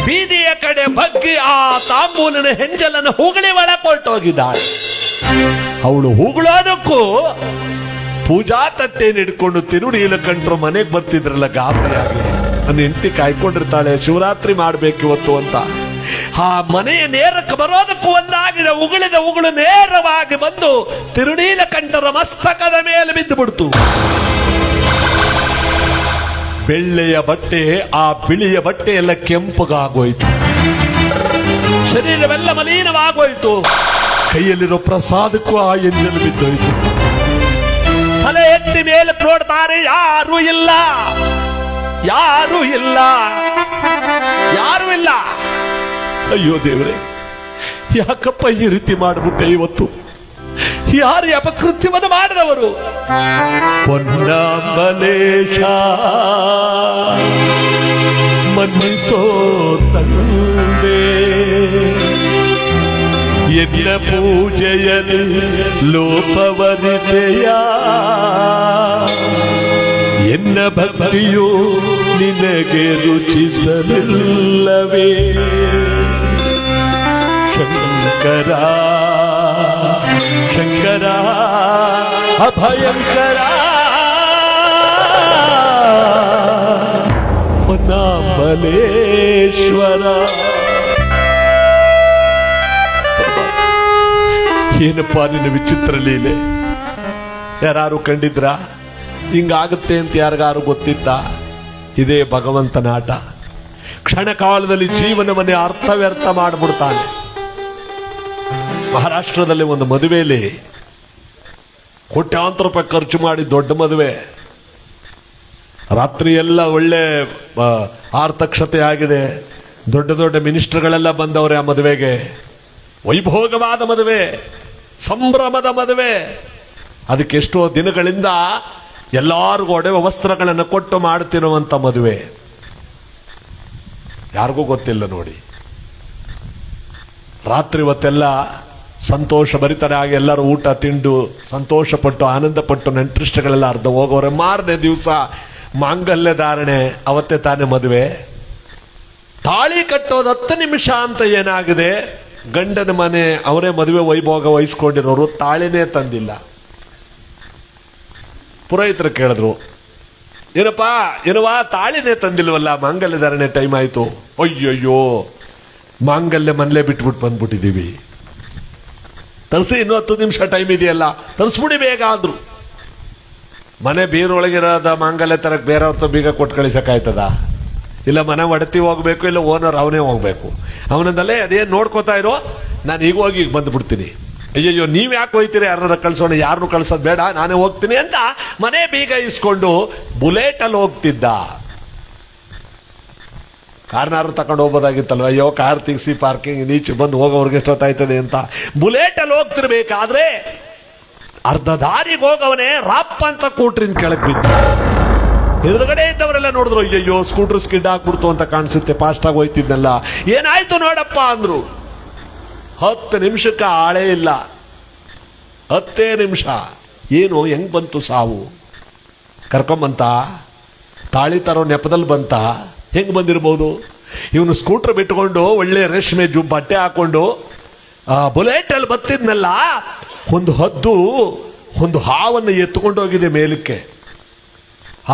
ಬೀದಿಯ ಕಡೆ ಬಗ್ಗಿ ಆ ತಾಂಬೂಲನ ಹೆಂಜಲನ್ನು ಹುಗುಳಿ ಒಳಕೊಟ್ಟೋಗಿದ್ದಾಳೆ. ಅವಳು ಹುಗುಳೋದಕ್ಕೂ ಪೂಜಾ ತಟ್ಟೆಯನ್ನು ಹಿಡ್ಕೊಂಡು ತಿರುಡಿಯಲು ಕಂಡ್ರು ಮನೆಗೆ ಬರ್ತಿದ್ರಲ್ಲ ಗಾಬರಿಯಾಗಿ. ನನ್ನ ಹೆಂಡತಿ ಕಾಯ್ಕೊಂಡಿರ್ತಾಳೆ ಶಿವರಾತ್ರಿ ಮಾಡ್ಬೇಕು ಇವತ್ತು ಅಂತ. ಆ ಮನೆಯ ನೇರಕ್ಕೆ ಬರೋದಕ್ಕೂ ಒಂದಾಗಿದೆ. ಉಗುಳು ನೇರವಾಗಿ ಬಂದು ತಿರುಡೀಲ ಕಂಠರ ಮಸ್ತಕದ ಮೇಲೆ ಬಿದ್ದು ಬಿಡ್ತು. ಬೆಳ್ಳೆಯ ಬಟ್ಟೆ, ಆ ಬಿಳಿಯ ಬಟ್ಟೆ ಎಲ್ಲ ಕೆಂಪಗಾಗೋಯ್ತು, ಶರೀರವೆಲ್ಲ ಮಲೀನವಾಗೋಯ್ತು. ಕೈಯಲ್ಲಿರೋ ಪ್ರಸಾದಕ್ಕೂ ಆ ಎಂಜಲು ಬಿದ್ದೋಯ್ತು. ತಲೆ ಎತ್ತಿ ಮೇಲೆ ನೋಡ್ತಾರೆ, ಯಾರು ಇಲ್ಲ, ಯಾರು ಇಲ್ಲ, ಯಾರು ಇಲ್ಲ. ಅಯ್ಯೋ ದೇವರೇ, ಯಾಕಪ್ಪ ಈ ರೀತಿ ಮಾಡಿಬಿಟ್ಟೆ ಇವತ್ತು? ಯಾರು ಅಪಕೃತ್ಯವನ್ನು ಮಾಡಿದವರು? ಪೊನ್ನಂಬಲೇಶ ಮನ್ನಿಸೋ ತಂದೆ, ಎನ್ನ ಪೂಜೆಯಲ್ಲಿ ಲೋಪವನಿತೆಯ, ಎನ್ನ ಭಕ್ತಿಯು ನಿನಗೆ ರುಚಿಸಲಿಲ್ಲವೇ? ಶಂಕರ ಶಂಕರ ಅಭಯಂಕರ ಪೊನ್ನಂಬಲೇಶ್ವರ. ಏನಪ್ಪಾ ನಿನ್ನ ವಿಚಿತ್ರ ಲೀಲೆ? ಯಾರು ಕಂಡಿದ್ರ? ಹಿಂಗಾಗುತ್ತೆ ಅಂತ ಯಾರಿಗಾರು ಗೊತ್ತಿತ್ತ? ಇದೇ ಭಗವಂತನ ಆಟ. ಕ್ಷಣ ಕಾಲದಲ್ಲಿ ಜೀವನವನ್ನೇ ಅರ್ಥವ್ಯರ್ಥ ಮಾಡಿಬಿಡ್ತಾನೆ. ಮಹಾರಾಷ್ಟ್ರದಲ್ಲಿ ಒಂದು ಮದುವೆಯಲ್ಲಿ ಕೋಟ್ಯಾಂತರ ರೂಪಾಯಿ ಖರ್ಚು ಮಾಡಿ ದೊಡ್ಡ ಮದುವೆ, ರಾತ್ರಿ ಎಲ್ಲ ಒಳ್ಳೆ ಆರ್ತಕ್ಷತೆ ಆಗಿದೆ, ದೊಡ್ಡ ದೊಡ್ಡ ಮಿನಿಸ್ಟರ್ಗಳೆಲ್ಲ ಬಂದವ್ರೆ ಆ ಮದುವೆಗೆ. ವೈಭೋಗವಾದ ಮದುವೆ, ಸಂಭ್ರಮದ ಮದುವೆ. ಅದಕ್ಕೆ ಎಷ್ಟೋ ದಿನಗಳಿಂದ ಎಲ್ಲರಿಗೂ ಒಡವೆ ವಸ್ತ್ರಗಳನ್ನು ಕೊಟ್ಟು ಮಾಡುತ್ತಿರುವಂತ ಮದುವೆ. ಯಾರಿಗೂ ಗೊತ್ತಿಲ್ಲ ನೋಡಿ. ರಾತ್ರಿ ಹೊತ್ತೆಲ್ಲ ಸಂತೋಷ ಭರಿತರಾಗಿ ಎಲ್ಲರೂ ಊಟ ತಿಂಡು ಸಂತೋಷ ಪಟ್ಟು ಆನಂದ ಪಟ್ಟು ನೆಂಟರಿಷ್ಟಗಳೆಲ್ಲ ಅರ್ಧ ಹೋಗೋರೆ. ಮಾರನೇ ದಿವಸ ಮಾಂಗಲ್ಯ ಧಾರಣೆ, ಅವತ್ತೇ ತಾನೇ ಮದುವೆ. ತಾಳಿ ಕಟ್ಟೋದು 10 ನಿಮಿಷ ಅಂತ ಏನಾಗಿದೆ, ಗಂಡನ ಮನೆ ಅವರೇ ಮದುವೆ ವೈಭೋಗ ವಹಿಸ್ಕೊಂಡಿರೋರು ತಾಳಿನೇ ತಂದಿಲ್ಲ. ಪುರೋಹಿತರು ಕೇಳಿದ್ರು, ಏನವಾ ತಾಳಿನೇ ತಂದಿಲ್ವಲ್ಲ, ಮಾಂಗಲ್ಯ ಧಾರಣೆ ಟೈಮ್ ಆಯ್ತು. ಅಯ್ಯಯ್ಯೋ, ಮಾಂಗಲ್ಯ ಮನೇಲೆ ಬಿಟ್ಬಿಟ್ಟು ಬಂದ್ಬಿಟ್ಟಿದ್ದೀವಿ, ತರಿಸಿ, ಇನ್ನೂ 10 ನಿಮಿಷ ಟೈಮ್ ಇದೆಯಲ್ಲ, ತರಿಸ್ಬಿಡಿ ಬೇಗ ಅಂದ್ರು. ಮನೆ ಬೀರೊಳಗಿರೋದ ಮಾಂಗಲ್ಯ ತರಕ್ ಬೇರೆಯವ್ರ ಬೀಗ ಕೊಟ್ಟು ಕಳಿಸಕ್ಕಾಯ್ತದ? ಇಲ್ಲ ಮನೆ ಒಡತಿ ಹೋಗ್ಬೇಕು, ಇಲ್ಲ ಓನರ್ ಅವನೇ ಹೋಗ್ಬೇಕು. ಅವನದಲ್ಲೇ ಅದೇನು ನೋಡ್ಕೋತಾ ಇರೋ, ನಾನು ಈಗ ಹೋಗಿ ಈಗ ಬಂದ್ಬಿಡ್ತೀನಿ. ಅಯ್ಯಯ್ಯೋ, ನೀವ್ ಯಾಕೆ ಹೋಯ್ತೀರಿ? ಯಾರನ್ನ ಕಳ್ಸೋಣ, ಯಾರನ್ನು ಕಳ್ಸೋದು ಬೇಡ, ನಾನೇ ಹೋಗ್ತೀನಿ ಅಂತ ಮನೆ ಬೀಗ ಇಸ್ಕೊಂಡು ಬುಲೆಟ್ ಅಲ್ಲಿ ಹೋಗ್ತಿದ್ದ. ಕಾರ್ನಾರು ತಗೊಂಡು ಹೋಗ್ಬೋದಾಗಿತ್ತಲ್ವ? ಅಯ್ಯೋ, ಕಾರ್ ತೆಗಿಸಿ ಪಾರ್ಕಿಂಗ್ ನೀಚೆ ಬಂದು ಹೋಗೋವ್ರಿಗೆ ಎಷ್ಟೊತ್ತಾಯ್ತದೆ ಅಂತ ಬುಲೆಟ್ ಅಲ್ಲಿ ಹೋಗ್ತಿರ್ಬೇಕಾದ್ರೆ ಅರ್ಧ ದಾರಿಗೆ ಹೋಗವನೇ ರಾಪ್ ಅಂತ ಕೂಟ್ರಿಂದ ಕೆಳಕ್ ಬಿದ್ದ. ಎದುರುಗಡೆ ಇದ್ದವರೆಲ್ಲ ನೋಡಿದ್ರು, ಅಯ್ಯಯ್ಯೋ ಸ್ಕೂಟರ್ ಸ್ಕಿಡ್ ಆಗ್ಬಿಡ್ತು ಅಂತ ಕಾಣಿಸುತ್ತೆ, ಫಾಸ್ಟ್ ಆಗಿ ಹೋಯ್ತಿದ್ನಲ್ಲ, ಏನಾಯ್ತು ನೋಡಪ್ಪ ಅಂದ್ರು. 10 ನಿಮಿಷಕ್ಕೆ ಆಳೇ ಇಲ್ಲ. 10 ನಿಮಿಷ ಏನು, ಹೆಂಗ್ ಬಂತು ಸಾವು? ಕರ್ಕೊಂಬಂತ? ತಾಳಿ ತರೋ ನೆಪದಲ್ಲಿ ಬಂತ? ಹೆಂಗ್ ಬಂದಿರ್ಬೋದು? ಇವನು ಸ್ಕೂಟರ್ ಬಿಟ್ಕೊಂಡು ಒಳ್ಳೆ ರೇಷ್ಮೆ ಬಟ್ಟೆ ಹಾಕೊಂಡು ಬುಲೆಟ್ ಅಲ್ಲಿ ಬತ್ತಿದ್ನಲ್ಲ, ಒಂದು ಹದ್ದು ಒಂದು ಹಾವನ್ನು ಎತ್ಕೊಂಡು ಹೋಗಿದೆ ಮೇಲಕ್ಕೆ.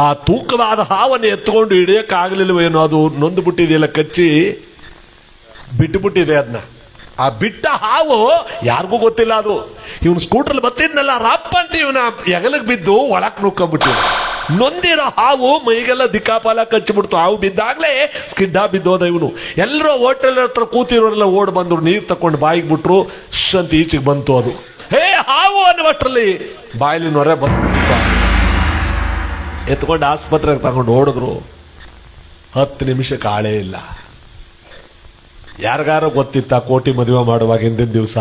ಆ ತೂಕವಾದ ಹಾವನ್ನು ಎತ್ಕೊಂಡು ಹಿಡಿಯಕ್ಕಾಗಲಿಲ್ವೇನೋ, ಅದು ನೊಂದು ಬಿಟ್ಟಿದೆಯಲ್ಲ, ಕಚ್ಚಿ ಬಿಟ್ಟುಬಿಟ್ಟಿದೆ ಅದನ್ನ. ಆ ಬಿಟ್ಟ ಹಾವು ಯಾರಿಗೂ ಗೊತ್ತಿಲ್ಲ ಅದು. ಇವನು ಸ್ಕೂಟರ್ ಬತ್ತಿದ್ನಲ್ಲ, ರಪ್ಪ ಅಂತ ಇವನ ಎಗಲಿಗೆ ಬಿದ್ದು ಒಳಕ್ ನುಕ್ಕೊಂಡ್ಬಿಟ್ಟಿವ. ನೊಂದಿರೋ ಹಾವು ಮೈಗೆಲ್ಲ ದಿಕ್ಕಾಪಾಲ ಕಚ್ಚಿಬಿಡ್ತು. ಹಾವು ಬಿದ್ದಾಗ್ಲೇ ಸ್ಕಿಡ್ಡ ಬಿದ್ದೋದ ಇವನು. ಎಲ್ಲರೂ ಹೋಟೆಲ್ ಹತ್ರ ಕೂತಿರೋರೆಲ್ಲ ಓಡ್ ಬಂದ್ರು, ನೀರು ತಕೊಂಡು ಬಾಯಿಗೆ ಬಿಟ್ರು, ಅಂತ ಈಚೆಗೆ ಬಂತು ಅದು. ಹೇ ಹಾವು ಅನ್ನುವಷ್ಟರಲ್ಲಿ ಬಾಯಿಲಿ ನೊರೆ ಬಂದ್ಬಿಟ್ಟಿತ್ತು. ಎತ್ಕೊಂಡು ಆಸ್ಪತ್ರೆಗೆ ತಗೊಂಡು ಓಡಿದ್ರು. 10 ನಿಮಿಷಕ್ಕೆ ಆಳೇ ಇಲ್ಲ. ಯಾರಿಗಾರು ಗೊತ್ತಿತ್ತ ಕೋಟಿ ಮದುವೆ ಮಾಡುವಾಗ ಹಿಂದಿನ ದಿವಸ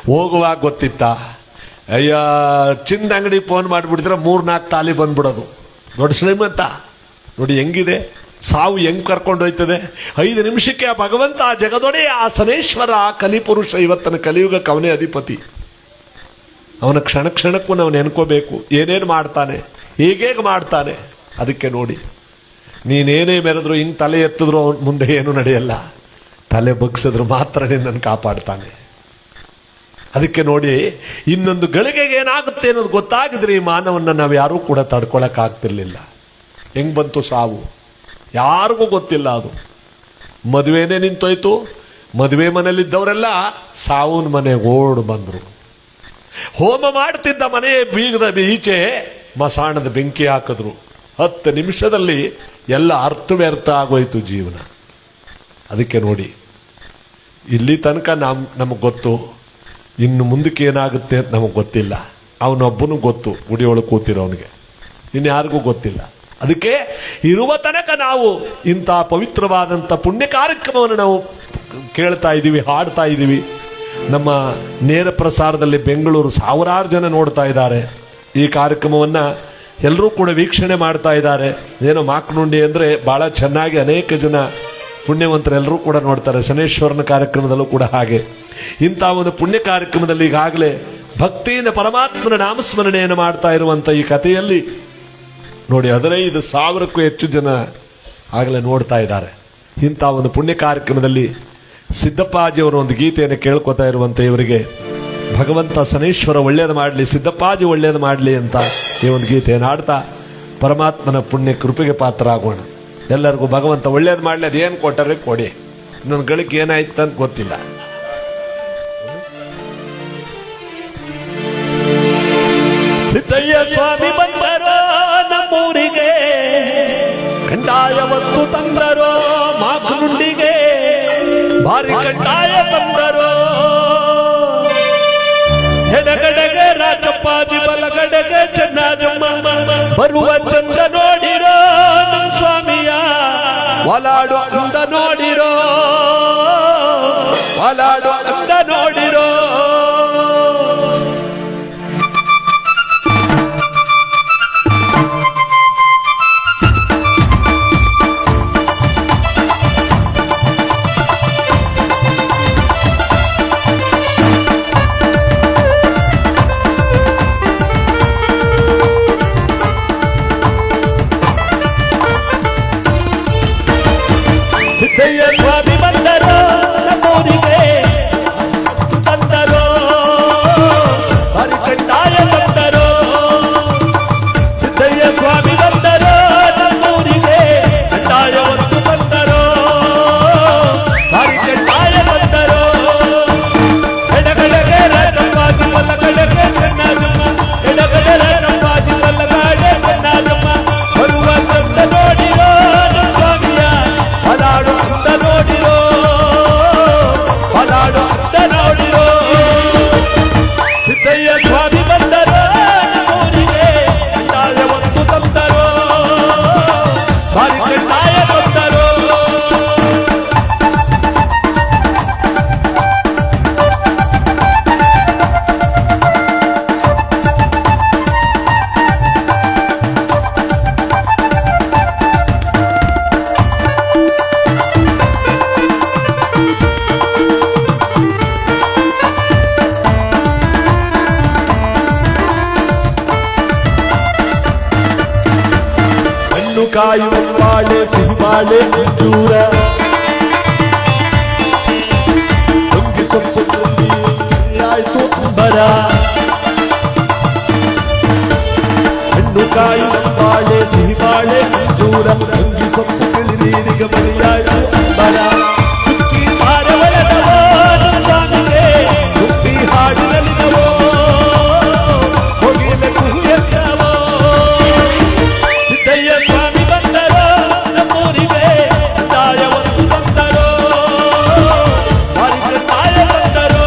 ಹೋಗುವಾಗ ಗೊತ್ತಿತ್ತ? ಅಯ್ಯ, ಚಿನ್ನ ಅಂಗಡಿ ಫೋನ್ ಮಾಡಿಬಿಡಿದ್ರೆ 3-4 ತಾಲಿ ಬಂದ್ಬಿಡೋದು. ದೊಡ್ಡ ಶ್ರೀಮಂತ ನೋಡಿ ಹೆಂಗಿದೆ, ಸಾವು ಹೆಂಗ್ ಕರ್ಕೊಂಡು ಹೋಯ್ತದೆ. 5 ನಿಮಿಷಕ್ಕೆ ಆ ಭಗವಂತ, ಆ ಜಗದೊಡೆಯ, ಆ ಸನೇಶ್ವರ, ಆ ಕಲಿಪುರುಷ, ಇವತ್ತನ ಕಲಿಯುಗಕ್ಕೆ ಅವನೇ ಅಧಿಪತಿ. ಅವನ ಕ್ಷಣ ಕ್ಷಣಕ್ಕೂ ನಾವು ನೆನ್ಕೋಬೇಕು, ಏನೇನು ಮಾಡ್ತಾನೆ, ಹೇಗೇಗೆ ಮಾಡ್ತಾನೆ. ಅದಕ್ಕೆ ನೋಡಿ, ನೀನೇನೇ ಮೆರೆದ್ರು, ಹಿಂಗ್ ತಲೆ ಎತ್ತಿದ್ರು ಅವನ ಮುಂದೆ ಏನು ನಡೆಯಲ್ಲ, ತಲೆ ಬಗ್ಸಿದ್ರು ಮಾತ್ರ ನಿನ್ನನ್ನು ಕಾಪಾಡ್ತಾನೆ. ಅದಕ್ಕೆ ನೋಡಿ, ಇನ್ನೊಂದು ಗಳಿಗೆಗೆ ಏನಾಗುತ್ತೆ ಅನ್ನೋದು ಗೊತ್ತಾಗಿದ್ರೆ ಈ ಮಾನವನ್ನ ನಾವು ಯಾರೂ ಕೂಡ ತಡ್ಕೊಳಕ್ ಆಗ್ತಿರ್ಲಿಲ್ಲ. ಹೆಂಗ್ ಬಂತು ಸಾವು ಯಾರಿಗೂ ಗೊತ್ತಿಲ್ಲ. ಅದು ಮದುವೆನೇ ನಿಂತೋಯ್ತು. ಮದುವೆ ಮನೇಲಿದ್ದವರೆಲ್ಲ ಸಾವನ್ ಮನೆಗೆ ಓಡ್ ಬಂದ್ರು. ಹೋಮ ಮಾಡ್ತಿದ್ದ ಮನೆಯ ಬೀಗದ ಈಚೆ ಮಸಾಣದ ಬೆಂಕಿ ಹಾಕಿದ್ರು. 10 ನಿಮಿಷದಲ್ಲಿ ಎಲ್ಲ ಅರ್ಥವ್ಯರ್ಥ ಆಗೋಯ್ತು ಜೀವನ. ಅದಕ್ಕೆ ನೋಡಿ, ಇಲ್ಲಿ ತನಕ ನಮಗೆ ಗೊತ್ತು, ಇನ್ನು ಮುಂದಕ್ಕೆ ಏನಾಗುತ್ತೆ ಅಂತ ನಮಗೆ ಗೊತ್ತಿಲ್ಲ. ಅವನೊಬ್ಬನು ಗೊತ್ತು, ಗುಡಿಯೊಳಗೆ ಕೂತಿರೋನಿಗೆ, ಇನ್ಯಾರಿಗೂ ಗೊತ್ತಿಲ್ಲ. ಅದಕ್ಕೆ ಇರುವ ತನಕ ನಾವು ಇಂಥ ಪವಿತ್ರವಾದಂಥ ಪುಣ್ಯ ಕಾರ್ಯಕ್ರಮವನ್ನು ನಾವು ಕೇಳ್ತಾ ಇದ್ದೀವಿ, ಹಾಡ್ತಾ ಇದ್ದೀವಿ. ನಮ್ಮ ನೇರ ಪ್ರಸಾರದಲ್ಲಿ ಬೆಂಗಳೂರು ಸಾವಿರಾರು ಜನ ನೋಡ್ತಾ ಇದ್ದಾರೆ. ಈ ಕಾರ್ಯಕ್ರಮವನ್ನು ಎಲ್ಲರೂ ಕೂಡ ವೀಕ್ಷಣೆ ಮಾಡ್ತಾ ಇದ್ದಾರೆ. ಏನೋ ಮಾಕನುಂಡಿ ಅಂದರೆ ಭಾಳ ಚೆನ್ನಾಗಿ ಅನೇಕ ಜನ ಪುಣ್ಯವಂತರೆಲ್ಲರೂ ಕೂಡ ನೋಡ್ತಾರೆ. ಶನೇಶ್ವರನ ಕಾರ್ಯಕ್ರಮದಲ್ಲೂ ಕೂಡ ಹಾಗೆ. ಇಂಥ ಒಂದು ಪುಣ್ಯ ಕಾರ್ಯಕ್ರಮದಲ್ಲಿ ಈಗಾಗಲೇ ಭಕ್ತಿಯಿಂದ ಪರಮಾತ್ಮನ ನಾಮಸ್ಮರಣೆಯನ್ನು ಮಾಡ್ತಾ ಇರುವಂಥ ಈ ಕಥೆಯಲ್ಲಿ ನೋಡಿ 15,000ಕ್ಕೂ ಹೆಚ್ಚು ಜನ ಆಗಲೇ ನೋಡ್ತಾ ಇದ್ದಾರೆ. ಇಂಥ ಒಂದು ಪುಣ್ಯ ಕಾರ್ಯಕ್ರಮದಲ್ಲಿ ಸಿದ್ದಪ್ಪಾಜಿಯವರ ಒಂದು ಗೀತೆಯನ್ನು ಕೇಳ್ಕೊತಾ ಇರುವಂಥ ಇವರಿಗೆ ಭಗವಂತ ಶನೇಶ್ವರ ಒಳ್ಳೇದು ಮಾಡಲಿ, ಸಿದ್ದಪ್ಪಾಜಿ ಒಳ್ಳೇದು ಮಾಡಲಿ ಅಂತ ಈ ಒಂದು ಗೀತೆಯನ್ನು ಹಾಡ್ತಾ ಪರಮಾತ್ಮನ ಪುಣ್ಯ ಕೃಪೆಗೆ ಪಾತ್ರ ಆಗೋಣ. ಎಲ್ಲರಿಗೂ ಭಗವಂತ ಒಳ್ಳೇದು ಮಾಡಲಿ. ಅದೇನು ಕೊಟ್ಟರೆ ಕೊಡಿ, ಇನ್ನೊಂದು ಗಳಿಗೆ ಏನಾಯ್ತು ಅಂತ ಗೊತ್ತಿಲ್ಲ. ಸಿದ್ದಯ್ಯ ಸ್ವಾಮಿ ಬಂದರೋ ನಮ್ಮೂರಿಗೆ, ಕಂದಾಯವತ್ತು ತಂದರೋ ಮಾಕನುಂಡಿಗೆ, ಭಾರಿ ಕಂದಾಯ ತಂದರೋ. ಎಡಗಡೆಗೆ ರಾಜಪ್ಪಾಜಿ, ಬಲಗಡೆಗೆ ಚೆನ್ನಾಜಮ್ಮ, ಬರುವ ಚಂದ ನೋಡಿರೋ ನಮ್ಮ ಸ್ವಾಮಿಯ, ಒಲಾಡು ಅಂದ ನೋಡಿರೋ, ಒಲಾಡು ಅಂದ ನೋಡಿರೋ. ಸಿದ್ದಯ್ಯ ಸ್ವಾಮಿ ಬಂದರೋ ನಮ್ಮೂರಿಗೆ, ತಂದರೋ ಭಾರಿ ಕಂದಾಯ ತಂದರೋ. ಸಿದ್ದಯ್ಯ ಸ್ವಾಮಿ ಬಂದರೋ ನಮ್ಮೂರಿಗೆ, ಕಂದಾಯವತ್ತು ತಂದರೋ, ಭಾರಿ ಕಂದಾಯ ತಂದರೋ. ಎಡಗಡೆಗೆ ರಾಜಪ್ಪಾಜಿ, ಬಲಗಡೆಗೆ ಚೆನ್ನಾಜಮ್ಮ, ಎಡಗಡೆ ರಾಜಪ್ಪಾಜಿ, ಬಲಗಡೆ ಚೆನ್ನಾಜಮ್ಮ, ಬರುವ ಚಂದ ನೋಡಿರೋ ನಮ್ಮ ಸ್ವಾಮಿಯ, ಒಲಾಡು ಅಂತ ನೋಡಿರೋ, ಒಲಾಡು ಅಂತ ನೋಡಿರೋ. ಸಿದ್ದಯ್ಯ ಸ್ವಾಮಿ ಬಂದರೋ ನಮ್ಮೂರಿಗೆ, ಕಂದಾಯವತ್ತು ತಂದರೋ, ಭಾರಿ ಕಂದಾಯ ತಂದರೋ. ಹಣ್ಣು ಕಾಯುವ ಬಾಳೆ, ಸಿಹಿಬಾಳೆ, ಅಂಜೂರ, ಹೊಂಗಿ ಸೊಂಪಲ್ಲಿ ಆಯ್ತು ಅಂಬರ. ಹಣ್ಣು ಕಾಯುವ ಬಾಳೆ, ಸಿಹಿಬಾಳೆ, ಅಂಜೂರ, ಹೊಂಗಿ ಸೊಂಪಲ್ಲಿ ನೀರಿಗೆ ಬರಿಯಾಯ್ತು ಅಂಬರ. ಕುಕ್ಕಿ ಮಾರವಳದವೋ ನಮ್ಮ ಸ್ವಾಮಿಗೆ, ಕುಪ್ಪಿ ಹಾಡಿನಲ್ಲಿನವೋ, ಹೋಗಿಲೆ ಕುಹುಯಕ್ಕವೋ. ಸಿದ್ದಯ್ಯ ಸ್ವಾಮಿ ಬಂದರೋ ನಮ್ಮೂರಿಗೆ, ಕಂದಾಯವತ್ತು ತಂದರೋ, ಭಾರಿ ಕಂದಾಯ ತಂದರೋ.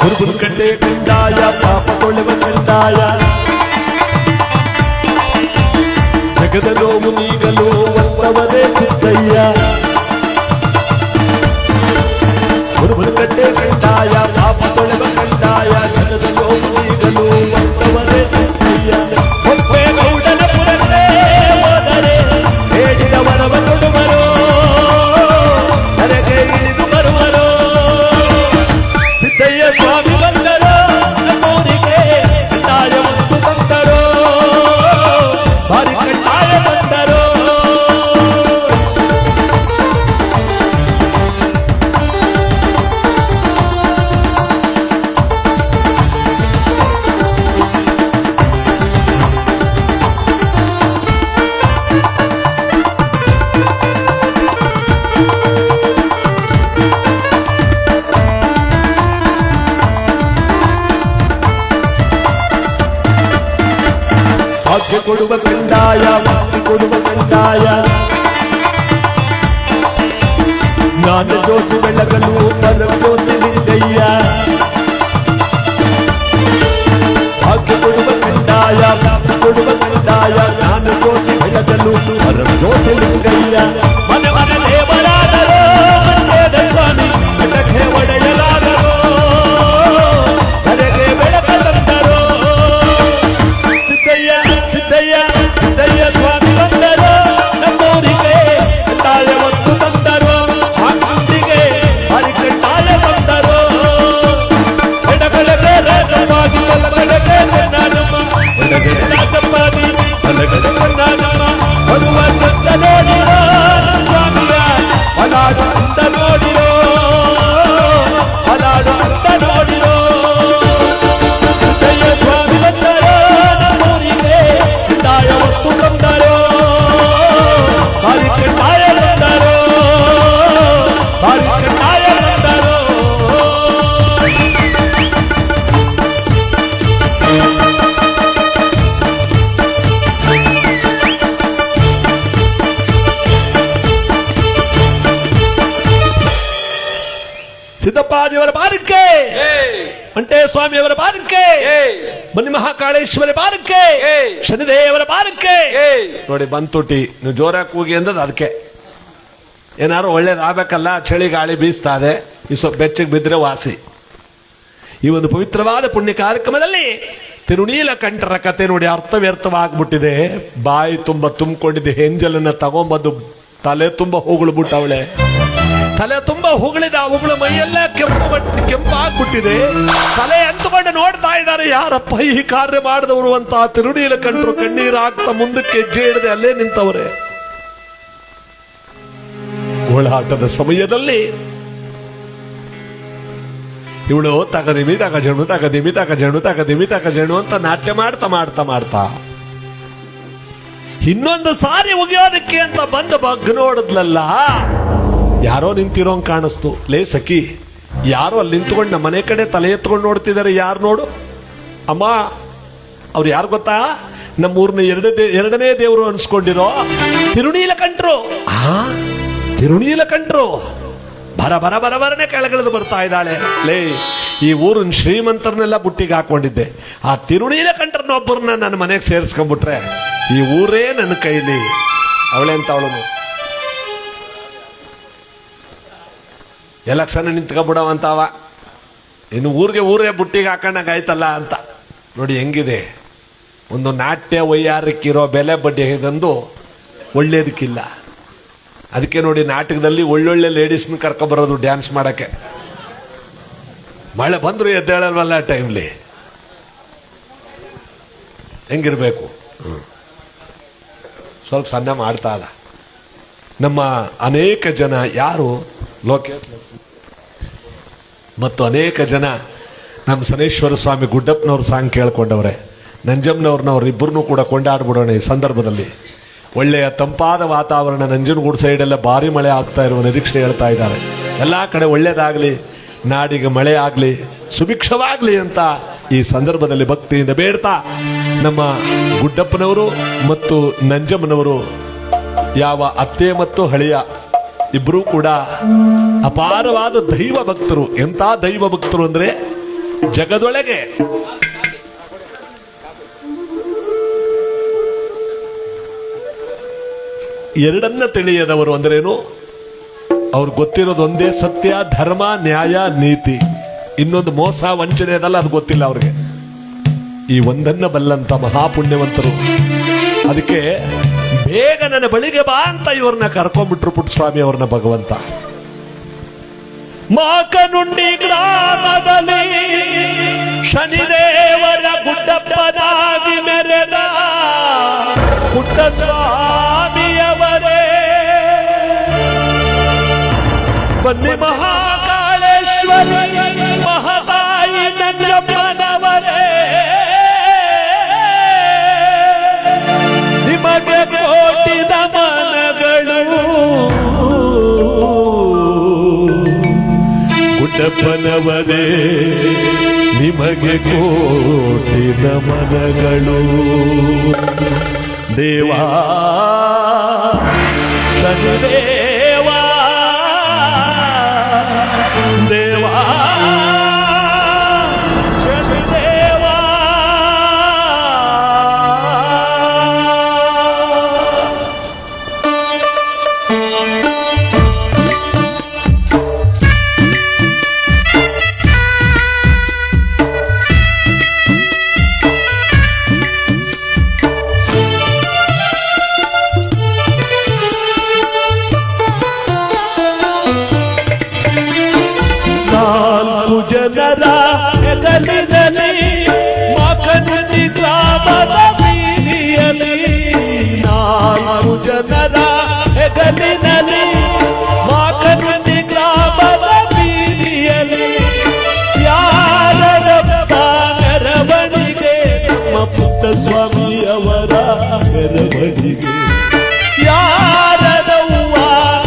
ಗುರುಗುರು ಕಂಡೆ ಕಂದಾಯ, ಪಾಪ ತೊಳೆವ ಕಂದಾಯ, ಜಗದ ನೋವು ನೀಗಲು ಒತ್ತವರೇ ಸಿದ್ದಯ್ಯ. ಗುರುಗುರು ಕಂಡೆ ಕಂದಾಯ, ಪಾಪ ತೊಳೆವ ಕಂದಾಯ, ಜಗದ ನೋವು ನೀಗಲು ಒತ್ತವರೇ ಸಿದ್ದಯ್ಯ. ಒಪ್ಪೆ ಗೌಡನ ಪುರಕ್ಕೆ ಹೋದರೆ ಬೇಡಿದ ವರವ ಕೊಡುವರು, ಕರೆಗೆ ಇಳಿದು ಬರುವರು. ಸಿದ್ದಯ್ಯ ಸ್ವಾಮಿ ಬಂದರೋ ನಮ್ಮೂರಿಗೆ, ಕಂದಾಯವತ್ತು ತಂದರೋ, ಭಾರಿ ಕಂದಾಯ ತಂದರೋ. ಕೊಡುವ ಕಂದಾಯ ಮುಕ್ತಿ ಕೊಡುವ ಕಂದಾಯ ಜ್ಞಾನ ಜ್ಯೋತಿ ಬೆಳಗಲು ಪರಜ್ಯೋತಿ ಲಿಂಗಯ್ಯ ಭಾಗ್ಯ ಕೊಡುವ ಕಂದಾಯ ಮುಕ್ತಿ ಕೊಡುವ ಕಂದಾಯ ಜ್ಞಾನ ಜ್ಯೋತಿ ಬೆಳಗಲು ಪರಜ್ಯೋತಿ ಲಿಂಗಯ್ಯ ಮನ ಮನ ದೇವರಾದರೋ ಮಂಡ್ಯದ ಸ್ವಾಮಿ ಬೆಳಕೆ ಒಡೆಯಲಾದರೋ ಕಡೆಗೆ ಬೆಳಕ ತಂದರೋ ಸಿದ್ದಯ್ಯ ಸಿದ್ದಯ್ಯ ಸಿದ್ದಯ್ಯ ಸ್ವಾಮಿ ಬಂದರೋ ನಮ್ಮೂರಿಗೆ ತಾಳ ಒಂದು ತಂದರೋ ಹಾಕುಂಡಿಗೆ ಹರಿಕಟ್ಟಾಳ ಬಂದರೋ ಎಡಗಡೆಗೆ ರಾಜವಾಗಿ ಬಲಗಡೆಗೆ ಚೆನ್ನಮ್ಮ ಎಡಗಡೆ ರಾಜಪ್ಪಾದಿ ಬಲಗಡೆ ಚೆನ್ನಮ್ಮ ಬರುವ ಚಂದ ನೋಡಿರೋ ಸ್ವಾಮಿಯ ಅಲಾಡು ಅಂತ ನೋಡಿರೋ ಅಲಾಡು ಅಂತ ನೋಡಿರೋ ಸಿದ್ದಯ್ಯ ಸ್ವಾಮಿ ಬಂದರೋ ನಮ್ಮೂರಿಗೆ ತಾಯ ವಸ್ತು ತಂದರೋ ಸಾರಿಗೆ ತಾಯ ಬಂದರೋ ಸಾರಿಗೆ ತಾಯ ಬಂದರೋ ಸಿದ್ದಪ್ಪಾಜಿಯವರ ಬಾರಕ್ಕೆ ಏಯ್ ಮಂಟೆ ಸ್ವಾಮಿಯವರ ಬಾರಕ್ಕೆ ಏಯ್ ಬನ್ನಿ ಮಹಾಕಾಳೇಶ್ವರ ಬಾರಕ್ಕೆ ಏಯ್ ಶನಿದೇವರ ಬಾರಕ್ಕೆ ಏಯ್ ನೋಡಿ ಬಂತುಟಿ ನೀವು ಜೋರಾಗಿ ಕೂಗಿ ಅಂದದ್ದು ಅದಕ್ಕೆ ಏನಾದ್ರು ಒಳ್ಳೇದಾಗಬೇಕಲ್ಲ ಚಳಿ ಗಾಳಿ ಬೀಸ್ತಾ ಇದೆ ಈ ಸ್ವಲ್ಪ ಬೆಚ್ಚಗೆ ಬಿದ್ದರೆ ವಾಸಿ ಈ ಒಂದು ಪವಿತ್ರವಾದ ಪುಣ್ಯ ಕಾರ್ಯಕ್ರಮದಲ್ಲಿ ತಿರುನೀಲ ಕಂಠರ ಕತೆ ನೋಡಿ ಅರ್ಥವ್ಯರ್ಥವಾಗ್ಬಿಟ್ಟಿದೆ ಬಾಯಿ ತುಂಬ ತುಂಬಿಕೊಂಡಿದ್ದೆ ಹೆಂಜಲನ್ನ ತಗೊಂಬಂದು ತಲೆ ತುಂಬ ಹೊಗಳ್ಬಿಟ್ಟವಳೆ ತಲೆ ತುಂಬಾ ಹೊಗಳಿದ ಅವಳ ಮೈಯೆಲ್ಲ ಕೆಂಪಾಗ್ಬಿಟ್ಟಿದೆ ತಲೆ ಎಂತುಕೊಂಡು ನೋಡ್ತಾ ಇದ್ದಾರೆ ಯಾರಪ್ಪ ಈ ಕಾರ್ಯ ಮಾಡಿದವರು ಅಂತ ತಿರುನೀಲ ಕಂಠರು ಕಣ್ಣೀರು ಹಾಕ್ತಾ ಮುಂದಕ್ಕೆ ಹೆಜ್ಜೆ ಹಿಡದೆ ಅಲ್ಲೇ ನಿಂತವ್ರೆ ಓಡಾಟದ ಸಮಯದಲ್ಲಿ ಇವಳು ತಗದಿಮಿ ತಗಜಣು ತಗದಿಮಿ ತಗಜಣು ತಗದಿಮಿ ತಗಜಣು ಅಂತ ನಾಟ್ಯ ಮಾಡ್ತಾ ಮಾಡ್ತಾ ಮಾಡ್ತಾ ಇನ್ನೊಂದು ಸಾರಿ ಒಗೆಯೋದಕ್ಕೆ ಅಂತ ಬಂದು ಬಗ್ ನೋಡಿದ್ಲಲ್ಲ ಯಾರೋ ನಿಂತಿರೋಂಗ್ ಕಾಣಿಸ್ತು ಲೇ ಸಖಿ ಯಾರೋ ಅಲ್ಲಿ ನಿಂತ್ಕೊಂಡು ನಮ್ಮ ಮನೆ ಕಡೆ ತಲೆ ಎತ್ಕೊಂಡು ನೋಡ್ತಿದ್ದಾರೆ ಯಾರು ನೋಡು ಅಮ್ಮ ಅವ್ರು ಯಾರು ಗೊತ್ತಾ ನಮ್ಮೂರ್ನ ಎರಡನೇ ದೇವರು ಅನ್ಸ್ಕೊಂಡಿರೋ ತಿರುನೀಲ ಕಂಠರು ತಿರುನೀಲ ಕಂಠರು ಬರ ಬರ ಬರ ಬರನೆ ಕೆಳಗಿಳಿದು ಬರ್ತಾ ಇದ್ದಾಳೆ ಲೇ ಈ ಊರಿನ ಶ್ರೀಮಂತರನ್ನೆಲ್ಲ ಬುಟ್ಟಿಗೆ ಹಾಕೊಂಡಿದ್ದೆ ಆ ತಿರುನೀಲ ಕಂಠರನ್ನೊಬ್ಬರನ್ನ ನನ್ನ ಮನೆಗೆ ಸೇರಿಸ್ಕೊಂಡ್ಬಿಟ್ರೆ ಈ ಊರೇ ನನ್ನ ಕೈಲಿ ಅವಳೆ ಅಂತ ಅವಳನು ಎಲೆಕ್ಷನ್ ನಿಂತ್ಕೊಂಡ್ಬಿಡವಂತವ ಇನ್ನು ಊರೇ ಬುಟ್ಟಿಗೆ ಹಾಕೊಂಡಾಗ ಆಯ್ತಲ್ಲ ಅಂತ ನೋಡಿ ಹೆಂಗಿದೆ ಒಂದು ನಾಟ್ಯ ವೈಯಾರಕ್ಕಿರೋ ಬೆಲೆ ಬಡ್ಡಿ ಇದಂದು ಒಳ್ಳೇದಕ್ಕಿಲ್ಲ ಅದಕ್ಕೆ ನೋಡಿ ನಾಟಕದಲ್ಲಿ ಒಳ್ಳೊಳ್ಳೆ ಲೇಡೀಸ್ನ ಕರ್ಕೊಂಬರೋದು ಡ್ಯಾನ್ಸ್ ಮಾಡಕ್ಕೆ ಮಳೆ ಬಂದ್ರು ಎದ್ದೇಳಲ್ವಲ್ಲ ಟೈಮ್ಲಿ ಹೆಂಗಿರ್ಬೇಕು ಸ್ವಲ್ಪ ಸಣ್ಣ ಮಾಡ್ತಾ ಅದ ನಮ್ಮ ಅನೇಕ ಜನ ಯಾರು ಲೋಕೇಶ್ ಮತ್ತು ಅನೇಕ ಜನ ನಮ್ಮ ಸನೇಶ್ವರ ಸ್ವಾಮಿ ಗುಡ್ಡಪ್ಪನವ್ರ ಸಾಂಗ್ ಕೇಳ್ಕೊಂಡವ್ರೆ ನಂಜಮ್ಮನವ್ರನ್ನವ್ರು ಇಬ್ಬರನ್ನೂ ಕೂಡ ಕೊಂಡಾಡ್ಬಿಡೋಣ ಈ ಸಂದರ್ಭದಲ್ಲಿ ಒಳ್ಳೆಯ ತಂಪಾದ ವಾತಾವರಣ ನಂಜನಗೂಡು ಸೈಡೆಲ್ಲ ಭಾರಿ ಮಳೆ ಆಗ್ತಾ ಇರುವ ನಿರೀಕ್ಷೆ ಹೇಳ್ತಾ ಇದ್ದಾರೆ ಎಲ್ಲ ಕಡೆ ಒಳ್ಳೇದಾಗಲಿ ನಾಡಿಗೆ ಮಳೆ ಆಗಲಿ ಸುಭಿಕ್ಷವಾಗಲಿ ಅಂತ ಈ ಸಂದರ್ಭದಲ್ಲಿ ಭಕ್ತಿಯಿಂದ ಬೇಡ್ತಾ ನಮ್ಮ ಗುಡ್ಡಪ್ಪನವರು ಮತ್ತು ನಂಜಮ್ಮನವರು ಯಾವ ಅತ್ತೆ ಮತ್ತು ಹಳಿಯ ಇಬ್ಬರೂ ಕೂಡ ಅಪಾರವಾದ ದೈವ ಭಕ್ತರು ಎಂಥ ದೈವ ಭಕ್ತರು ಅಂದ್ರೆ ಜಗದೊಳಗೆ ಎರಡನ್ನ ತಿಳಿಯದವರು ಅಂದ್ರೇನು ಅವ್ರು ಗೊತ್ತಿರೋದು ಒಂದೇ ಸತ್ಯ ಧರ್ಮ ನ್ಯಾಯ ನೀತಿ ಇನ್ನೊಂದು ಮೋಸ ವಂಚನೆ ಅದಲ್ಲ ಅದು ಗೊತ್ತಿಲ್ಲ ಅವ್ರಿಗೆ ಈ ಒಂದನ್ನ ಬಲ್ಲಂತ ಮಹಾಪುಣ್ಯವಂತರು ಅದಕ್ಕೆ ಬೇಗ ನನ್ನ ಬಳಿಗೆ ಬಾ ಅಂತ ಇವ್ರನ್ನ ಕರ್ಕೊಂಡ್ಬಿಟ್ರು ಪುಟ್ಟಸ್ವಾಮಿ ಅವ್ರನ್ನ ಭಗವಂತ ಮಾಕನುಂಡಿ ಗ್ರಾಮದಲ್ಲಿ ಶನಿದೇವರ ಗುಡ್ಡಪ್ಪನಾಗಿ ಮೆರೆದ ಪುಟ್ಟಸ್ವಾಮಿಯವರೇ ಬನ್ನಿ ಮಹಾಕಾಳೇಶ್ವರಿ ಮಹಾತಾಯಿ ನಂಜಮ್ಮನವರೇ ನಿಮಗೆ ಕೋಟಿ ನಮನಗಳು ಗುಡ್ಡಪ್ಪನವರೇ ನಿಮಗೆ ಕೋಟಿ ನಮನಗಳು ದೇವಾ ಶನಿದೇವಾ ದೇವಾ ಶನಿದೇವಾ ನಾಲ್ಕು ಜನರ ಹೆಗಲಿನಲ್ಲಿ ಮಗನುಡಿ ಗ್ರಾಮದ ಬೀದಿಯಲ್ಲಿ ನಾಲ್ಕು ಜನರ ಹೆಗಲಿನಲ್ಲಿ ಮಗನುಡಿ ಗ್ರಾಮದ ಬೀದಿಯಲ್ಲಿ ಯಾರಪ್ಪ ಮೆರವಣಿಗೆ ನಮ್ಮ ಪುಟ್ಟ ಸ್ವಾಮಿಯವರ ಮೆರವಣಿಗೆ ಯಾರದವ್ವ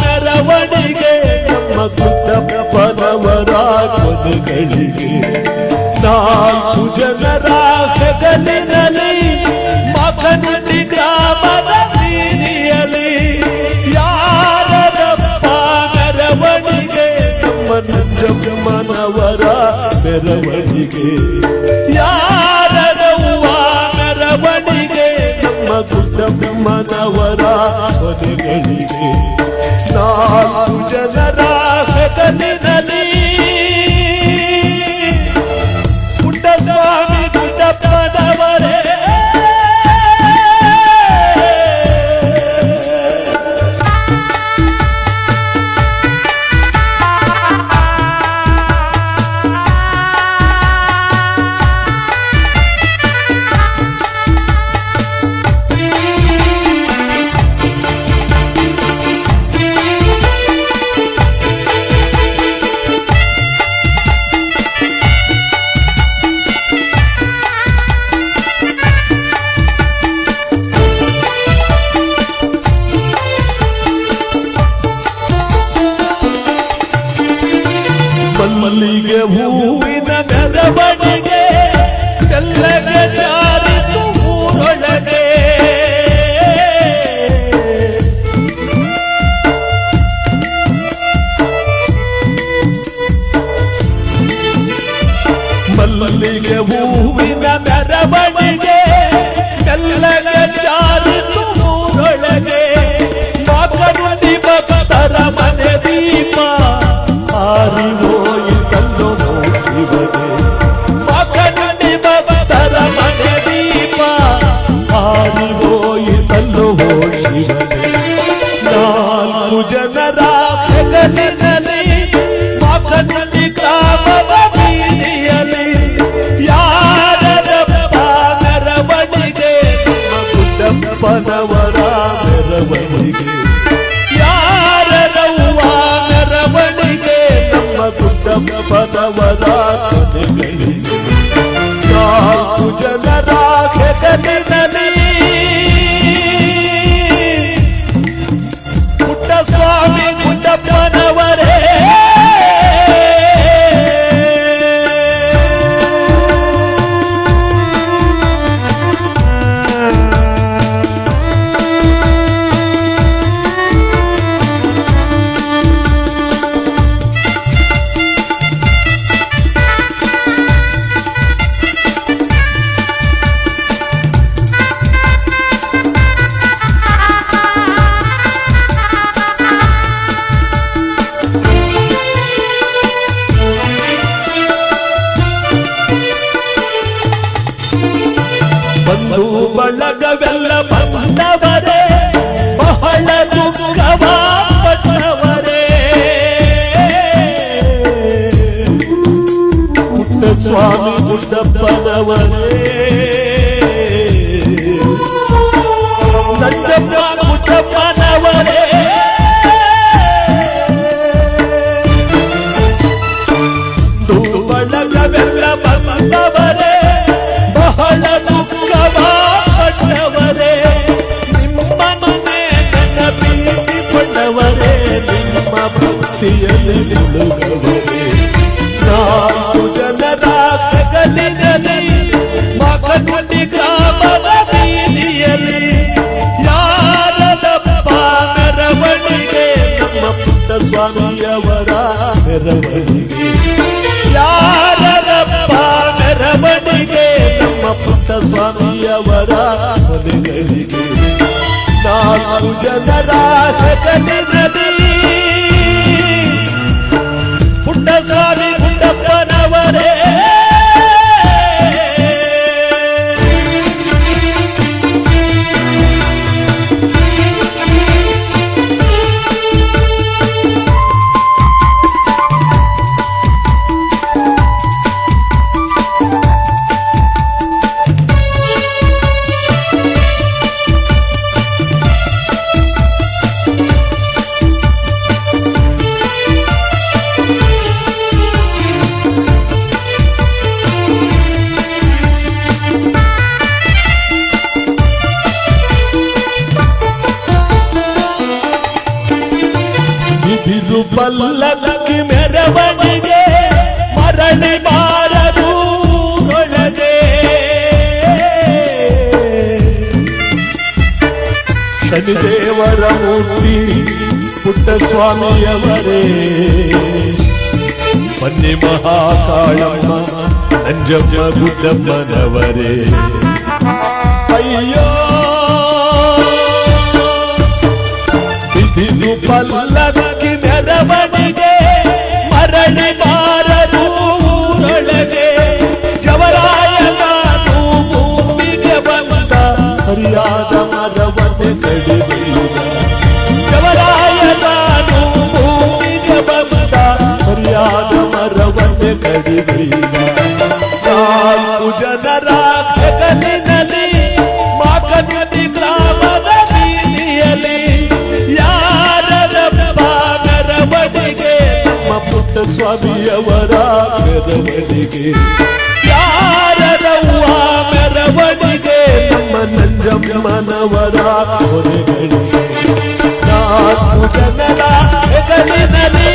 ಮೆರವಣಿಗೆ ನಮ್ಮ ಪುಟ್ಟಪ್ಪನವರ ಕೊನೆಗಳಿಗೆ ನಾಲ್ಕು ಜನರ ಹೆಗಲಿನಲ್ಲಿ ಮಗನುಡಿ ಗ್ರಾಮದ ಬೀದಿಯಲ್ಲಿ ಯಾರದಪ್ಪ ಮೆರವಣಿಗೆ ನಮ್ಮ ನಂಜಮ್ಮನವರ ಮೆರವಣಿಗೆ ಯಾರದವ್ವ ಮೆರವಣಿಗೆ ನಮ್ಮ ಗುಡ್ಡಮ್ಮನವರ ಕೊನೆಗಳಿಗೆ ನಾಲ್ಕು ಜನರ ಹೆಗಲಿನಲ್ಲಿ ಪುಟ್ಟ ಸ್ವಾಮಿ ಗುಡ್ಡಪ್ಪನವರೇ ಮಲ್ಲಿಗೆ ಹೂವಿನ ಮೆರವಣಿಗೆ ತೆಲ್ಲಗೆ ಜಾರಿತು ಊರೊಳಗೆ ಮಲ್ಲಿಗೆ ಹೂವಿನ ಮೆರವಣಿಗೆ ತೆಲ್ಲಗೆ ಜಾರಿತು ಊರೊಳಗೆ ಮಗನುಡಿ ಭಕ್ತರ ಮನೆ ದೀಪ ಆರಿಹೋಯಿತಲ್ಲೋ ಶಿವನೇ ಮಗನುಡಿ ಭಕ್ತರ ಮನೆ ದೀಪ ಆರಿಹೋಯಿತಲ್ಲೋ ಶಿವನೇ ನಾಲ್ಕು ಜನರ ಹೆಗಲಿನಲ್ಲಿ ಮಗನುಡಿ ಗ್ರಾಮದ ಬೀದಿಯಲ್ಲಿ ಯಾರಪ್ಪ ಮೆರವಣಿಗೆ ನಮ್ಮ ಗುಡ್ಡಪ್ಪನವರ ಮೆರವಣಿಗೆ ಯಾರವ್ವ ಮೆರವಣಿಗೆ ನಮ್ಮ ಗುಡ್ಡಪ್ಪನವರ ಕೊನೆಗಳಿಗೆ ನಾಲ್ಕು ಜನರ ಹೆಗಲಿನಲ್ಲಿ ಪುಟ್ಟ ಸ್ವಾಮಿ ಗುಡ್ಡಪ್ಪನವರೇ ಬಂಧು ಬಳಗವೆಲ್ಲ ಬಂದವರೇ ಬಹಳ ದುಃಖವ ಪಟ್ಟವರೇ ಪುಟ್ಟ ಸ್ವಾಮಿ ಗುಡ್ಡಪ್ಪನವರೇ ನಂಜಪ್ಪ ಗುಡ್ಡಪ್ಪನವರೇ ಬಳಗವೆಲ್ಲ ಬಂದವರೇ ಬಹಳ ದುಃಖವ ಪಟ್ಟವರೇ ನಿಮ್ಮನ್ನೇ ನೆನಪಿಸಿಕೊಂಡವರೇ ನಿಮ್ಮ ಭಕ್ತಿಯಲ್ಲಿ ಮುಳುಗವರೇ ನಾಲ್ಕು ಜನರ ಹೆಗಲಿನಲ್ಲಿ ಮಗನುಡಿ ಗ್ರಾಮದ ಬೀದಿಯಲ್ಲಿ ಸ್ವಾಮಿಯವರ ಮೆರವಣಿಗೆ ಯಾರಪ್ಪ ಮೆರವಣಿಗೆ ನಮ್ಮ ಪುಟ್ಟ ಸ್ವಾಮಿಯವರ ಮನೆಗಳಿಗೆ ನಾಲ್ಕು ಜನರ ಹೆಗಲಿನಲ್ಲಿ ಪುಟ್ಟ ಸ್ವಾಮಿ ಪುಟ್ಟಪ್ಪನವರೇ ಬಿರು ಪಲ್ಲಕ್ಕಿ ಮೆರವಣಿಗೆ ಮರಳಿ ಬಾರದು ಒಳಗೆ ಶನಿದೇವರ ಮೂರ್ತಿ ಪುಟ್ಟ ಸ್ವಾಮಿಯವರೇ ಬನ್ನಿ ಮಹಾಕಾಳಮ್ಮ ನಂಜಮ್ಮ ಗುಡ್ಡಮ್ಮನವರೇ ಅಯ್ಯೋ ಇದು ಪಲ್ಲಕ್ಕಿ ಮೆರವಣಿಗೆ ಮರಳಿ ಬಾರದು ಒಳಗೆ ಜವರಾಯನು ಭೂಮಿಗೆ ಬಂದ ಸರಿಯಾದ ಮರವನ್ನೇ ಕಡಿಮೆಯಿಲ್ಲ ಜವರಾಯನು ಭೂಮಿಗೆ ಬಂದ ಸರಿಯಾದ ಮರವನ್ನೇ ಕಡಿಮೆಯಿಲ್ಲ ನಾಲ್ಕು ಜನರ ಹೆಗಲಿನಲ್ಲಿ ಮಾಕನದಿ ಗ್ರಾಮದ ಬೀದಿಯಲ್ಲಿ ಪುಟ್ಟ ಸ್ವಾಮಿಯವರ ಮೆರವಣಿಗೆ ಯಾರವ್ವ ಮೆರವಣಿಗೆ ನಮ್ಮ ನಂಜಮ್ಮನವರ ಕೊನೆಗಳಿಗೆ ನಾಲ್ಕು ಜನರ ಹೆಗಲಿನಲ್ಲಿ